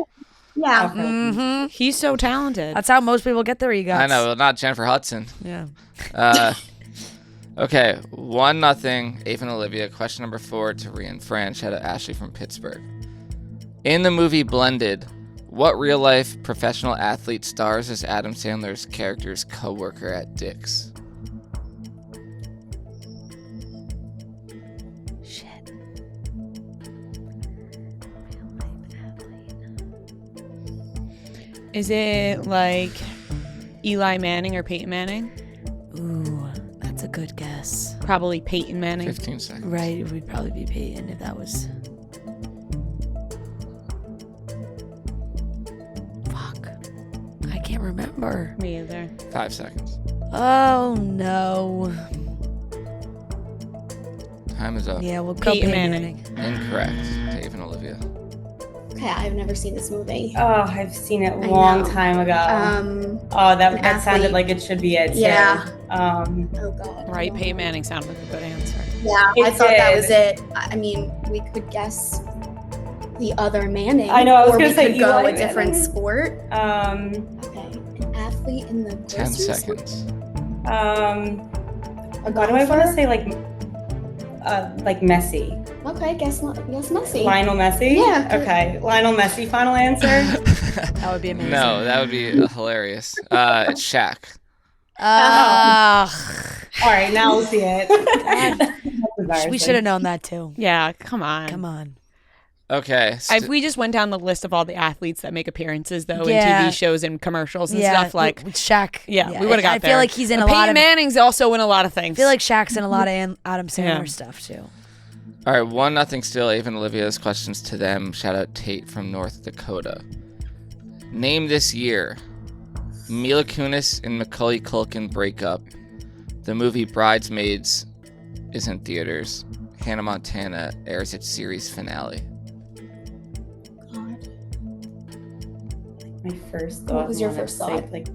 [SPEAKER 5] Yeah.
[SPEAKER 2] Mm-hmm.
[SPEAKER 1] He's so talented.
[SPEAKER 2] That's how most people get their EGOTs.
[SPEAKER 3] I know, well, not Jennifer Hudson.
[SPEAKER 2] Yeah.
[SPEAKER 3] Okay, 1-0. Ava and Olivia. Question number 4 to Ria and Fran. Shout out Ashley from Pittsburgh. In the movie Blended, what real-life professional athlete stars as Adam Sandler's character's co-worker at Dick's?
[SPEAKER 2] Shit.
[SPEAKER 1] Is it like Eli Manning or Peyton Manning?
[SPEAKER 2] Ooh, that's a good guess.
[SPEAKER 1] Probably Peyton Manning.
[SPEAKER 3] 15 seconds.
[SPEAKER 2] Right, it would probably be Peyton if that was. Fuck. I can't remember.
[SPEAKER 1] Me either.
[SPEAKER 3] 5 seconds.
[SPEAKER 2] Oh no.
[SPEAKER 3] Time is up.
[SPEAKER 2] Yeah, we'll go
[SPEAKER 1] Peyton
[SPEAKER 2] Peyton
[SPEAKER 1] Manning.
[SPEAKER 2] Manning.
[SPEAKER 3] Incorrect to Ava and Olivia.
[SPEAKER 5] Okay, I've never seen this movie.
[SPEAKER 6] Oh, I've seen it a
[SPEAKER 5] I
[SPEAKER 6] long
[SPEAKER 5] know.
[SPEAKER 6] time ago.
[SPEAKER 5] Oh
[SPEAKER 6] that
[SPEAKER 5] an
[SPEAKER 6] sounded
[SPEAKER 5] athlete.
[SPEAKER 6] like it should be it too.
[SPEAKER 5] Yeah.
[SPEAKER 6] Um,
[SPEAKER 5] God.
[SPEAKER 1] Right, Peyton Manning sounded like a good answer.
[SPEAKER 5] Yeah,
[SPEAKER 6] It
[SPEAKER 5] I thought that
[SPEAKER 6] did.
[SPEAKER 5] was it. I mean, we could guess the other Manning.
[SPEAKER 6] I know, I was
[SPEAKER 5] or
[SPEAKER 6] gonna
[SPEAKER 5] we
[SPEAKER 6] say
[SPEAKER 5] could go
[SPEAKER 6] Eli
[SPEAKER 5] a different
[SPEAKER 6] Manning.
[SPEAKER 5] sport.
[SPEAKER 6] um,
[SPEAKER 5] Okay, an athlete in the
[SPEAKER 3] 10
[SPEAKER 5] grocery store?
[SPEAKER 3] seconds.
[SPEAKER 5] A
[SPEAKER 6] why do I want to
[SPEAKER 5] golfer?
[SPEAKER 6] say like Messi?
[SPEAKER 5] Okay, guess Messi.
[SPEAKER 6] Lionel Messi?
[SPEAKER 5] Yeah.
[SPEAKER 6] Okay, Lionel Messi. Final answer.
[SPEAKER 2] That would be amazing.
[SPEAKER 3] No, that would be hilarious. It's Shaq.
[SPEAKER 2] Ugh.
[SPEAKER 6] All right, now we'll see it.
[SPEAKER 2] We should have known that too.
[SPEAKER 1] Yeah, come on.
[SPEAKER 2] Come on.
[SPEAKER 3] Okay.
[SPEAKER 1] If we just went down the list of all the athletes that make appearances though
[SPEAKER 2] Yeah.
[SPEAKER 1] in TV shows and commercials and
[SPEAKER 2] Yeah,
[SPEAKER 1] stuff, like
[SPEAKER 2] with Shaq.
[SPEAKER 1] yeah, we would have got
[SPEAKER 2] I
[SPEAKER 1] there.
[SPEAKER 2] feel like he's in
[SPEAKER 1] But
[SPEAKER 2] a lot
[SPEAKER 1] Peyton
[SPEAKER 2] of.
[SPEAKER 1] Manning's also in a lot of things.
[SPEAKER 2] I feel like Shaq's in a lot of Adam Sandler
[SPEAKER 1] Yeah.
[SPEAKER 2] stuff too.
[SPEAKER 3] All right, 1-0 still. Ava and Olivia's questions to them. Shout out Tate from North Dakota. Name this year. Mila Kunis and Macaulay Culkin break up. The movie Bridesmaids is in theaters. Hannah Montana airs its series finale.
[SPEAKER 5] God.
[SPEAKER 6] My first thought.
[SPEAKER 5] What was your
[SPEAKER 6] I wanna
[SPEAKER 5] first
[SPEAKER 6] say,
[SPEAKER 5] thought?
[SPEAKER 6] Like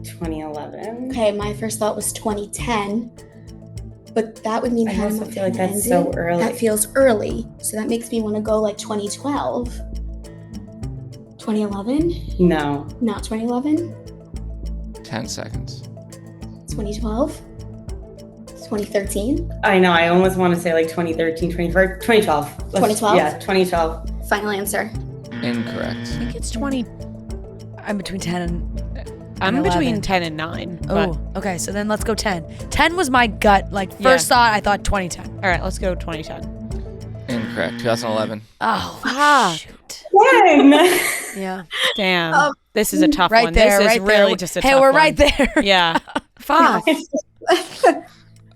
[SPEAKER 6] 2011.
[SPEAKER 5] Okay, my first thought was 2010, but that would mean
[SPEAKER 6] I
[SPEAKER 5] Hannah
[SPEAKER 6] also feel like
[SPEAKER 5] Montana
[SPEAKER 6] that's so
[SPEAKER 5] ended.
[SPEAKER 6] early.
[SPEAKER 5] That feels early, so that makes me want to go like 2012. 2011?
[SPEAKER 6] No.
[SPEAKER 5] Not 2011.
[SPEAKER 3] 10 seconds.
[SPEAKER 5] 2012. 2013.
[SPEAKER 6] I know. I almost want to say like 2013, 2012.
[SPEAKER 5] 2012?
[SPEAKER 6] Yeah, 2012.
[SPEAKER 5] Final answer.
[SPEAKER 3] Incorrect.
[SPEAKER 1] I think it's 20.
[SPEAKER 2] I'm between 10 and
[SPEAKER 1] I'm
[SPEAKER 2] 11.
[SPEAKER 1] between 10 and 9. But,
[SPEAKER 2] Oh, okay. So then let's go 10. 10 was my gut. Like, first thought, I thought 2010.
[SPEAKER 1] all right, let's go 2010.
[SPEAKER 3] Incorrect. 2011.
[SPEAKER 2] Oh,
[SPEAKER 1] Fuck.
[SPEAKER 2] shoot.
[SPEAKER 6] When?
[SPEAKER 2] Yeah.
[SPEAKER 1] Damn. This is a tough
[SPEAKER 2] Right
[SPEAKER 1] one.
[SPEAKER 2] there,
[SPEAKER 1] This
[SPEAKER 2] right
[SPEAKER 1] is
[SPEAKER 2] there.
[SPEAKER 1] really just a
[SPEAKER 2] Hey,
[SPEAKER 1] tough
[SPEAKER 2] we're
[SPEAKER 1] one.
[SPEAKER 2] right there.
[SPEAKER 1] Yeah. Fuck.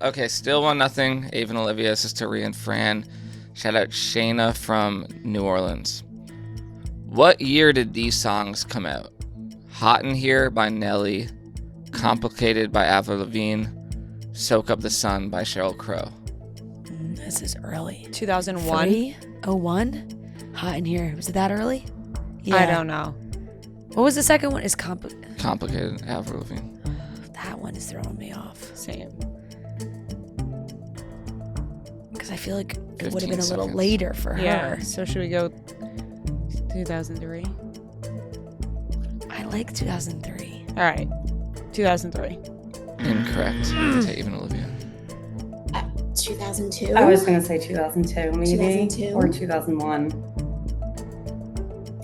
[SPEAKER 3] Okay, still 1-0. Ava and Olivia. This is to Ria and Fran. Shout out JaNa from New Orleans. What year did these songs come out? Hot in Here by Nelly. Complicated by Ava Olivia. Soak Up the Sun by Sheryl Crow.
[SPEAKER 2] This is early.
[SPEAKER 1] 2001.
[SPEAKER 2] 01? Hot in Here. Was it that early?
[SPEAKER 1] I don't know.
[SPEAKER 2] What was the second one? Is
[SPEAKER 3] Complicated, Ava Olivia.
[SPEAKER 2] That one is throwing me off.
[SPEAKER 1] Same.
[SPEAKER 2] Because I feel like it would
[SPEAKER 3] 15
[SPEAKER 2] have been a little
[SPEAKER 3] seconds.
[SPEAKER 2] later for
[SPEAKER 1] Yeah.
[SPEAKER 2] her.
[SPEAKER 1] So should we go 2003?
[SPEAKER 2] I like 2003.
[SPEAKER 1] All right. 2003.
[SPEAKER 3] Incorrect. To Ava and Olivia.
[SPEAKER 5] 2002.
[SPEAKER 6] I was gonna say 2002, maybe,
[SPEAKER 5] 2002?
[SPEAKER 6] or 2001.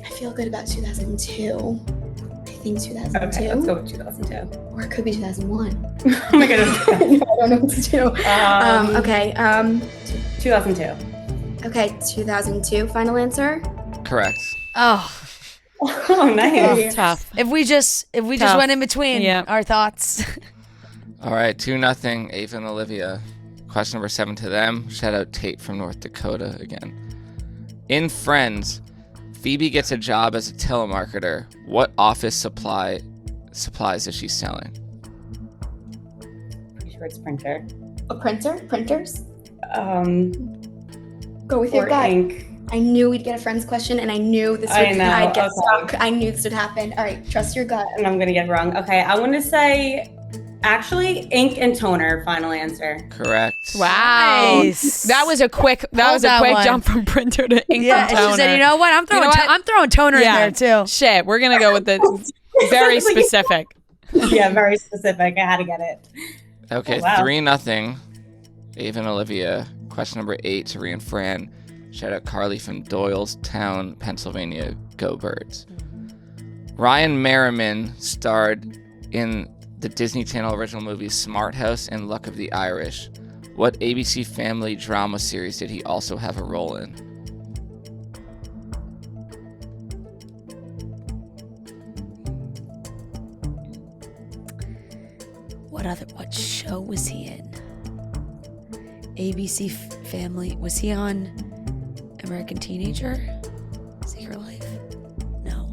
[SPEAKER 5] I feel good about 2002. I think 2002.
[SPEAKER 6] Okay, let's go with 2002.
[SPEAKER 5] Or it could be 2001.
[SPEAKER 6] Oh my goodness.
[SPEAKER 5] I don't know what to do. Okay.
[SPEAKER 6] 2002.
[SPEAKER 5] Okay. 2002. Final answer.
[SPEAKER 3] Correct.
[SPEAKER 2] Oh,
[SPEAKER 6] Oh, nice.
[SPEAKER 1] Tough.
[SPEAKER 2] if we just
[SPEAKER 1] Tough.
[SPEAKER 2] went in between
[SPEAKER 1] Yeah.
[SPEAKER 2] our thoughts.
[SPEAKER 3] All right, 2-0. Ava and Olivia. Question number 7 to them. Shout out Tate from North Dakota again. In Friends, Phoebe gets a job as a telemarketer. What office supplies is she selling?
[SPEAKER 6] Pretty sure it's printer.
[SPEAKER 5] A printer. Printers.
[SPEAKER 6] Go
[SPEAKER 5] Go with your gut.
[SPEAKER 6] ink.
[SPEAKER 5] I knew we'd get a friends question, and I knew this would.
[SPEAKER 6] I know,
[SPEAKER 5] I'd get
[SPEAKER 6] okay.
[SPEAKER 5] stuck. I knew this would happen. All right, trust your gut.
[SPEAKER 6] And I'm gonna get it wrong. Okay, I want to say, actually, ink and toner. Final answer.
[SPEAKER 3] Correct.
[SPEAKER 1] Wow.
[SPEAKER 2] Nice.
[SPEAKER 1] That was a quick
[SPEAKER 2] Hold that one.
[SPEAKER 1] jump from printer to ink
[SPEAKER 2] Yeah,
[SPEAKER 1] and
[SPEAKER 2] and
[SPEAKER 1] toner.
[SPEAKER 2] she said, you know what? I'm throwing
[SPEAKER 1] know what?
[SPEAKER 2] I'm throwing toner
[SPEAKER 1] Yeah.
[SPEAKER 2] in there too.
[SPEAKER 1] Shit, we're going to go with the very specific.
[SPEAKER 6] Yeah, very specific. I had to get it.
[SPEAKER 3] Okay,
[SPEAKER 6] Oh, wow.
[SPEAKER 3] 3-0. Ava and Olivia. Question number 8 to Ria and Fran. Shout out Carly from Doylestown, Pennsylvania. Go Birds. Ryan Merriman starred in the Disney Channel original movies Smart House and Luck of the Irish. What ABC Family drama series did he also have a role in?
[SPEAKER 2] What show was he in? ABC Family. Was he on American Teenager? Secret Life? No.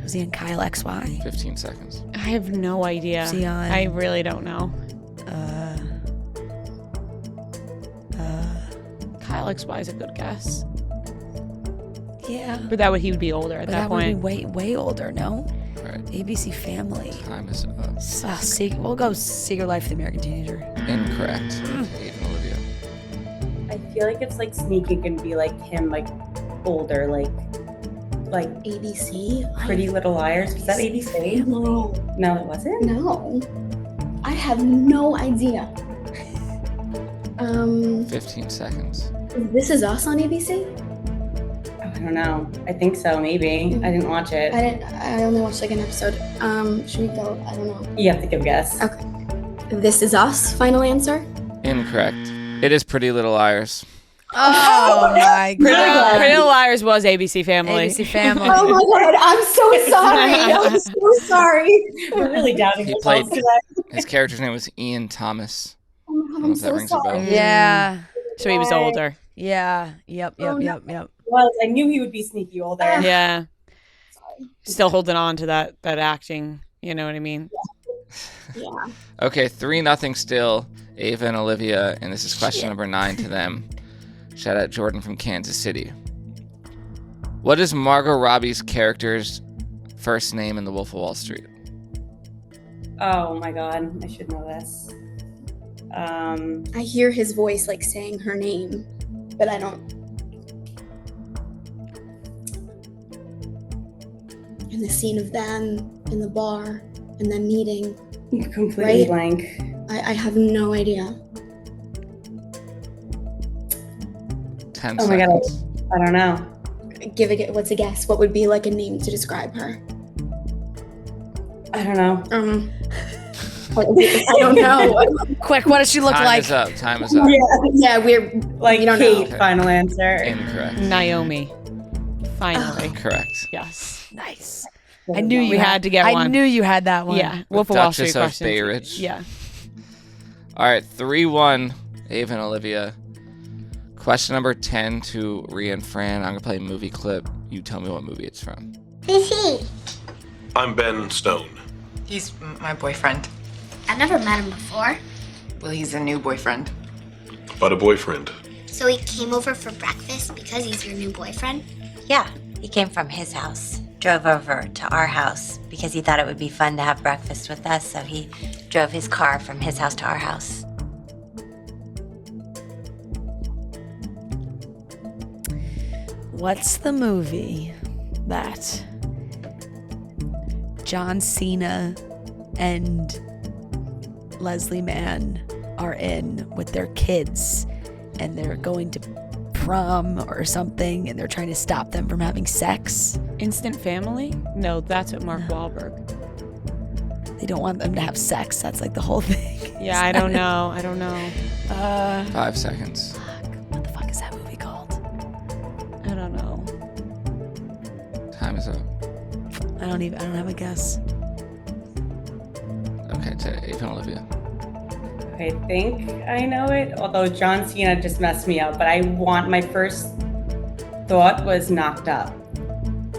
[SPEAKER 2] Was he on Kyle XY?
[SPEAKER 3] 15 seconds.
[SPEAKER 1] I have no idea.
[SPEAKER 2] Was he on?
[SPEAKER 1] I really don't know. Kyle XY is a good guess.
[SPEAKER 2] Yeah.
[SPEAKER 1] But he would be older at
[SPEAKER 2] But
[SPEAKER 1] that
[SPEAKER 2] would be
[SPEAKER 1] point.
[SPEAKER 2] way older, no?
[SPEAKER 3] All right,
[SPEAKER 2] ABC Family.
[SPEAKER 3] time is up.
[SPEAKER 2] We'll go Secret Life of the American Teenager.
[SPEAKER 3] Incorrect. Ava and Olivia.
[SPEAKER 6] I feel like it's like sneaky and be like him, like older, like
[SPEAKER 5] ABC.
[SPEAKER 6] Pretty Little Liars. Was that ABC?
[SPEAKER 5] No.
[SPEAKER 6] No, it wasn't.
[SPEAKER 5] No. I have no idea.
[SPEAKER 3] 15 seconds.
[SPEAKER 5] This Is Us on ABC?
[SPEAKER 6] Oh, I don't know. I think so. Maybe I didn't watch it.
[SPEAKER 5] I only watched like an episode. Should we go? I don't know.
[SPEAKER 6] You have to give a guess.
[SPEAKER 5] Okay. This Is Us. Final answer.
[SPEAKER 3] Incorrect. It is Pretty Little Liars.
[SPEAKER 2] Oh my
[SPEAKER 1] Pretty
[SPEAKER 2] god.
[SPEAKER 1] Little Liars was ABC Family.
[SPEAKER 2] ABC Family.
[SPEAKER 5] Oh my god! I'm so sorry. I'm so sorry.
[SPEAKER 6] We're really doubting
[SPEAKER 3] He
[SPEAKER 6] ourselves
[SPEAKER 3] played-
[SPEAKER 6] today.
[SPEAKER 3] His character's name was Ian Thomas.
[SPEAKER 5] Oh my god!
[SPEAKER 3] I don't
[SPEAKER 5] I'm
[SPEAKER 3] know if that
[SPEAKER 5] so
[SPEAKER 3] rings a bell.
[SPEAKER 5] sorry.
[SPEAKER 2] Yeah.
[SPEAKER 1] So he was older.
[SPEAKER 2] Yeah. Yep.
[SPEAKER 5] Oh, no.
[SPEAKER 2] Yep.
[SPEAKER 6] Well, I knew he would be sneaky older.
[SPEAKER 1] Yeah. Still holding on to that acting. You know what I mean?
[SPEAKER 5] Yeah.
[SPEAKER 3] Okay, 3-0 still. Ava and Olivia, and this is question number 9 to them. Shout out Jordan from Kansas City. What is Margot Robbie's character's first name in The Wolf of Wall Street?
[SPEAKER 6] Oh my God, I should know this.
[SPEAKER 5] I hear his voice like saying her name, but I don't. And the scene of them in the bar and them meeting.
[SPEAKER 6] Completely
[SPEAKER 5] Right?
[SPEAKER 6] blank.
[SPEAKER 5] I have no idea.
[SPEAKER 3] 10
[SPEAKER 6] Oh my God,
[SPEAKER 3] seconds.
[SPEAKER 6] I don't know.
[SPEAKER 5] What's a guess? What would be like a name to describe her?
[SPEAKER 6] I don't know.
[SPEAKER 5] I don't know.
[SPEAKER 2] Quick, what does she look
[SPEAKER 3] Time
[SPEAKER 2] like?
[SPEAKER 3] is up. Time is up.
[SPEAKER 5] Yeah, we're
[SPEAKER 6] Like
[SPEAKER 5] you don't
[SPEAKER 6] Kate,
[SPEAKER 5] know.
[SPEAKER 6] final answer.
[SPEAKER 3] Incorrect.
[SPEAKER 1] Naomi. Finally.
[SPEAKER 3] Correct.
[SPEAKER 1] Yes.
[SPEAKER 2] Nice. I knew you
[SPEAKER 1] We had to get
[SPEAKER 2] I
[SPEAKER 1] one.
[SPEAKER 2] knew you had that one.
[SPEAKER 1] Yeah. Wolf of Wall Street
[SPEAKER 3] Duchess of
[SPEAKER 1] questions.
[SPEAKER 3] Bay Ridge.
[SPEAKER 1] Yeah.
[SPEAKER 3] All right, 3-1, Ava and Olivia. Question number 10 to Ria and Fran. I'm going to play a movie clip. You tell me what movie it's from.
[SPEAKER 7] Who's he?
[SPEAKER 8] I'm Ben Stone.
[SPEAKER 9] He's my boyfriend.
[SPEAKER 7] I've never met him before.
[SPEAKER 9] Well, he's a new boyfriend.
[SPEAKER 8] But a boyfriend.
[SPEAKER 7] So he came over for breakfast because he's your new boyfriend?
[SPEAKER 10] Yeah, he came from his house, drove over to our house because he thought it would be fun to have breakfast with us, so he drove his car from his house to our house.
[SPEAKER 2] What's the movie that John Cena and Leslie Mann are in with their kids and they're going to prom or something and they're trying to stop them from having sex?
[SPEAKER 1] Instant Family? No, that's with Mark Wahlberg.
[SPEAKER 2] They don't want them to have sex. That's like the whole thing.
[SPEAKER 1] Yeah, I don't know.
[SPEAKER 3] 5 seconds.
[SPEAKER 2] What the fuck is that movie called?
[SPEAKER 1] I don't know.
[SPEAKER 3] Time is up.
[SPEAKER 2] I don't have a guess.
[SPEAKER 3] Okay, to Ava and Olivia.
[SPEAKER 6] I think I know it, although John Cena just messed me up, but my first thought was Knocked Up.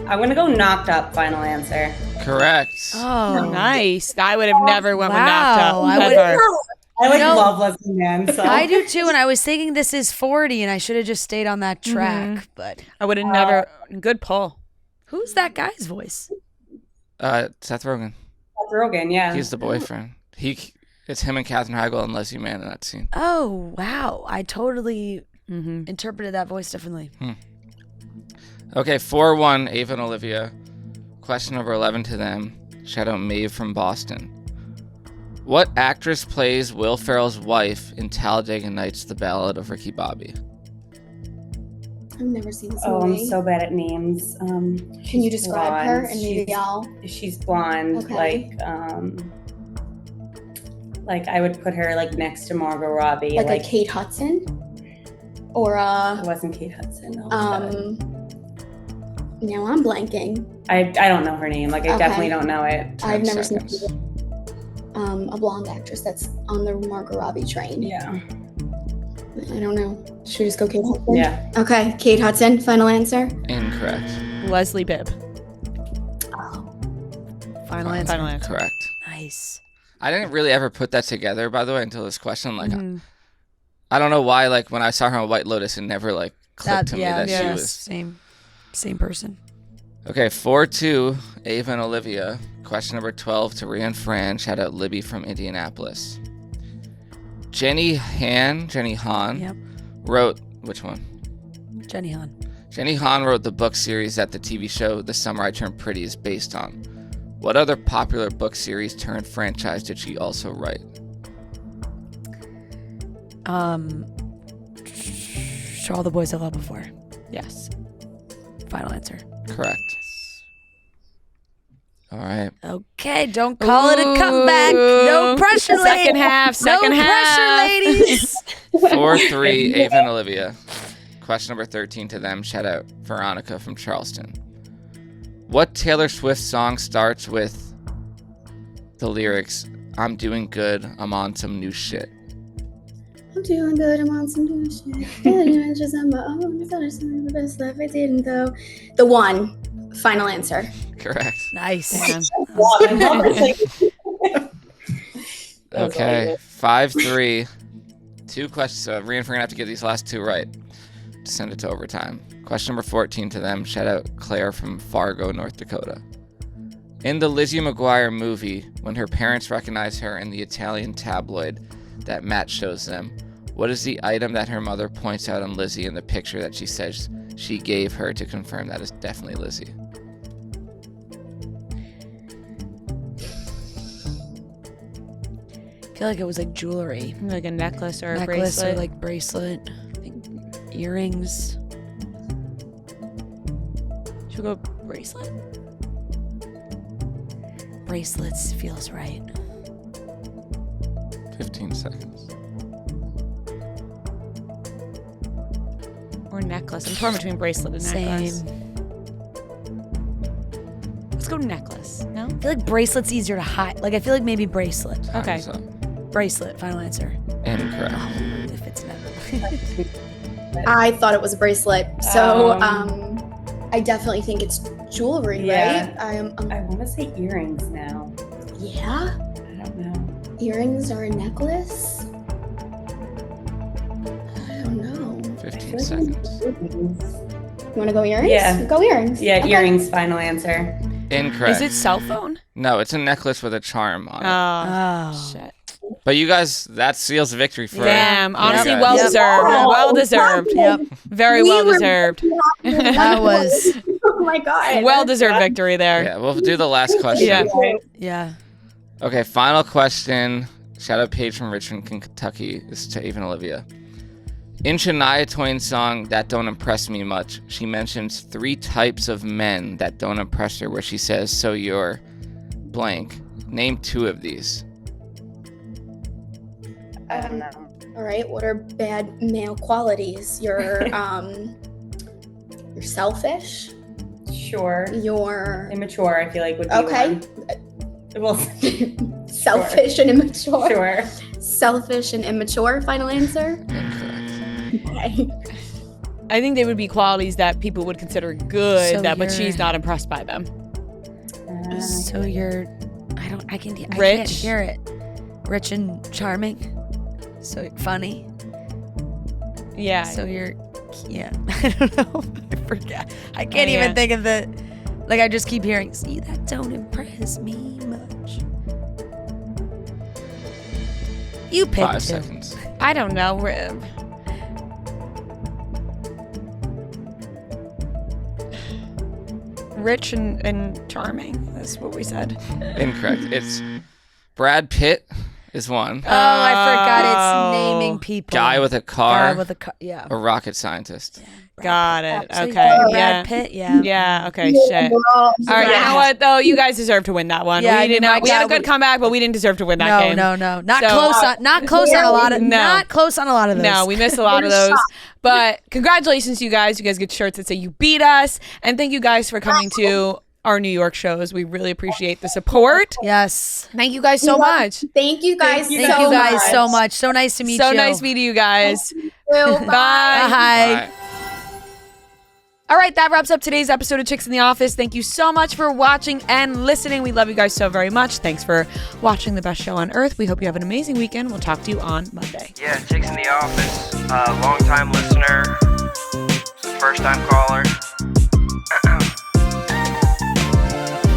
[SPEAKER 6] I'm going to go Knocked Up, final answer.
[SPEAKER 3] Correct.
[SPEAKER 2] Oh,
[SPEAKER 1] Nice. I would have never went with
[SPEAKER 2] Wow.
[SPEAKER 1] Knocked Up.
[SPEAKER 2] I would-
[SPEAKER 1] Ever.
[SPEAKER 6] I
[SPEAKER 2] No.
[SPEAKER 6] love Leslie Mann, so.
[SPEAKER 2] I do too, and I was thinking this is 40 and I should have just stayed on that track, but
[SPEAKER 1] I would have never. Good pull.
[SPEAKER 2] who's that guy's voice?
[SPEAKER 3] Seth Rogen.
[SPEAKER 6] Seth Rogen, yeah.
[SPEAKER 3] He's the boyfriend. It's him and Katherine Heigl and Leslie Mann in that scene.
[SPEAKER 2] Oh, wow. I totally interpreted that voice differently.
[SPEAKER 3] Okay, 4-1, Ava and Olivia. Question number 11 to them. Shout out Maeve from Boston. What actress plays Will Ferrell's wife in Talladega Nights, The Ballad of Ricky Bobby?
[SPEAKER 5] I've never seen this
[SPEAKER 6] Oh,
[SPEAKER 5] movie.
[SPEAKER 6] I'm so bad at names.
[SPEAKER 5] Can you
[SPEAKER 6] She's
[SPEAKER 5] describe her
[SPEAKER 6] blonde.
[SPEAKER 5] and maybe I'll?
[SPEAKER 6] She's blonde,
[SPEAKER 5] Okay.
[SPEAKER 6] like I would put her like next to Margot Robbie.
[SPEAKER 5] Like a Kate Hudson? Or
[SPEAKER 6] It wasn't Kate Hudson. Oh, God.
[SPEAKER 5] now I'm blanking.
[SPEAKER 6] I don't know her name. Like I
[SPEAKER 5] Okay.
[SPEAKER 6] definitely don't know it.
[SPEAKER 3] 10
[SPEAKER 5] I've never
[SPEAKER 3] seconds.
[SPEAKER 5] seen a blonde actress that's on the Margot Robbie train.
[SPEAKER 6] Yeah.
[SPEAKER 5] I don't know. Should we just go Kate Hudson?
[SPEAKER 6] Yeah.
[SPEAKER 5] Okay, Kate Hudson, final answer.
[SPEAKER 3] Incorrect.
[SPEAKER 1] Leslie Bibb.
[SPEAKER 2] Final answer.
[SPEAKER 1] Final answer.
[SPEAKER 3] Correct.
[SPEAKER 2] Nice.
[SPEAKER 3] I didn't really ever put that together, by the way, until this question. Like,
[SPEAKER 1] Mm-hmm.
[SPEAKER 3] I don't know why, like, when I saw her on White Lotus, it never, like, clicked to me that she was...
[SPEAKER 2] Same person.
[SPEAKER 3] Okay, 4-2, Ava and Olivia. Question number 12 to Ria and Fran. Shout out Libby from Indianapolis. Jenny Han
[SPEAKER 2] Yep.
[SPEAKER 3] wrote... Which one?
[SPEAKER 2] Jenny Han.
[SPEAKER 3] Jenny Han wrote the book series that the TV show The Summer I Turned Pretty is based on. What other popular book series turned franchise did she also write?
[SPEAKER 2] To All the Boys I Loved Before.
[SPEAKER 1] Yes.
[SPEAKER 2] Final answer.
[SPEAKER 3] Correct. All right.
[SPEAKER 2] Okay, don't call it a comeback. No pressure, ladies.
[SPEAKER 1] Second half. Second
[SPEAKER 2] no
[SPEAKER 1] half.
[SPEAKER 2] pressure, ladies.
[SPEAKER 3] 4-3, Ava and Olivia. Question number 13 to them. Shout out Veronica from Charleston. What Taylor Swift song starts with the lyrics, "I'm doing good, I'm on some new shit"?
[SPEAKER 5] I'm doing good, I'm on some new shit. I'm just on my own. I thought I was the best life I didn't though. The one. Final answer.
[SPEAKER 3] Correct.
[SPEAKER 2] Nice.
[SPEAKER 3] Okay, 5-3. 2 questions. So Ria and Fran have to get these last 2 right to send it to overtime. Question number 14 to them. Shout out Claire from Fargo, North Dakota. In the Lizzie McGuire movie, when her parents recognize her in the Italian tabloid that Matt shows them, what is the item that her mother points out on Lizzie in the picture that she says she gave her to confirm that is definitely Lizzie?
[SPEAKER 2] I feel like it was like jewelry.
[SPEAKER 1] Like a necklace or a
[SPEAKER 2] Necklace
[SPEAKER 1] bracelet.
[SPEAKER 2] or like bracelet. I think earrings.
[SPEAKER 1] Should we go bracelet?
[SPEAKER 2] Bracelets feels right.
[SPEAKER 3] 15 seconds.
[SPEAKER 1] Or necklace. I'm torn between bracelet and necklace.
[SPEAKER 2] Same.
[SPEAKER 1] Let's go necklace. No?
[SPEAKER 2] I feel like bracelet's easier to hide. Like I feel like maybe bracelet.
[SPEAKER 1] Okay.
[SPEAKER 3] Time's up.
[SPEAKER 2] Bracelet. Final answer.
[SPEAKER 3] Incorrect.
[SPEAKER 2] If it's never.
[SPEAKER 5] I thought it was a bracelet. So I definitely think it's jewelry,
[SPEAKER 6] Yeah.
[SPEAKER 5] right?
[SPEAKER 6] I want to say earrings now.
[SPEAKER 5] Yeah.
[SPEAKER 6] I don't know.
[SPEAKER 5] Earrings or a necklace? I don't know.
[SPEAKER 3] 15 seconds.
[SPEAKER 5] You want to go earrings?
[SPEAKER 6] Yeah.
[SPEAKER 5] Go earrings.
[SPEAKER 6] Yeah,
[SPEAKER 5] Okay.
[SPEAKER 6] earrings, final answer.
[SPEAKER 3] Incorrect.
[SPEAKER 1] Is it cell phone?
[SPEAKER 3] No, it's a necklace with a charm on it.
[SPEAKER 2] Oh.
[SPEAKER 1] Shit.
[SPEAKER 3] But you guys, that seals victory for
[SPEAKER 1] Damn.
[SPEAKER 3] you
[SPEAKER 1] Honestly,
[SPEAKER 3] guys.
[SPEAKER 1] well
[SPEAKER 2] Yep.
[SPEAKER 1] deserved. Well deserved.
[SPEAKER 2] Yep.
[SPEAKER 1] Very
[SPEAKER 5] We
[SPEAKER 1] well
[SPEAKER 5] were-
[SPEAKER 1] deserved.
[SPEAKER 2] That was.
[SPEAKER 5] Oh my god.
[SPEAKER 1] Well deserved victory there.
[SPEAKER 3] Yeah, we'll do the last question.
[SPEAKER 1] Yeah.
[SPEAKER 2] Yeah.
[SPEAKER 3] Okay, final question. Shout out Paige from Richmond, Kentucky. This is to Ava Olivia. In Shania Twain's song That Don't Impress Me Much, she mentions 3 types of men that don't impress her, where she says, so you're blank. Name 2 of these.
[SPEAKER 6] I don't know.
[SPEAKER 5] All right. What are bad male qualities? You're selfish.
[SPEAKER 6] Sure.
[SPEAKER 5] You're
[SPEAKER 6] Immature, I feel like would be
[SPEAKER 5] okay.
[SPEAKER 6] one. Well,
[SPEAKER 5] Selfish and immature.
[SPEAKER 6] sure.
[SPEAKER 5] Selfish and immature. Final answer.
[SPEAKER 3] Incorrect.
[SPEAKER 5] Okay.
[SPEAKER 1] I think they would be qualities that people would consider good,
[SPEAKER 2] So
[SPEAKER 1] but
[SPEAKER 2] you're-
[SPEAKER 1] she's not impressed by them.
[SPEAKER 2] So you're. I can't
[SPEAKER 1] Rich.
[SPEAKER 2] hear it. Rich and charming. So funny.
[SPEAKER 1] Yeah.
[SPEAKER 2] So you're. Yeah. I don't know. I forget. I can't
[SPEAKER 1] Yeah.
[SPEAKER 2] even think of the. Like I just keep hearing. See, that don't impress me much. You picked
[SPEAKER 3] 5
[SPEAKER 2] two.
[SPEAKER 3] seconds.
[SPEAKER 1] I don't know. Rich and charming. That's what we said.
[SPEAKER 3] Incorrect. It's Brad Pitt is one.
[SPEAKER 2] Oh, I forgot
[SPEAKER 1] Oh.
[SPEAKER 2] it's naming people.
[SPEAKER 3] Guy with a car.
[SPEAKER 2] Guy with a car. Yeah.
[SPEAKER 3] A rocket scientist.
[SPEAKER 1] Got it.
[SPEAKER 2] So
[SPEAKER 1] Okay.
[SPEAKER 2] Brad
[SPEAKER 1] Yeah.
[SPEAKER 2] Pitt. Yeah.
[SPEAKER 1] Yeah. Okay. Shit. All right. You know what though? You guys deserve to win that one.
[SPEAKER 2] Yeah,
[SPEAKER 1] we
[SPEAKER 2] I
[SPEAKER 1] did
[SPEAKER 2] mean,
[SPEAKER 1] not. We had a good
[SPEAKER 2] we-
[SPEAKER 1] comeback, but we didn't deserve to win that
[SPEAKER 2] No,
[SPEAKER 1] game.
[SPEAKER 2] no, no. Not
[SPEAKER 1] So-
[SPEAKER 2] close on. Not close on a lot of.
[SPEAKER 1] No.
[SPEAKER 2] Not close on a lot of those.
[SPEAKER 1] No, we missed a lot of those. But congratulations to you guys. You guys get shirts that say you beat us. And thank you guys for coming to our New York shows. We really appreciate the support.
[SPEAKER 2] Yes.
[SPEAKER 1] Thank you guys so much.
[SPEAKER 5] Thank you guys.
[SPEAKER 6] Thank
[SPEAKER 2] Thank you guys so much. So nice to meet you.
[SPEAKER 1] So nice meeting you guys.
[SPEAKER 5] Bye.
[SPEAKER 1] Bye.
[SPEAKER 2] Bye.
[SPEAKER 3] Bye.
[SPEAKER 1] All right, that wraps up today's episode of Chicks in the Office. Thank you so much for watching and listening. We love you guys so very much. Thanks for watching the best show on earth. We hope you have an amazing weekend. We'll talk to you on Monday.
[SPEAKER 11] Yeah, Chicks in the Office. Long-time listener, first-time caller.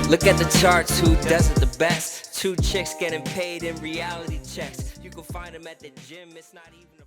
[SPEAKER 12] Look at the charts, who does it the best? 2 chicks getting paid in reality checks. You can find them at the gym, it's not even